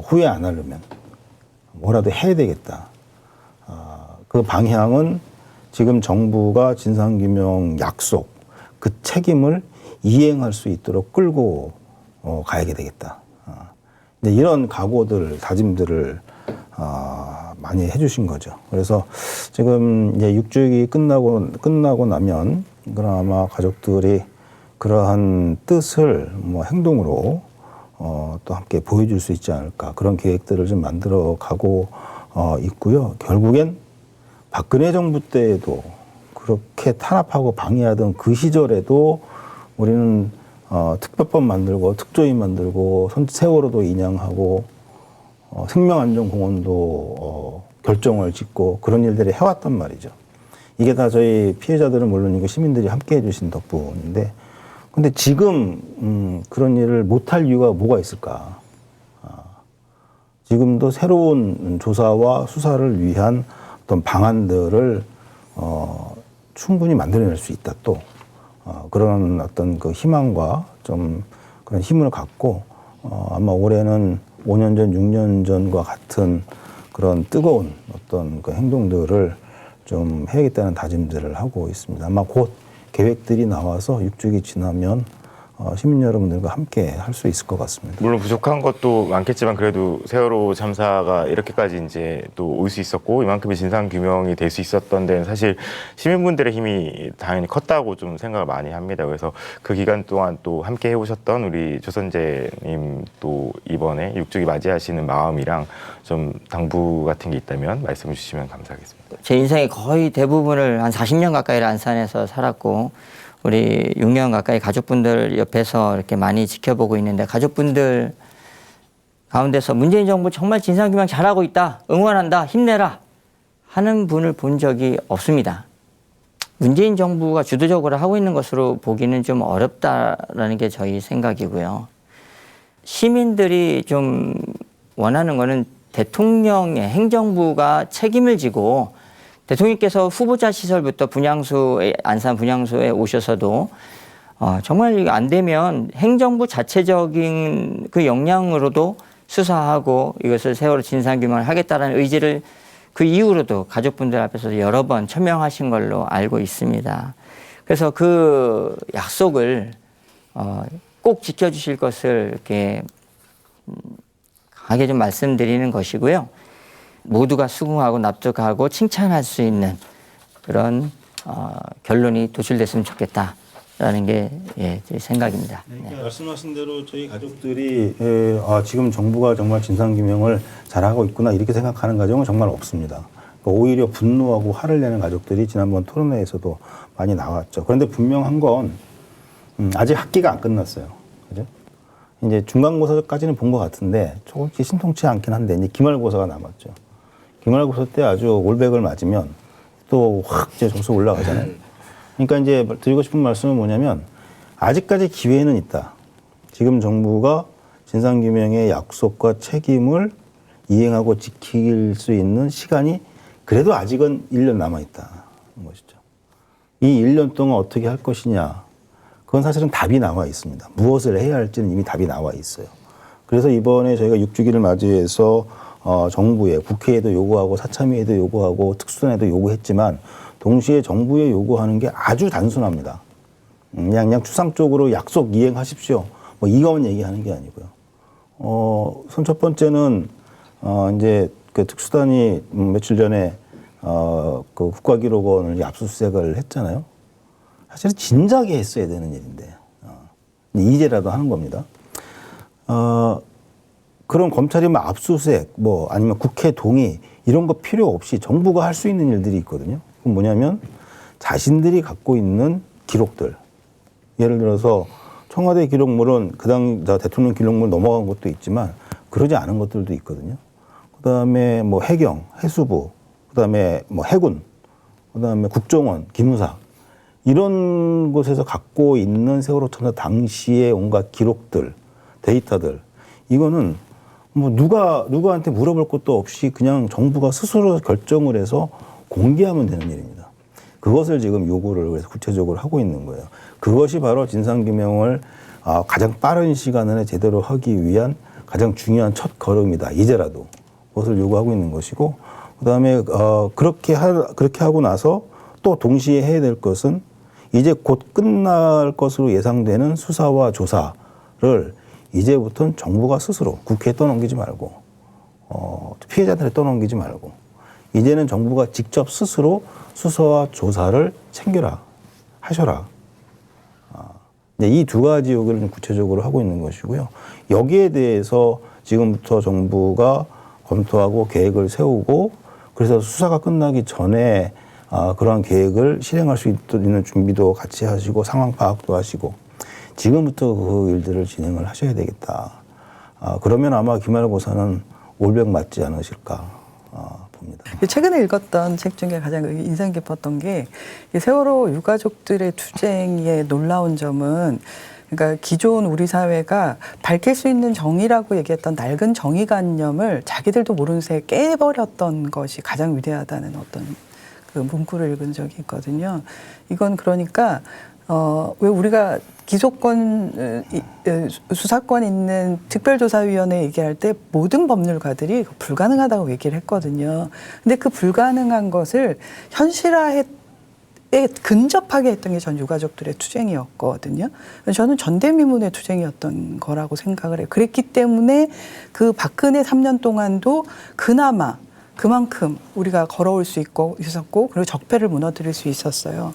후회 안 하려면 뭐라도 해야 되겠다. 그 방향은 지금 정부가 진상규명 약속, 그 책임을 이행할 수 있도록 끌고 가야 되겠다. 이런 각오들, 다짐들을 많이 해주신 거죠. 그래서 지금 이제 6주기 끝나고 나면 그럼 아마 가족들이 그러한 뜻을 뭐 행동으로 또 함께 보여줄 수 있지 않을까, 그런 계획들을 좀 만들어 가고 있고요. 결국엔 박근혜 정부 때에도 그렇게 탄압하고 방해하던 그 시절에도 우리는 특별법 만들고 특조위 만들고 세월호도 인양하고 생명안전공원도 결정을 짓고 그런 일들을 해왔단 말이죠. 이게 다 저희 피해자들은 물론이고 시민들이 함께 해주신 덕분인데, 근데 지금 그런 일을 못할 이유가 뭐가 있을까? 지금도 새로운 조사와 수사를 위한 어떤 방안들을 충분히 만들어낼 수 있다. 또 그런 어떤 그 희망과 좀 그런 힘을 갖고 아마 올해는 5년 전, 6년 전과 같은 그런 뜨거운 어떤 그 행동들을 좀 해야겠다는 다짐들을 하고 있습니다. 아마 곧 계획들이 나와서 6주기 지나면 시민 여러분들과 함께 할 수 있을 것 같습니다. 물론 부족한 것도 많겠지만 그래도 세월호 참사가 이렇게까지 이제 또 올 수 있었고 이만큼의 진상 규명이 될 수 있었던 데는 사실 시민분들의 힘이 당연히 컸다고 좀 생각을 많이 합니다. 그래서 그 기간 동안 또 함께 해오셨던 우리 조선재님 또 이번에 6주기 맞이하시는 마음이랑 좀 당부 같은 게 있다면 말씀해 주시면 감사하겠습니다. 제 인생의 거의 대부분을 한 40년 가까이를 안산에서 살았고 우리 6년 가까이 가족분들 옆에서 이렇게 많이 지켜보고 있는데 가족분들 가운데서 문재인 정부 정말 진상규명 잘하고 있다, 응원한다, 힘내라 하는 분을 본 적이 없습니다. 문재인 정부가 주도적으로 하고 있는 것으로 보기는 좀 어렵다라는 게 저희 생각이고요. 시민들이 좀 원하는 거는 대통령의 행정부가 책임을 지고 대통령께서 후보자 시설부터 분향소에, 안산 분향소에 오셔서도 정말 이거 안 되면 행정부 자체적인 그 역량으로도 수사하고 이것을 세월호 진상규명을 하겠다라는 의지를 그 이후로도 가족분들 앞에서 여러 번 천명하신 걸로 알고 있습니다. 그래서 그 약속을 꼭 지켜주실 것을 이렇게 강하게 좀 말씀드리는 것이고요. 모두가 수긍하고 납득하고 칭찬할 수 있는 그런 결론이 도출됐으면 좋겠다라는 게 제 생각입니다. 그러니까 말씀하신 대로 저희 가족들이 지금 정부가 정말 진상규명을 잘하고 있구나 이렇게 생각하는 가정은 정말 없습니다. 오히려 분노하고 화를 내는 가족들이 지난번 토론회에서도 많이 나왔죠. 그런데 분명한 건 아직 학기가 안 끝났어요. 그죠? 이제 중간고사까지는 본 것 같은데 조금 신통치 않긴 한데 이제 기말고사가 남았죠. 기말고사 때 아주 올백을 맞으면 또 확 이제 점수 올라가잖아요. 그러니까 이제 드리고 싶은 말씀은 뭐냐면 아직까지 기회는 있다. 지금 정부가 진상규명의 약속과 책임을 이행하고 지킬 수 있는 시간이 그래도 아직은 1년 남아있다는 것이죠. 이 1년 동안 어떻게 할 것이냐. 그건 사실은 답이 나와 있습니다. 무엇을 해야 할지는 이미 답이 나와 있어요. 그래서 이번에 저희가 6주기를 맞이해서 정부에, 국회에도 요구하고 사참위에도 요구하고 특수단에도 요구했지만 동시에 정부에 요구하는 게 아주 단순합니다. 그냥 추상적으로 약속 이행하십시오. 뭐 이거만 얘기하는 게 아니고요. 손 첫 번째는 이제 그 특수단이 며칠 전에 그 국가기록원을 압수수색을 했잖아요. 사실은 진작에 했어야 되는 일인데 이제라도 하는 겁니다. 그런 검찰이 뭐 압수수색 뭐 아니면 국회 동의 이런 거 필요 없이 정부가 할 수 있는 일들이 있거든요. 그건 뭐냐면 자신들이 갖고 있는 기록들, 예를 들어서 청와대 기록물은 그당 대통령 기록물 넘어간 것도 있지만 그러지 않은 것들도 있거든요. 그다음에 뭐 해경, 해수부, 그다음에 뭐 해군, 그다음에 국정원, 기무사 이런 곳에서 갖고 있는 세월호 참사 당시의 온갖 기록들, 데이터들 이거는 뭐 누구한테 물어볼 것도 없이 그냥 정부가 스스로 결정을 해서 공개하면 되는 일입니다. 그것을 지금 요구를 그래서 구체적으로 하고 있는 거예요. 그것이 바로 진상규명을 가장 빠른 시간 안에 제대로 하기 위한 가장 중요한 첫 걸음이다. 이제라도 그것을 요구하고 있는 것이고, 그다음에 그렇게 하고 나서 또 동시에 해야 될 것은 이제 곧 끝날 것으로 예상되는 수사와 조사를 이제부터는 정부가 스스로 국회에 떠넘기지 말고 피해자들에 떠넘기지 말고 이제는 정부가 직접 스스로 수사와 조사를 챙겨라 하셔라. 이 두 가지 요구를 좀 구체적으로 하고 있는 것이고요. 여기에 대해서 지금부터 정부가 검토하고 계획을 세우고 그래서 수사가 끝나기 전에 그러한 계획을 실행할 수 있는 준비도 같이 하시고 상황 파악도 하시고 지금부터 그 일들을 진행을 하셔야 되겠다. 그러면 아마 기말고사는 올백 맞지 않으실까 봅니다. 최근에 읽었던 책 중에 가장 인상 깊었던 게 세월호 유가족들의 투쟁의 놀라운 점은 그러니까 기존 우리 사회가 밝힐 수 있는 정의라고 얘기했던 낡은 정의관념을 자기들도 모르는 새에 깨버렸던 것이 가장 위대하다는 어떤 그 문구를 읽은 적이 있거든요. 이건 그러니까 왜 우리가 기소권, 수사권 있는 특별조사위원회 얘기할 때 모든 법률가들이 불가능하다고 얘기를 했거든요. 근데 그 불가능한 것을 현실화했던 근접하게 했던 게 전 유가족들의 투쟁이었거든요. 저는 전대미문의 투쟁이었던 거라고 생각을 해요. 그랬기 때문에 그 박근혜 3년 동안도 그나마 그만큼 우리가 걸어올 수 있었고 그리고 적폐를 무너뜨릴 수 있었어요.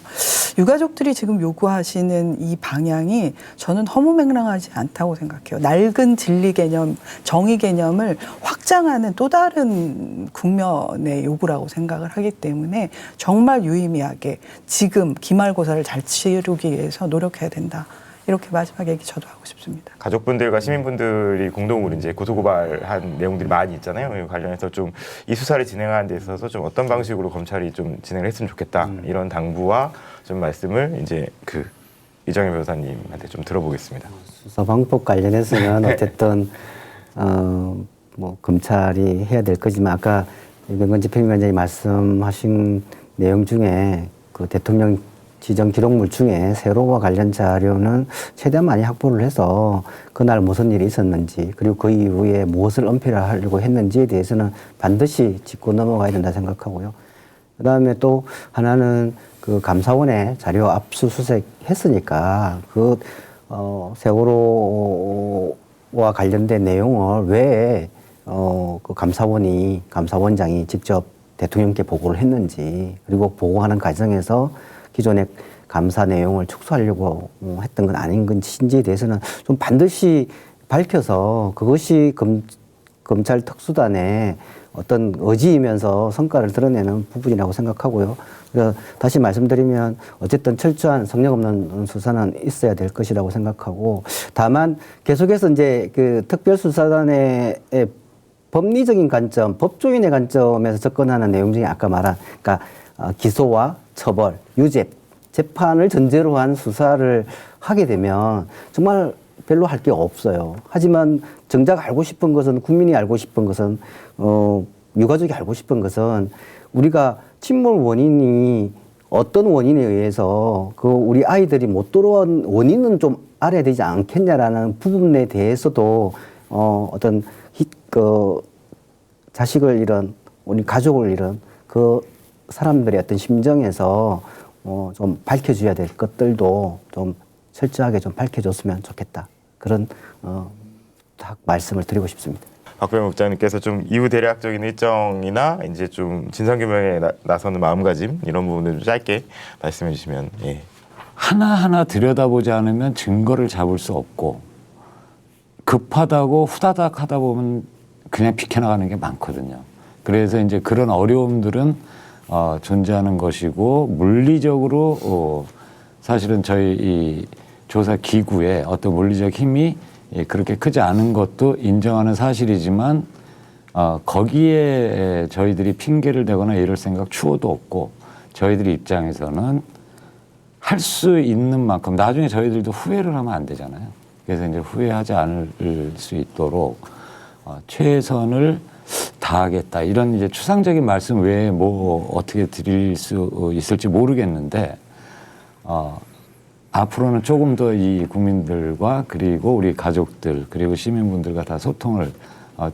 유가족들이 지금 요구하시는 이 방향이 저는 허무맹랑하지 않다고 생각해요. 낡은 진리 개념, 정의 개념을 확장하는 또 다른 국면의 요구라고 생각을 하기 때문에 정말 유의미하게 지금 기말고사를 잘 치르기 위해서 노력해야 된다. 이렇게 마지막 얘기 저도 하고 싶습니다. 가족분들과 시민분들이 공동으로 이제 고소고발한 내용들이 많이 있잖아요. 이 관련해서 좀 이 수사를 진행하는 데 있어서 좀 어떤 방식으로 검찰이 좀 진행을 했으면 좋겠다 이런 당부와 좀 말씀을 이제 그 이정현 변호사님한테 좀 들어보겠습니다. 수사 방법 관련해서는 어쨌든 뭐 검찰이 해야 될 거지만 아까 이병건 집행위원장이 말씀하신 내용 중에 그 대통령 지정 기록물 중에 세로와 관련 자료는 최대한 많이 확보를 해서 그날 무슨 일이 있었는지 그리고 그 이후에 무엇을 은폐하려고 했는지에 대해서는 반드시 짚고 넘어가야 된다 생각하고요. 그다음에 또 하나는 그 감사원에 자료 압수수색 했으니까 그 세월호와 관련된 내용을 왜 그 감사원장이 직접 대통령께 보고를 했는지 그리고 보고하는 과정에서 기존의 감사 내용을 축소하려고 했던 건 아닌 건지에 대해서는 좀 반드시 밝혀서 그것이 검찰 특수단의 어떤 의지이면서 성과를 드러내는 부분이라고 생각하고요. 그래서 다시 말씀드리면 어쨌든 철저한 성역 없는 수사는 있어야 될 것이라고 생각하고 다만 계속해서 이제 그 특별수사단의 법리적인 관점, 법조인의 관점에서 접근하는 내용 중에 아까 말한 그러니까 기소와 처벌, 유죄, 재판을 전제로 한 수사를 하게 되면 정말 별로 할 게 없어요. 하지만 정작 알고 싶은 것은 국민이 알고 싶은 것은 유가족이 알고 싶은 것은 우리가 침몰 원인이 어떤 원인에 의해서 그 우리 아이들이 못 돌아온 원인은 좀 알아야 되지 않겠냐라는 부분에 대해서도 어떤 그 자식을 잃은 우리 가족을 잃은 그 사람들의 어떤 심정에서 좀 밝혀줘야 될 것들도 좀 철저하게 좀 밝혀줬으면 좋겠다. 그런 딱 말씀을 드리고 싶습니다. 박병호 국장님께서 좀 이후 대략적인 일정이나 이제 좀 진상규명에 나서는 마음가짐 이런 부분을 좀 짧게 말씀해 주시면 예. 하나하나 들여다보지 않으면 증거를 잡을 수 없고 급하다고 후다닥 하다 보면 그냥 비켜나가는 게 많거든요. 그래서 이제 그런 어려움들은 존재하는 것이고 물리적으로 사실은 저희 이 조사 기구의 어떤 물리적 힘이 그렇게 크지 않은 것도 인정하는 사실이지만 거기에 저희들이 핑계를 대거나 이럴 생각 추호도 없고 저희들 입장에서는 할 수 있는 만큼 나중에 저희들도 후회를 하면 안 되잖아요. 그래서 이제 후회하지 않을 수 있도록 최선을 다하겠다. 이런 이제 추상적인 말씀 외에 뭐 어떻게 드릴 수 있을지 모르겠는데 앞으로는 조금 더 이 국민들과 그리고 우리 가족들 그리고 시민분들과 다 소통을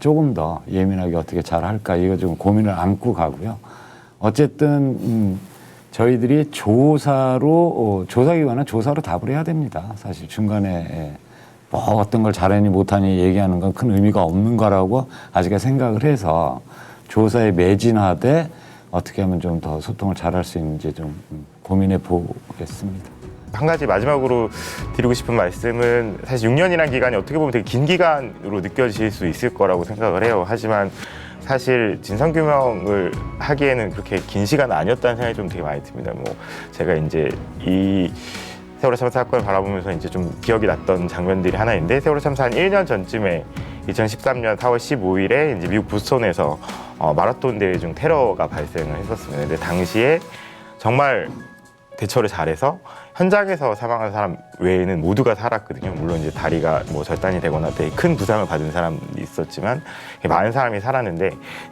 조금 더 예민하게 어떻게 잘 할까 이거 좀 고민을 안고 가고요. 어쨌든 저희들이 조사기관은 조사로 답을 해야 됩니다. 사실 중간에 뭐 어떤 걸 잘하니 못하니 얘기하는 건 큰 의미가 없는 거라고 아직까지 생각을 해서 조사에 매진하되 어떻게 하면 좀 더 소통을 잘할 수 있는지 좀 고민해 보겠습니다. 한 가지 마지막으로 드리고 싶은 말씀은 사실 6년이라는 기간이 어떻게 보면 되게 긴 기간으로 느껴질 수 있을 거라고 생각을 해요. 하지만 사실 진상규명을 하기에는 그렇게 긴 시간은 아니었다는 생각이 좀 되게 많이 듭니다. 뭐 제가 이제 이 세월호 참사 사건을 바라보면서 이제 좀 기억이 났던 장면들이 하나 있는데 세월호 참사 한 1년 전쯤에 2013년 4월 15일에 이제 미국 보스턴에서 마라톤 대회 중 테러가 발생을 했었습니다. 근데 당시에 정말 대처를 잘해서 현장에서 사망한 사람 외에는 모두가 살았거든요. 물론 이제 다리가 뭐 절단이 되거나 되게 큰 부상을 받은 사람이 있었지만 많은 사람이 살았는데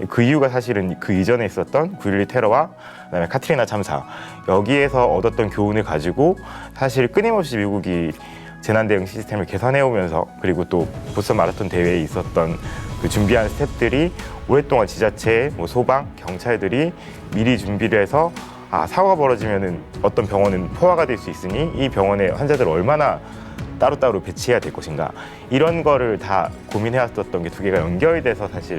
그 이유가 사실은 그 이전에 있었던 9.11 테러와 그다음에 카트리나 참사 여기에서 얻었던 교훈을 가지고 사실 끊임없이 미국이 재난 대응 시스템을 개선해오면서 그리고 또 보스턴 마라톤 대회에 있었던 그 준비한 스태프들이 오랫동안 지자체, 뭐 소방, 경찰들이 미리 준비를 해서 사고가 벌어지면은 어떤 병원은 포화가 될 수 있으니 이 병원에 환자들을 얼마나 따로따로 배치해야 될 것인가, 이런 거를 다 고민해왔었던 게 두 개가 연결이 돼서 사실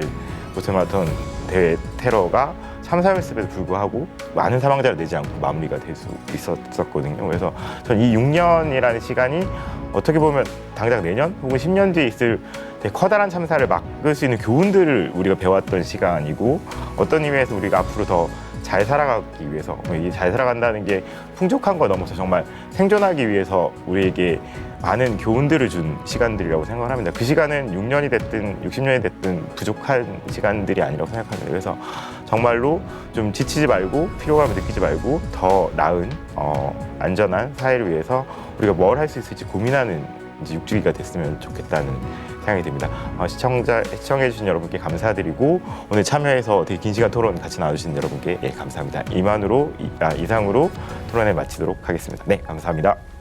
보스턴 마라톤 대회 테러가 참사였음에도 불구하고 많은 사망자를 내지 않고 마무리가 될 수 있었거든요. 그래서 전 이 6년이라는 시간이 어떻게 보면 당장 내년 혹은 10년 뒤에 있을 되게 커다란 참사를 막을 수 있는 교훈들을 우리가 배웠던 시간이고, 어떤 의미에서 우리가 앞으로 더 잘 살아가기 위해서, 이 잘 살아간다는 게 풍족한 거 넘어서 정말 생존하기 위해서 우리에게 많은 교훈들을 준 시간들이라고 생각을 합니다. 그 시간은 6년이 됐든 60년이 됐든 부족한 시간들이 아니라고 생각합니다. 그래서 정말로 좀 지치지 말고 피로감을 느끼지 말고 더 나은 안전한 사회를 위해서 우리가 뭘 할 수 있을지 고민하는 이제 6주기가 됐으면 좋겠다는 생각이 듭니다. 시청해주신 여러분께 감사드리고, 오늘 참여해서 되게 긴 시간 토론 같이 나눠주신 여러분께 감사합니다. 이상으로 토론을 마치도록 하겠습니다. 네, 감사합니다.